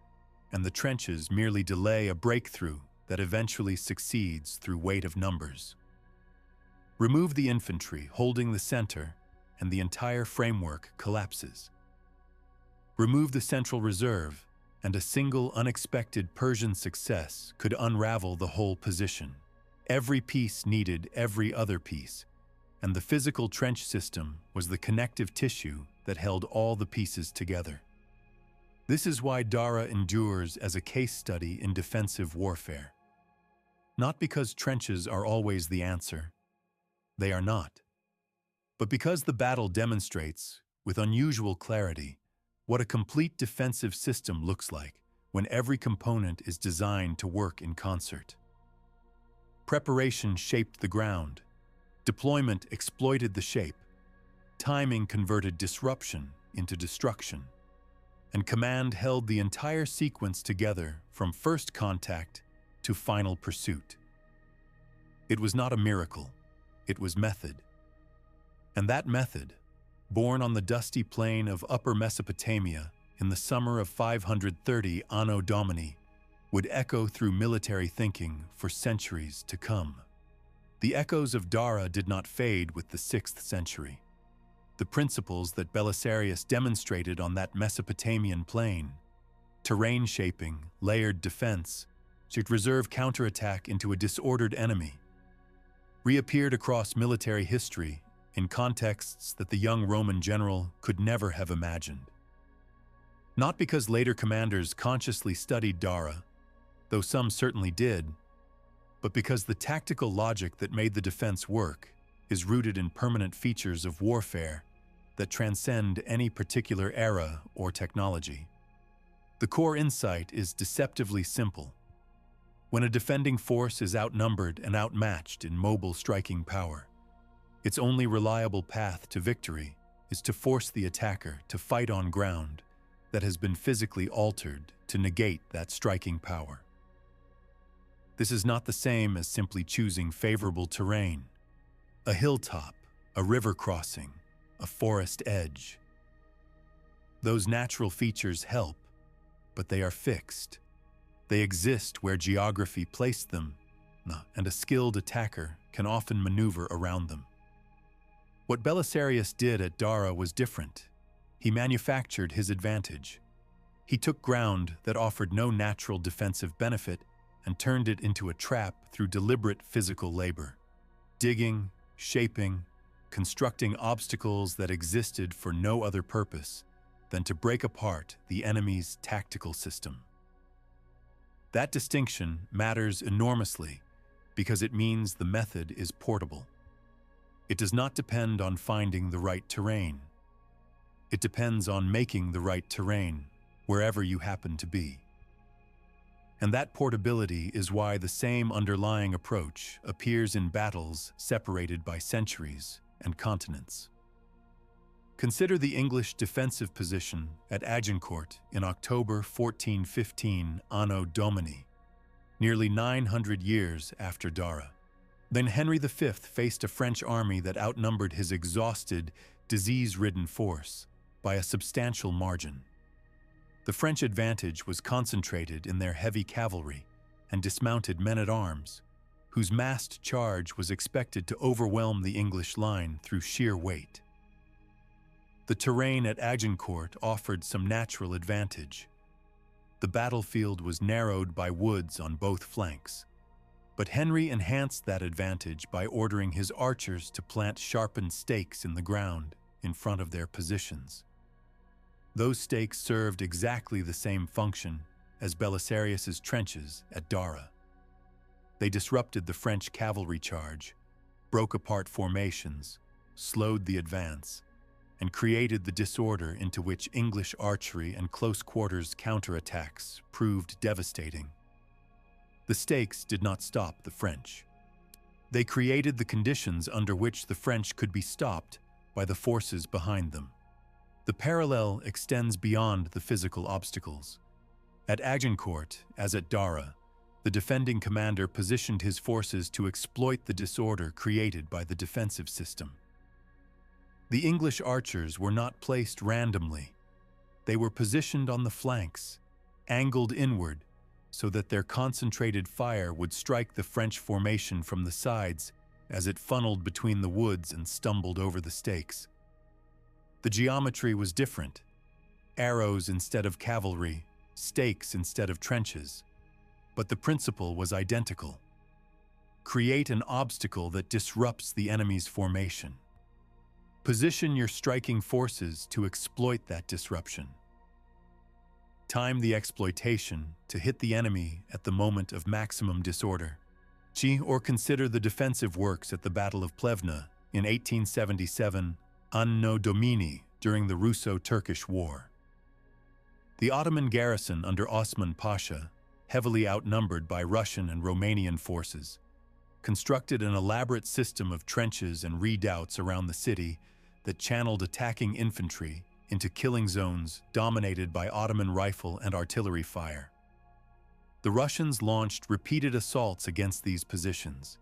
and the trenches merely delay a breakthrough that eventually succeeds through weight of numbers. Remove the infantry holding the center, and the entire framework collapses. Remove the central reserve, and a single unexpected Persian success could unravel the whole position. Every piece needed every other piece, and the physical trench system was the connective tissue that held all the pieces together. This is why Dara endures as a case study in defensive warfare. Not because trenches are always the answer. They are not. But because the battle demonstrates, with unusual clarity, what a complete defensive system looks like when every component is designed to work in concert. Preparation shaped the ground. Deployment exploited the shape. Timing converted disruption into destruction. And command held the entire sequence together from first contact to final pursuit. It was not a miracle. It was method. And that method, born on the dusty plain of Upper Mesopotamia in the summer of 530 Anno Domini, would echo through military thinking for centuries to come. The echoes of Dara did not fade with the 6th century. The principles that Belisarius demonstrated on that Mesopotamian plain, terrain shaping, layered defense, should reserve counterattack into a disordered enemy, reappeared across military history in contexts that the young Roman general could never have imagined. Not because later commanders consciously studied Dara, though some certainly did, but because the tactical logic that made the defense work is rooted in permanent features of warfare that transcend any particular era or technology. The core insight is deceptively simple. When a defending force is outnumbered and outmatched in mobile striking power, its only reliable path to victory is to force the attacker to fight on ground that has been physically altered to negate that striking power. This is not the same as simply choosing favorable terrain. A hilltop, a river crossing, a forest edge. Those natural features help, but they are fixed. They exist where geography placed them, and a skilled attacker can often maneuver around them. What Belisarius did at Dara was different. He manufactured his advantage. He took ground that offered no natural defensive benefit and turned it into a trap through deliberate physical labor. Digging, shaping, constructing obstacles that existed for no other purpose than to break apart the enemy's tactical system. That distinction matters enormously because it means the method is portable. It does not depend on finding the right terrain. It depends on making the right terrain wherever you happen to be. And that portability is why the same underlying approach appears in battles separated by centuries and continents. Consider the English defensive position at Agincourt in October 1415 Anno Domini, nearly 900 years after Dara. Then Henry V faced a French army that outnumbered his exhausted, disease-ridden force by a substantial margin. The French advantage was concentrated in their heavy cavalry and dismounted men-at-arms, whose massed charge was expected to overwhelm the English line through sheer weight. The terrain at Agincourt offered some natural advantage. The battlefield was narrowed by woods on both flanks, but Henry enhanced that advantage by ordering his archers to plant sharpened stakes in the ground in front of their positions. Those stakes served exactly the same function as Belisarius's trenches at Dara. They disrupted the French cavalry charge, broke apart formations, slowed the advance, and created the disorder into which English archery and close-quarters counterattacks proved devastating. The stakes did not stop the French. They created the conditions under which the French could be stopped by the forces behind them. The parallel extends beyond the physical obstacles. At Agincourt, as at Dara, the defending commander positioned his forces to exploit the disorder created by the defensive system. The English archers were not placed randomly. They were positioned on the flanks, angled inward, so that their concentrated fire would strike the French formation from the sides as it funneled between the woods and stumbled over the stakes. The geometry was different: arrows instead of cavalry, stakes instead of trenches. But the principle was identical. Create an obstacle that disrupts the enemy's formation. Position your striking forces to exploit that disruption. Time the exploitation to hit the enemy at the moment of maximum disorder. Or consider the defensive works at the Battle of Plevna in 1877 Anno Domini during the Russo-Turkish War. The Ottoman garrison under Osman Pasha, heavily outnumbered by Russian and Romanian forces, constructed an elaborate system of trenches and redoubts around the city that channeled attacking infantry into killing zones dominated by Ottoman rifle and artillery fire. The Russians launched repeated assaults against these positions,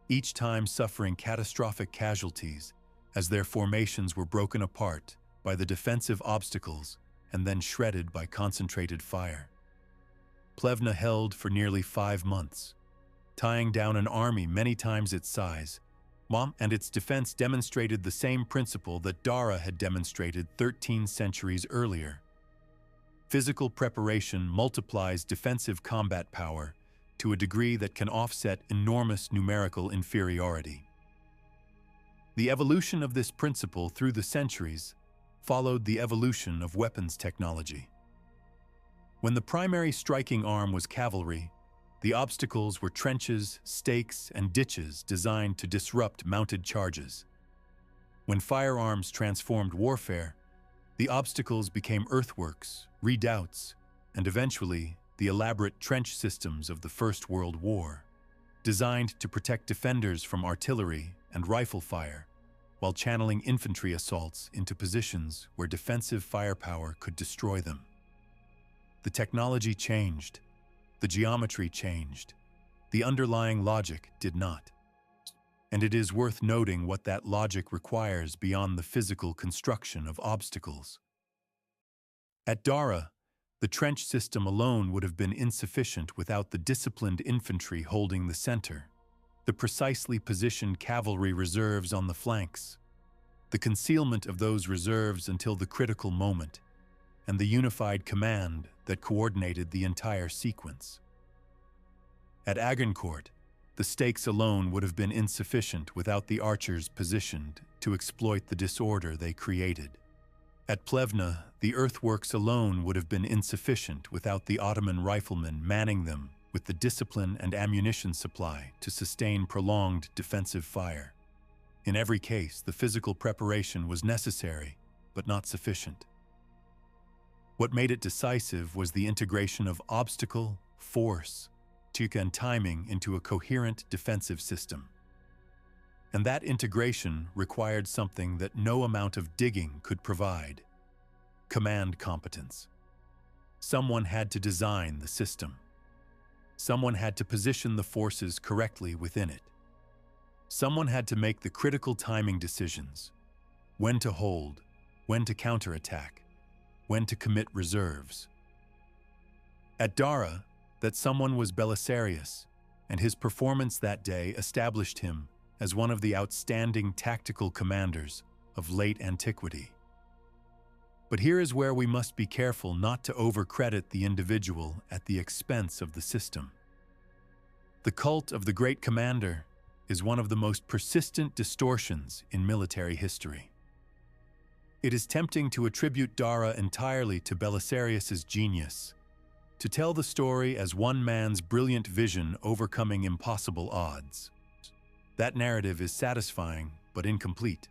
each time suffering catastrophic casualties as their formations were broken apart by the defensive obstacles and then shredded by concentrated fire. Plevna held for nearly 5 months, tying down an army many times its size, and its defense demonstrated the same principle that Dara had demonstrated 13 centuries earlier. Physical preparation multiplies defensive combat power to a degree that can offset enormous numerical inferiority. The evolution of this principle through the centuries followed the evolution of weapons technology. When the primary striking arm was cavalry, the obstacles were trenches, stakes, and ditches designed to disrupt mounted charges. When firearms transformed warfare, the obstacles became earthworks, redoubts, and eventually the elaborate trench systems of the First World War, designed to protect defenders from artillery and rifle fire, while channeling infantry assaults into positions where defensive firepower could destroy them. The technology changed. The geometry changed. The underlying logic did not. And it is worth noting what that logic requires beyond the physical construction of obstacles. At Dara, the trench system alone would have been insufficient without the disciplined infantry holding the center, the precisely positioned cavalry reserves on the flanks, the concealment of those reserves until the critical moment, and the unified command that coordinated the entire sequence. At Agincourt, the stakes alone would have been insufficient without the archers positioned to exploit the disorder they created. At Plevna, the earthworks alone would have been insufficient without the Ottoman riflemen manning them with the discipline and ammunition supply to sustain prolonged defensive fire. In every case, the physical preparation was necessary, but not sufficient. What made it decisive was the integration of obstacle, force, and timing into a coherent defensive system. And that integration required something that no amount of digging could provide: command competence. Someone had to design the system. Someone had to position the forces correctly within it. Someone had to make the critical timing decisions: when to hold, when to counterattack, when to commit reserves. At Dara, that someone was Belisarius, and his performance that day established him as one of the outstanding tactical commanders of late antiquity. But here is where we must be careful not to overcredit the individual at the expense of the system. The cult of the great commander is one of the most persistent distortions in military history. It is tempting to attribute Dara entirely to Belisarius's genius, to tell the story as one man's brilliant vision overcoming impossible odds. That narrative is satisfying but incomplete.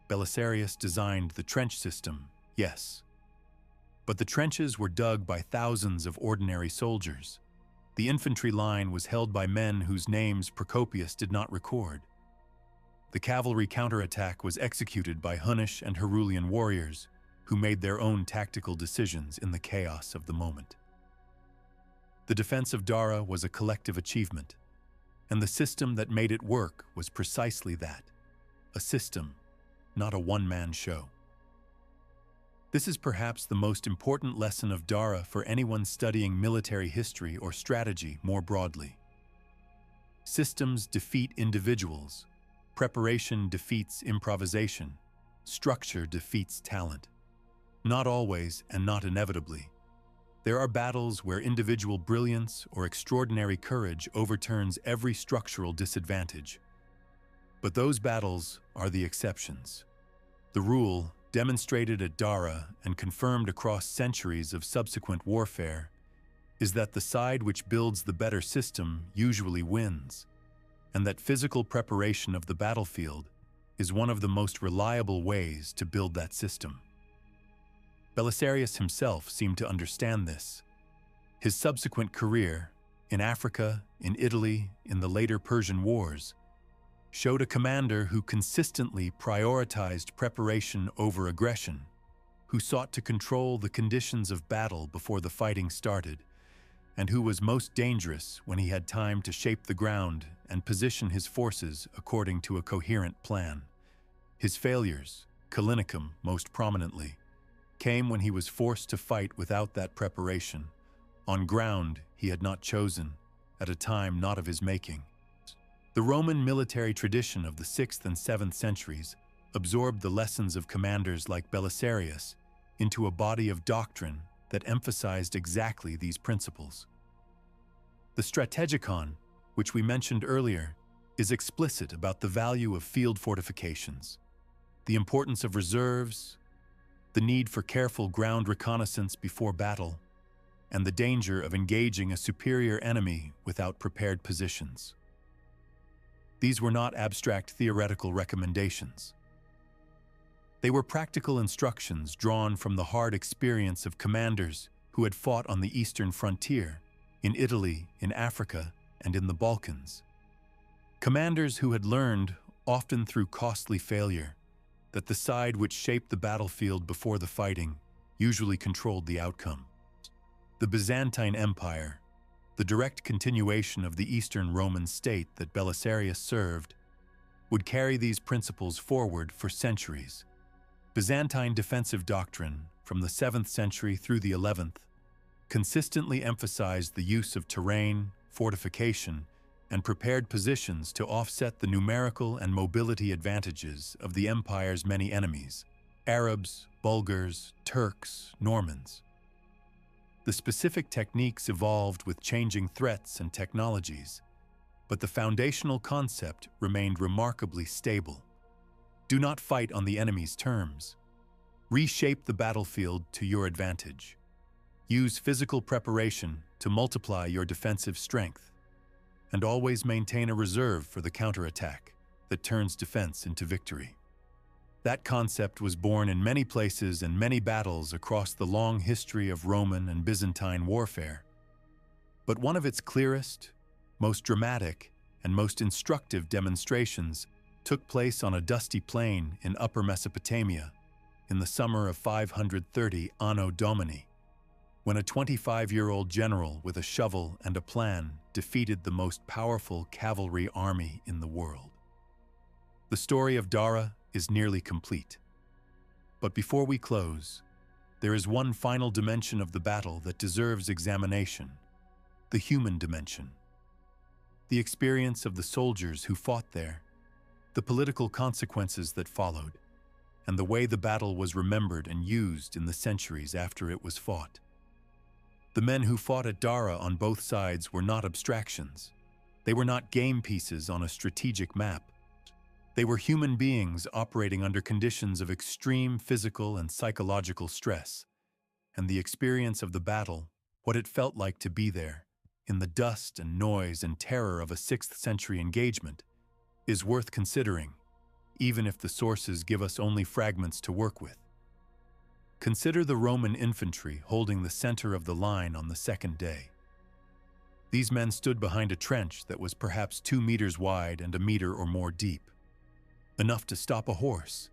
Belisarius designed the trench system, yes. But the trenches were dug by thousands of ordinary soldiers. The infantry line was held by men whose names Procopius did not record. The cavalry counterattack was executed by Hunnish and Herulian warriors who made their own tactical decisions in the chaos of the moment. The defense of Dara was a collective achievement, and the system that made it work was precisely that: a system, not a one-man show. This is perhaps the most important lesson of Dara for anyone studying military history or strategy more broadly. Systems defeat individuals. Preparation defeats improvisation. Structure defeats talent. Not always, and not inevitably. There are battles where individual brilliance or extraordinary courage overturns every structural disadvantage. But those battles are the exceptions. The rule, demonstrated at Dara and confirmed across centuries of subsequent warfare, is that the side which builds the better system usually wins, and that physical preparation of the battlefield is one of the most reliable ways to build that system. Belisarius himself seemed to understand this. His subsequent career, in Africa, in Italy, in the later Persian wars, showed a commander who consistently prioritized preparation over aggression, who sought to control the conditions of battle before the fighting started, and who was most dangerous when he had time to shape the ground and position his forces according to a coherent plan. His failures, Callinicum most prominently, came when he was forced to fight without that preparation, on ground he had not chosen, at a time not of his making. The Roman military tradition of the 6th and 7th centuries absorbed the lessons of commanders like Belisarius into a body of doctrine that emphasized exactly these principles. The Strategicon, which we mentioned earlier, is explicit about the value of field fortifications, the importance of reserves, the need for careful ground reconnaissance before battle, and the danger of engaging a superior enemy without prepared positions. These were not abstract theoretical recommendations. They were practical instructions drawn from the hard experience of commanders who had fought on the eastern frontier, in Italy, in Africa, and in the Balkans. Commanders who had learned, often through costly failure, that the side which shaped the battlefield before the fighting usually controlled the outcome. The Byzantine Empire, the direct continuation of the Eastern Roman state that Belisarius served, would carry these principles forward for centuries. Byzantine defensive doctrine, from the 7th century through the 11th, consistently emphasized the use of terrain, fortification, and prepared positions to offset the numerical and mobility advantages of the empire's many enemies: Arabs, Bulgars, Turks, Normans. The specific techniques evolved with changing threats and technologies, but the foundational concept remained remarkably stable. Do not fight on the enemy's terms. Reshape the battlefield to your advantage. Use physical preparation to multiply your defensive strength, and always maintain a reserve for the counterattack that turns defense into victory. That concept was born in many places and many battles across the long history of Roman and Byzantine warfare. But one of its clearest, most dramatic, and most instructive demonstrations took place on a dusty plain in Upper Mesopotamia in the summer of 530 Anno Domini, when a 25-year-old general with a shovel and a plan defeated the most powerful cavalry army in the world. The story of Dara is nearly complete. But before we close, there is one final dimension of the battle that deserves examination: the human dimension. The experience of the soldiers who fought there, the political consequences that followed, and the way the battle was remembered and used in the centuries after it was fought. The men who fought at Dara on both sides were not abstractions. They were not game pieces on a strategic map. They were human beings operating under conditions of extreme physical and psychological stress, and the experience of the battle, what it felt like to be there, in the dust and noise and terror of a 6th century engagement, is worth considering, even if the sources give us only fragments to work with. Consider the Roman infantry holding the center of the line on the second day. These men stood behind a trench that was perhaps 2 meters wide and a meter or more deep. Enough to stop a horse,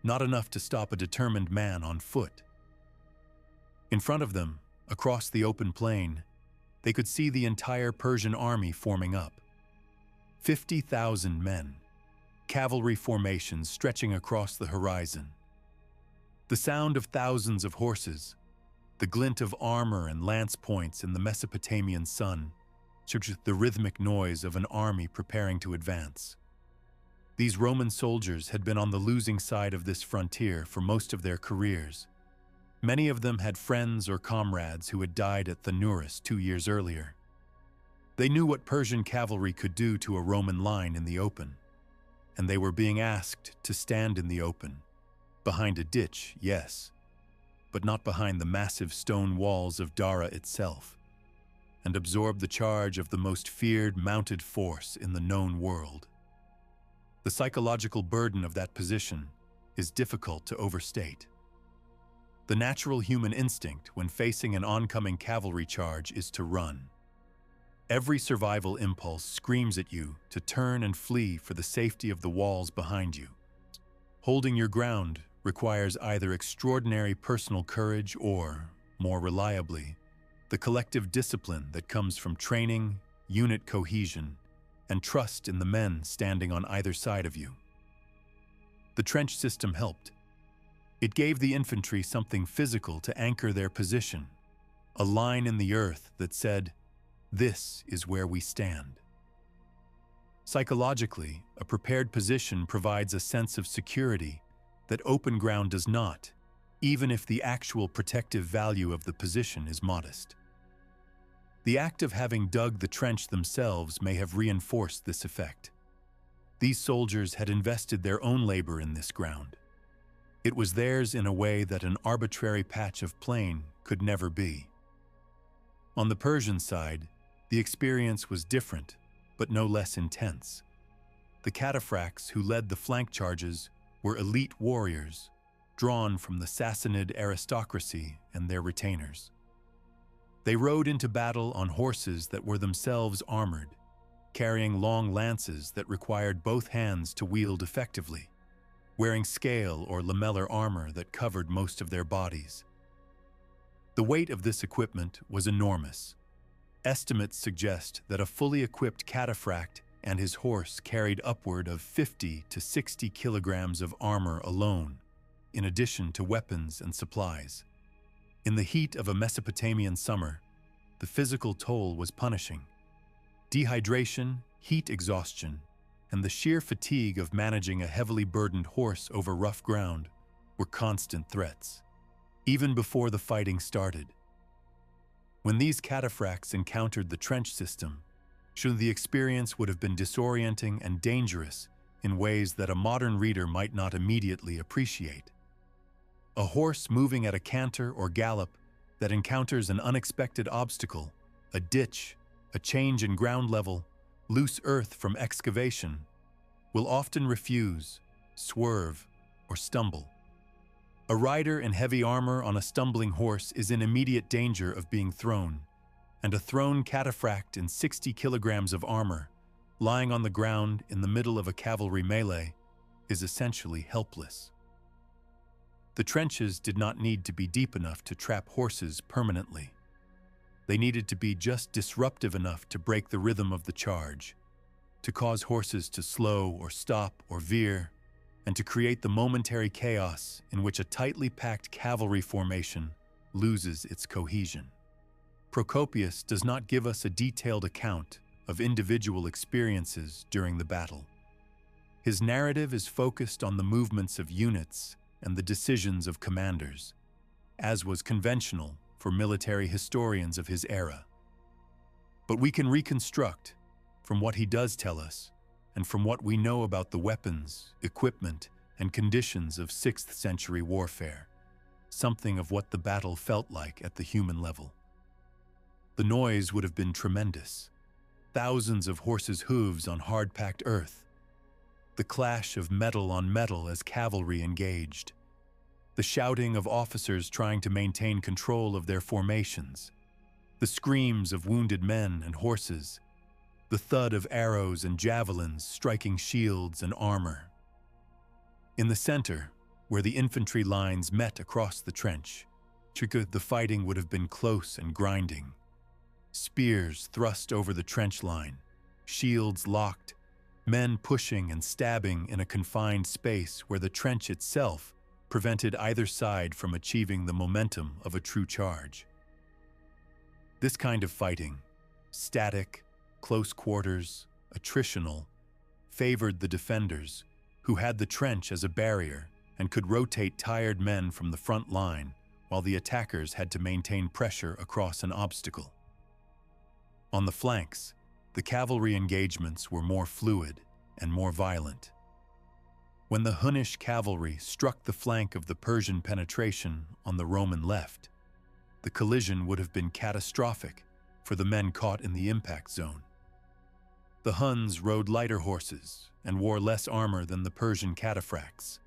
not enough to stop a determined man on foot. In front of them, across the open plain, they could see the entire Persian army forming up. 50,000 men, cavalry formations stretching across the horizon. The sound of thousands of horses, the glint of armor and lance points in the Mesopotamian sun, shows the rhythmic noise of an army preparing to advance. These Roman soldiers had been on the losing side of this frontier for most of their careers. Many of them had friends or comrades who had died at Thanurus 2 years earlier. They knew what Persian cavalry could do to a Roman line in the open, and they were being asked to stand in the open, behind a ditch, yes, but not behind the massive stone walls of Dara itself, and absorb the charge of the most feared mounted force in the known world. The psychological burden of that position is difficult to overstate. The natural human instinct when facing an oncoming cavalry charge is to run. Every survival impulse screams at you to turn and flee for the safety of the walls behind you. Holding your ground requires either extraordinary personal courage or, more reliably, the collective discipline that comes from training, unit cohesion, and trust in the men standing on either side of you. The trench system helped. It gave the infantry something physical to anchor their position, a line in the earth that said, "This is where we stand." Psychologically, a prepared position provides a sense of security that open ground does not, even if the actual protective value of the position is modest. The act of having dug the trench themselves may have reinforced this effect. These soldiers had invested their own labor in this ground. It was theirs in a way that an arbitrary patch of plain could never be. On the Persian side, the experience was different, but no less intense. The cataphracts who led the flank charges were elite warriors, drawn from the Sassanid aristocracy and their retainers. They rode into battle on horses that were themselves armored, carrying long lances that required both hands to wield effectively, wearing scale or lamellar armor that covered most of their bodies. The weight of this equipment was enormous. Estimates suggest that a fully equipped cataphract and his horse carried upward of 50 to 60 kilograms of armor alone, in addition to weapons and supplies. In the heat of a Mesopotamian summer, the physical toll was punishing. Dehydration, heat exhaustion, and the sheer fatigue of managing a heavily burdened horse over rough ground were constant threats, even before the fighting started. When these cataphracts encountered the trench system, the experience would have been disorienting and dangerous in ways that a modern reader might not immediately appreciate. A horse moving at a canter or gallop that encounters an unexpected obstacle a ditch, a change in ground level, loose earth from excavation, will often refuse, swerve, or stumble. A rider in heavy armor on a stumbling horse is in immediate danger of being thrown, and a thrown cataphract in 60 kilograms of armor, lying on the ground in the middle of a cavalry melee, is essentially helpless. The trenches did not need to be deep enough to trap horses permanently. They needed to be just disruptive enough to break the rhythm of the charge, to cause horses to slow or stop or veer, and to create the momentary chaos in which a tightly packed cavalry formation loses its cohesion. Procopius does not give us a detailed account of individual experiences during the battle. His narrative is focused on the movements of units and the decisions of commanders, as was conventional for military historians of his era. But we can reconstruct, from what he does tell us, and from what we know about the weapons, equipment, and conditions of 6th century warfare, something of what the battle felt like at the human level. The noise would have been tremendous. Thousands of horses' hooves on hard-packed earth. The clash of metal on metal as cavalry engaged. The shouting of officers trying to maintain control of their formations. The screams of wounded men and horses. The thud of arrows and javelins striking shields and armor. In the center, where the infantry lines met across the trench, the fighting would have been close and grinding. Spears thrust over the trench line, shields locked, men pushing and stabbing in a confined space where the trench itself prevented either side from achieving the momentum of a true charge. This kind of fighting, static, close quarters, attritional, favored the defenders, who had the trench as a barrier and could rotate tired men from the front line while the attackers had to maintain pressure across an obstacle. On the flanks, the cavalry engagements were more fluid and more violent. When the Hunnish cavalry struck the flank of the Persian penetration on the Roman left, the collision would have been catastrophic for the men caught in the impact zone. The Huns rode lighter horses and wore less armor than the Persian cataphracts,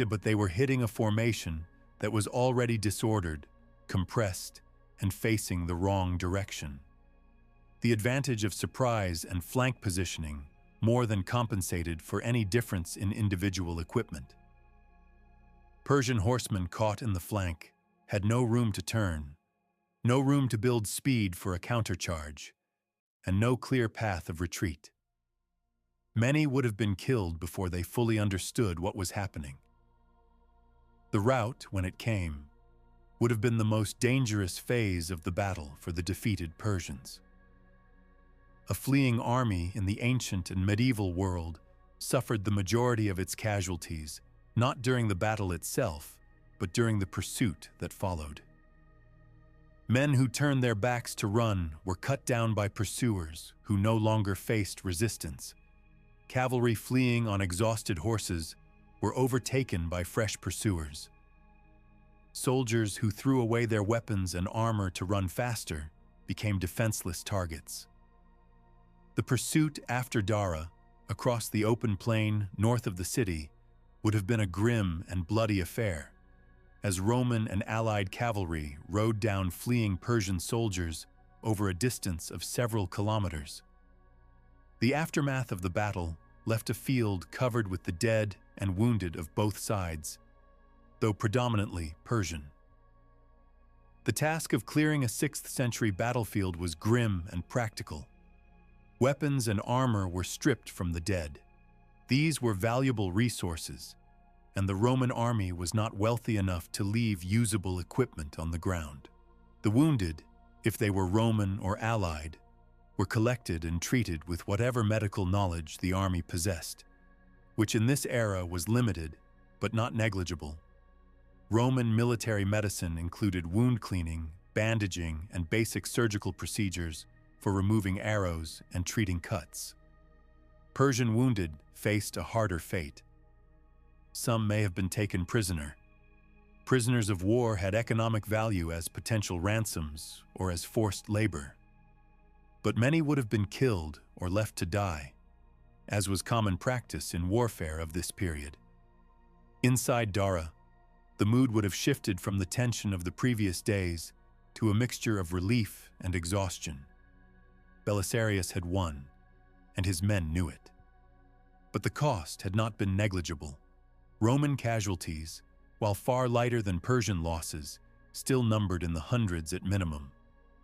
but they were hitting a formation that was already disordered, compressed, and facing the wrong direction. The advantage of surprise and flank positioning more than compensated for any difference in individual equipment. Persian horsemen caught in the flank had no room to turn, no room to build speed for a countercharge, and no clear path of retreat. Many would have been killed before they fully understood what was happening. The rout, when it came, would have been the most dangerous phase of the battle for the defeated Persians. A fleeing army in the ancient and medieval world suffered the majority of its casualties, not during the battle itself, but during the pursuit that followed. Men who turned their backs to run were cut down by pursuers who no longer faced resistance. Cavalry fleeing on exhausted horses were overtaken by fresh pursuers. Soldiers who threw away their weapons and armor to run faster became defenseless targets. The pursuit after Dara, across the open plain north of the city, would have been a grim and bloody affair, as Roman and allied cavalry rode down fleeing Persian soldiers over a distance of several kilometers. The aftermath of the battle left a field covered with the dead and wounded of both sides, though predominantly Persian. The task of clearing a 6th century battlefield was grim and practical. Weapons and armor were stripped from the dead. These were valuable resources, and the Roman army was not wealthy enough to leave usable equipment on the ground. The wounded, if they were Roman or allied, were collected and treated with whatever medical knowledge the army possessed, which in this era was limited but not negligible. Roman military medicine included wound cleaning, bandaging, and basic surgical procedures for removing arrows and treating cuts. Persian wounded faced a harder fate. Some may have been taken prisoner. Prisoners of war had economic value as potential ransoms or as forced labor. but many would have been killed or left to die, as was common practice in warfare of this period. Inside Dara, the mood would have shifted from the tension of the previous days to a mixture of relief and exhaustion. Belisarius had won, and his men knew it. But the cost had not been negligible. Roman casualties, while far lighter than Persian losses, still numbered in the hundreds at minimum,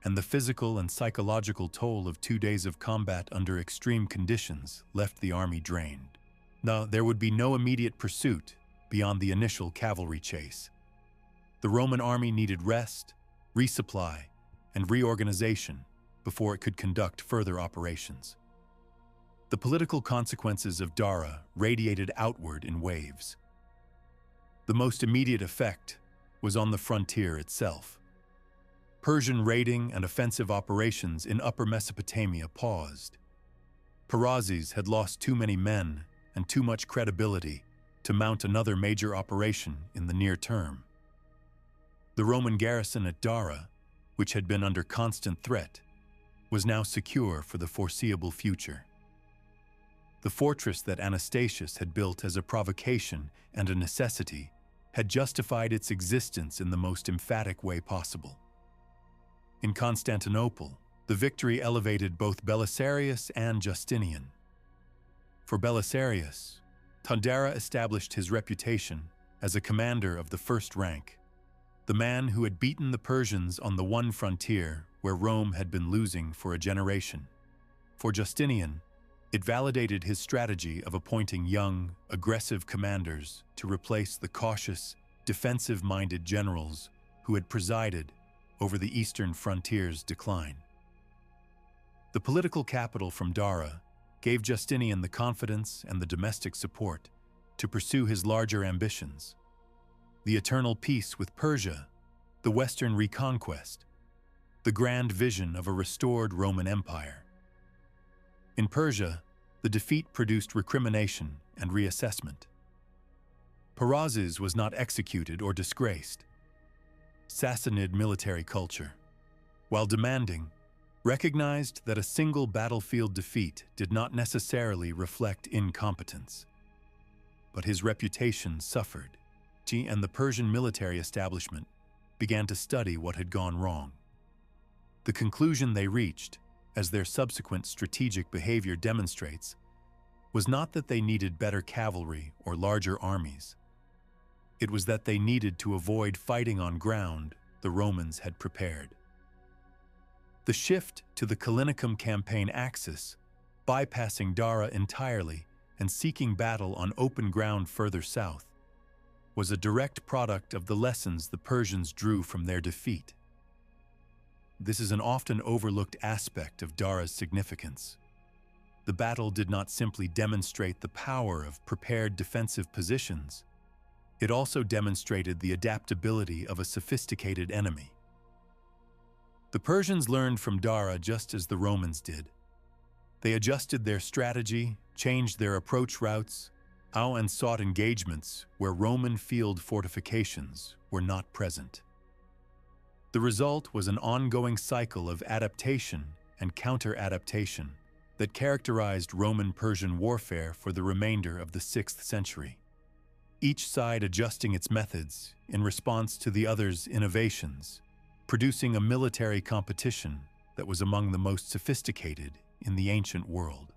and the physical and psychological toll of 2 days of combat under extreme conditions left the army drained. Now, there would be no immediate pursuit beyond the initial cavalry chase. The Roman army needed rest, resupply, and reorganization before it could conduct further operations. The political consequences of Dara radiated outward in waves. The most immediate effect was on the frontier itself. Persian raiding and offensive operations in Upper Mesopotamia paused. Perazes had lost too many men and too much credibility to mount another major operation in the near term. The Roman garrison at Dara, which had been under constant threat, was now secure for the foreseeable future. The fortress that Anastasius had built as a provocation and a necessity had justified its existence in the most emphatic way possible. In Constantinople, the victory elevated both Belisarius and Justinian. For Belisarius, Dara established his reputation as a commander of the first rank, the man who had beaten the Persians on the one frontier where Rome had been losing for a generation. For Justinian, it validated his strategy of appointing young, aggressive commanders to replace the cautious, defensive-minded generals who had presided over the eastern frontier's decline. The political capital from Dara gave Justinian the confidence and the domestic support to pursue his larger ambitions: the eternal peace with Persia, the Western reconquest, the grand vision of a restored Roman Empire. In Persia, the defeat produced recrimination and reassessment. Perazes was not executed or disgraced. Sassanid military culture, while demanding, recognized that a single battlefield defeat did not necessarily reflect incompetence. But his reputation suffered, and the Persian military establishment began to study what had gone wrong. The conclusion they reached, as their subsequent strategic behavior demonstrates, was not that they needed better cavalry or larger armies. It was that they needed to avoid fighting on ground the Romans had prepared. The shift to the Callinicum campaign axis, bypassing Dara entirely and seeking battle on open ground further south, was a direct product of the lessons the Persians drew from their defeat. This is an often overlooked aspect of Dara's significance. The battle did not simply demonstrate the power of prepared defensive positions. It also demonstrated the adaptability of a sophisticated enemy. The Persians learned from Dara just as the Romans did. They adjusted their strategy, changed their approach routes, and sought engagements where Roman field fortifications were not present. The result was an ongoing cycle of adaptation and counter-adaptation that characterized Roman-Persian warfare for the remainder of the 6th century, each side adjusting its methods in response to the other's innovations, producing a military competition that was among the most sophisticated in the ancient world.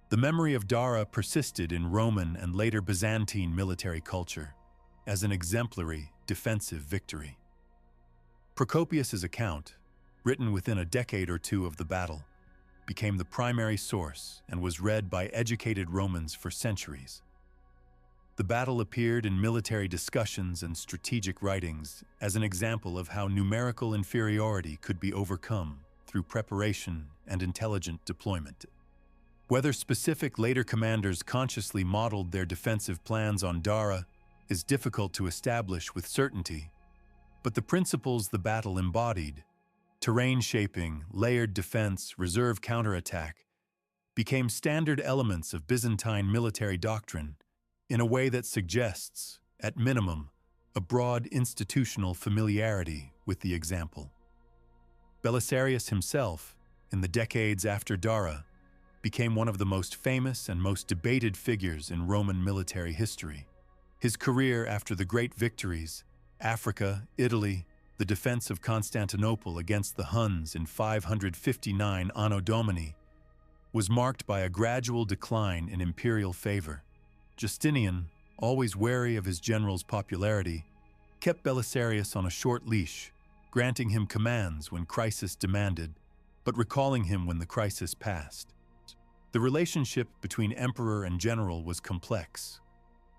The memory of Dara persisted in Roman and later Byzantine military culture as an exemplary defensive victory. Procopius's account, written within a decade or two of the battle, became the primary source and was read by educated Romans for centuries. The battle appeared in military discussions and strategic writings as an example of how numerical inferiority could be overcome through preparation and intelligent deployment. Whether specific later commanders consciously modeled their defensive plans on Dara is difficult to establish with certainty, but the principles the battle embodied, terrain shaping, layered defense, reserve counterattack, became standard elements of Byzantine military doctrine in a way that suggests, at minimum, a broad institutional familiarity with the example. Belisarius himself, in the decades after Dara, became one of the most famous and most debated figures in Roman military history. His career after the great victories, Africa, Italy, the defense of Constantinople against the Huns in 559 Anno Domini, was marked by a gradual decline in imperial favor. Justinian, always wary of his general's popularity, kept Belisarius on a short leash, granting him commands when crisis demanded, but recalling him when the crisis passed. The relationship between emperor and general was complex,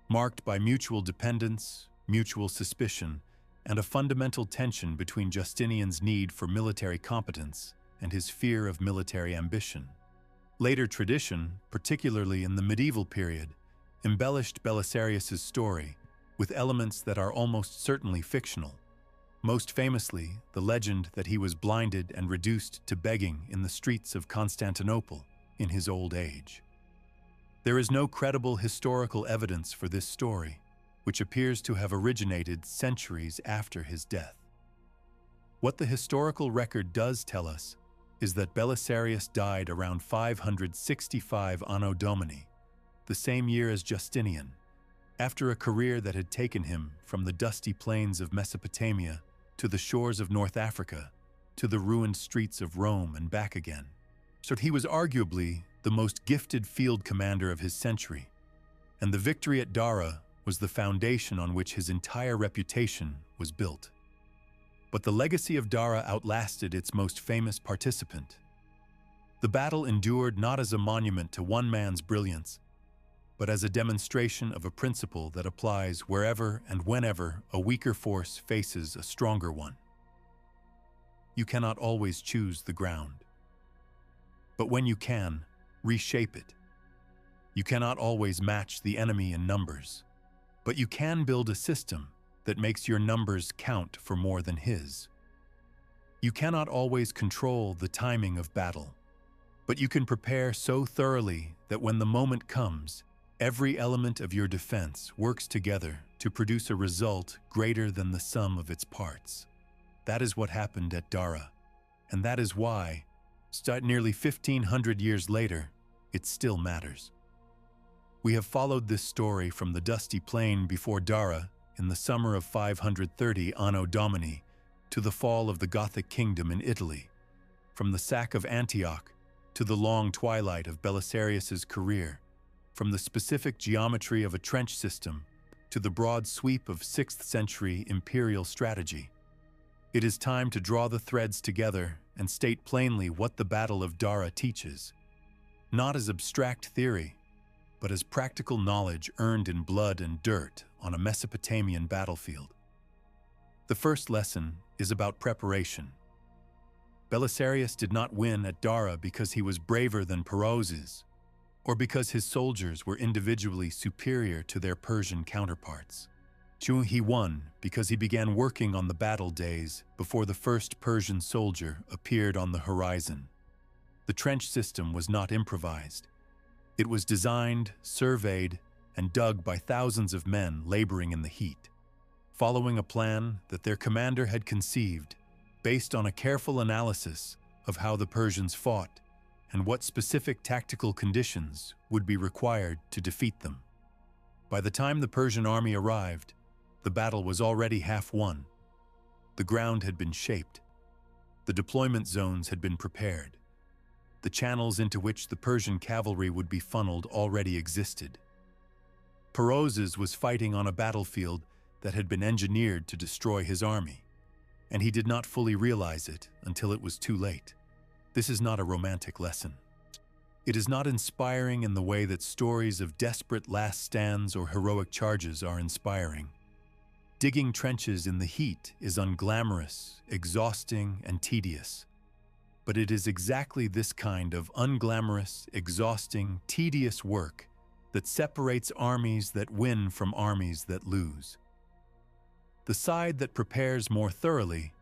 marked by mutual dependence, mutual suspicion, and a fundamental tension between Justinian's need for military competence and his fear of military ambition. Later tradition, particularly in the medieval period, embellished Belisarius's story with elements that are almost certainly fictional. Most famously, the legend that he was blinded and reduced to begging in the streets of Constantinople in his old age. There is no credible historical evidence for this story, which appears to have originated centuries after his death. What the historical record does tell us is that Belisarius died around 565 Anno Domini, the same year as Justinian, after a career that had taken him from the dusty plains of Mesopotamia to the shores of North Africa, to the ruined streets of Rome and back again. So he was arguably the most gifted field commander of his century, and the victory at Dara was the foundation on which his entire reputation was built. But the legacy of Dara outlasted its most famous participant. The battle endured not as a monument to one man's brilliance, but as a demonstration of a principle that applies wherever and whenever a weaker force faces a stronger one. You cannot always choose the ground, but when you can, reshape it. You cannot always match the enemy in numbers, but you can build a system that makes your numbers count for more than his. You cannot always control the timing of battle, but you can prepare so thoroughly that when the moment comes, every element of your defense works together to produce a result greater than the sum of its parts. That is what happened at Dara, and that is why, nearly 1,500 years later, it still matters. We have followed this story from the dusty plain before Dara in the summer of 530 Anno Domini to the fall of the Gothic kingdom in Italy, from the sack of Antioch to the long twilight of Belisarius's career, from the specific geometry of a trench system to the broad sweep of 6th century imperial strategy. It is time to draw the threads together and state plainly what the Battle of Dara teaches, not as abstract theory, but as practical knowledge earned in blood and dirt on a Mesopotamian battlefield. The first lesson is about preparation. Belisarius did not win at Dara because he was braver than Peroses, or because his soldiers were individually superior to their Persian counterparts. He won because he began working on the battle days before the first Persian soldier appeared on the horizon. The trench system was not improvised. It was designed, surveyed, and dug by thousands of men laboring in the heat, following a plan that their commander had conceived based on a careful analysis of how the Persians fought and what specific tactical conditions would be required to defeat them. By the time the Persian army arrived, the battle was already half won. The ground had been shaped. The deployment zones had been prepared. The channels into which the Persian cavalry would be funneled already existed. Peroses was fighting on a battlefield that had been engineered to destroy his army, and he did not fully realize it until it was too late. This is not a romantic lesson. It is not inspiring in the way that stories of desperate last stands or heroic charges are inspiring. Digging trenches in the heat is unglamorous, exhausting, and tedious. But it is exactly this kind of unglamorous, exhausting, tedious work that separates armies that win from armies that lose. The side that prepares more thoroughly,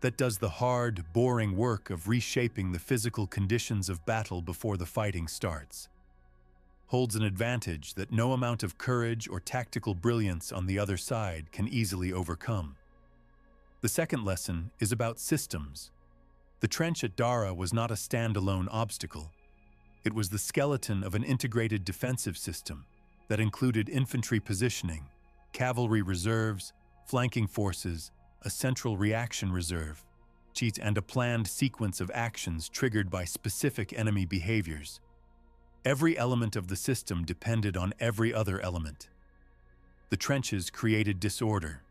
that does the hard, boring work of reshaping the physical conditions of battle before the fighting starts, holds an advantage that no amount of courage or tactical brilliance on the other side can easily overcome. The second lesson is about systems. The trench at Dara was not a standalone obstacle. It was the skeleton of an integrated defensive system that included infantry positioning, cavalry reserves, flanking forces, a central reaction reserve, and a planned sequence of actions triggered by specific enemy behaviors. Every element of the system depended on every other element. The trenches created disorder.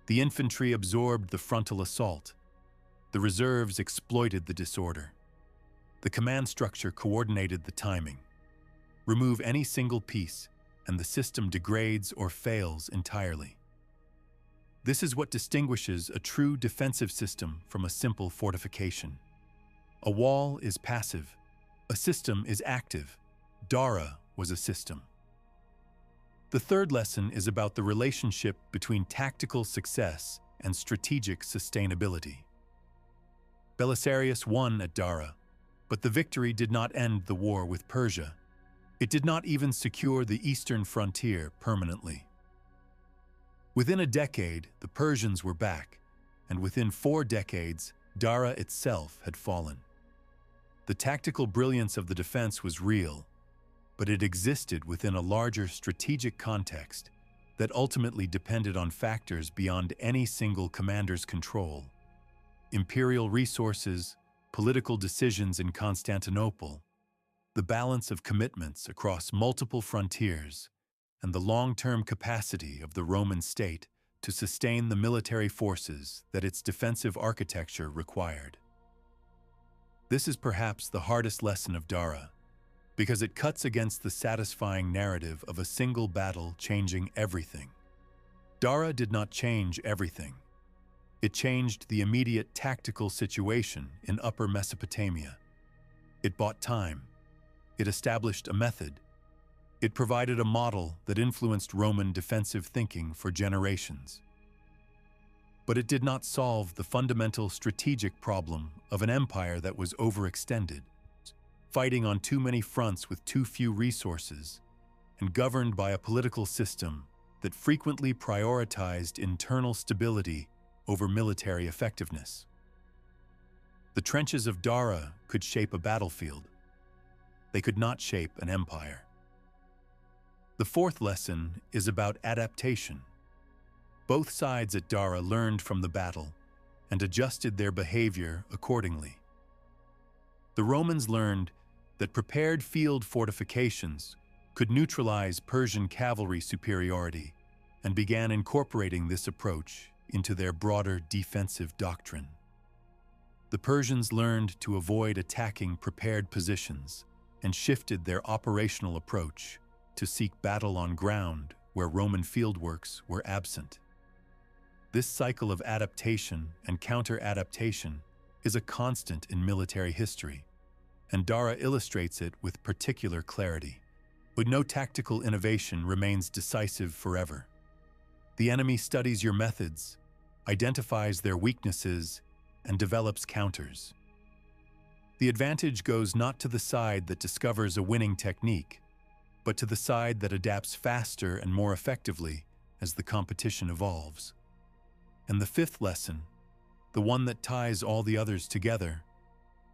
The infantry absorbed the frontal assault. The reserves exploited the disorder. The command structure coordinated the timing. Remove any single piece, and the system degrades or fails entirely. This is what distinguishes a true defensive system from a simple fortification. A wall is passive. A system is active. Dara was a system. The third lesson is about the relationship between tactical success and strategic sustainability. Belisarius won at Dara, but the victory did not end the war with Persia. It did not even secure the eastern frontier permanently. Within a decade, the Persians were back, and within 4 decades, Dara itself had fallen. The tactical brilliance of the defense was real, but it existed within a larger strategic context that ultimately depended on factors beyond any single commander's control. Imperial resources, political decisions in Constantinople, the balance of commitments across multiple frontiers, and the long-term capacity of the Roman state to sustain the military forces that its defensive architecture required. This is perhaps the hardest lesson of Dara, because it cuts against the satisfying narrative of a single battle changing everything. Dara did not change everything. It changed the immediate tactical situation in Upper Mesopotamia. It bought time. It established a method. It provided a model that influenced Roman defensive thinking for generations. But it did not solve the fundamental strategic problem of an empire that was overextended, fighting on too many fronts with too few resources, and governed by a political system that frequently prioritized internal stability over military effectiveness. The trenches of Dara could shape a battlefield. They could not shape an empire. The fourth lesson is about adaptation. Both sides at Dara learned from the battle and adjusted their behavior accordingly. The Romans learned that prepared field fortifications could neutralize Persian cavalry superiority and began incorporating this approach into their broader defensive doctrine. The Persians learned to avoid attacking prepared positions and shifted their operational approach to seek battle on ground where Roman fieldworks were absent. This cycle of adaptation and counter-adaptation is a constant in military history, and Dara illustrates it with particular clarity. But no tactical innovation remains decisive forever. The enemy studies your methods, identifies their weaknesses, and develops counters. The advantage goes not to the side that discovers a winning technique, but to the side that adapts faster and more effectively as the competition evolves. And the fifth lesson, the one that ties all the others together,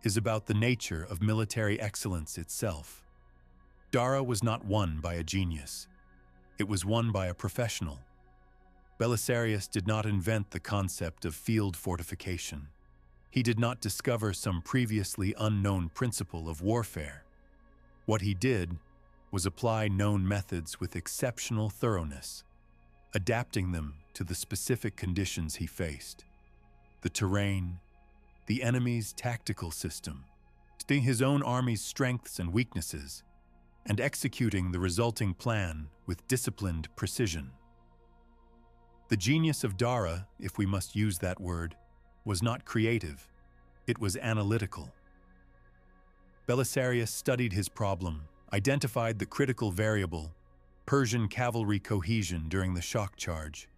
is about the nature of military excellence itself. Dara was not won by a genius. It was won by a professional. Belisarius did not invent the concept of field fortification. He did not discover some previously unknown principle of warfare. What he did was apply known methods with exceptional thoroughness, adapting them to the specific conditions he faced: the terrain, the enemy's tactical system, studying his own army's strengths and weaknesses, and executing the resulting plan with disciplined precision. The genius of Dara, if we must use that word, was not creative, it was analytical. Belisarius studied his problem, identified the critical variable, Persian cavalry cohesion during the shock charge,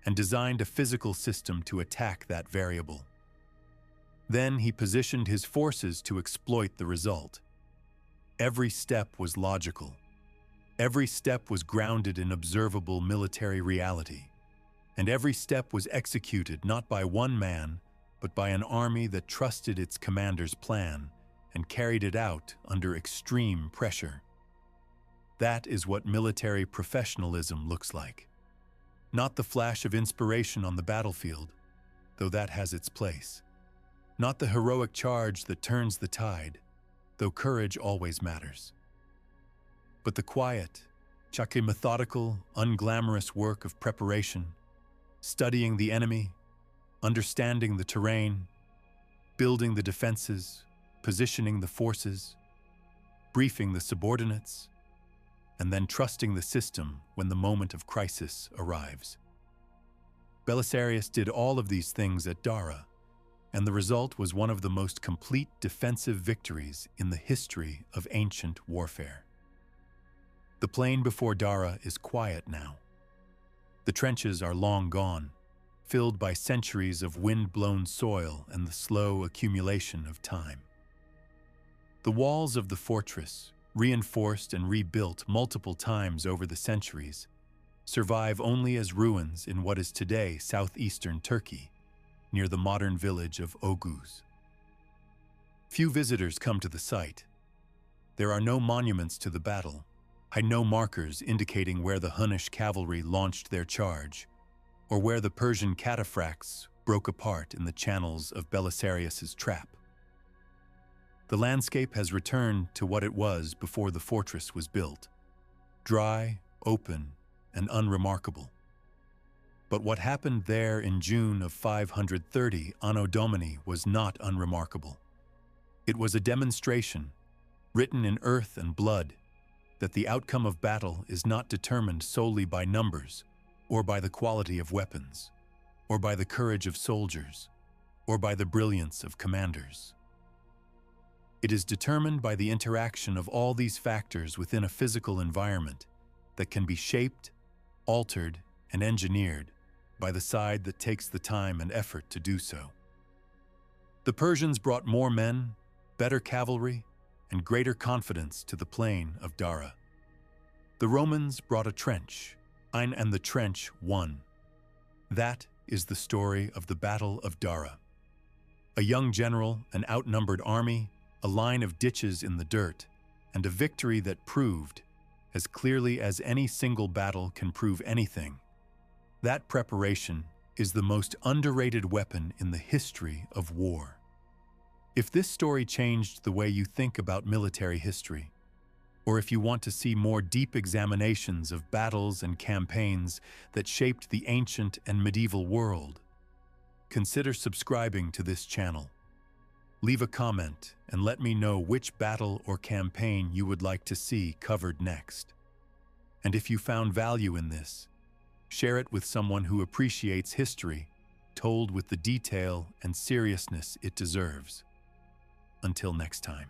and designed a physical system to attack that variable. Then he positioned his forces to exploit the result. Every step was logical. Every step was grounded in observable military reality. And every step was executed not by one man, but by an army that trusted its commander's plan and carried it out under extreme pressure. That is what military professionalism looks like. Not the flash of inspiration on the battlefield, though that has its place. Not the heroic charge that turns the tide, though courage always matters. But the quiet, methodical, unglamorous work of preparation, studying the enemy, understanding the terrain, building the defenses, positioning the forces, briefing the subordinates, and then trusting the system when the moment of crisis arrives. Belisarius did all of these things at Dara, and the result was one of the most complete defensive victories in the history of ancient warfare. The plain before Dara is quiet now. The trenches are long gone, filled by centuries of wind-blown soil and the slow accumulation of time. The walls of the fortress, reinforced and rebuilt multiple times over the centuries, survive only as ruins in what is today southeastern Turkey, near the modern village of Oguz. Few visitors come to the site. There are no monuments to the battle, no markers indicating where the Hunnish cavalry launched their charge, or where the Persian cataphracts broke apart in the channels of Belisarius's trap. The landscape has returned to what it was before the fortress was built, dry, open, and unremarkable. But what happened there in June of 530 Anno Domini was not unremarkable. It was a demonstration, written in earth and blood, that the outcome of battle is not determined solely by numbers, or by the quality of weapons, or by the courage of soldiers, or by the brilliance of commanders. It is determined by the interaction of all these factors within a physical environment that can be shaped, altered, and engineered by the side that takes the time and effort to do so. The Persians brought more men, better cavalry, and greater confidence to the plain of Dara. The Romans brought a trench, and the trench won. That is the story of the Battle of Dara. A young general, an outnumbered army, a line of ditches in the dirt, and a victory that proved, as clearly as any single battle can prove anything, that preparation is the most underrated weapon in the history of war. If this story changed the way you think about military history, or if you want to see more deep examinations of battles and campaigns that shaped the ancient and medieval world, consider subscribing to this channel. Leave a comment and let me know which battle or campaign you would like to see covered next. And if you found value in this, share it with someone who appreciates history, told with the detail and seriousness it deserves. Until next time.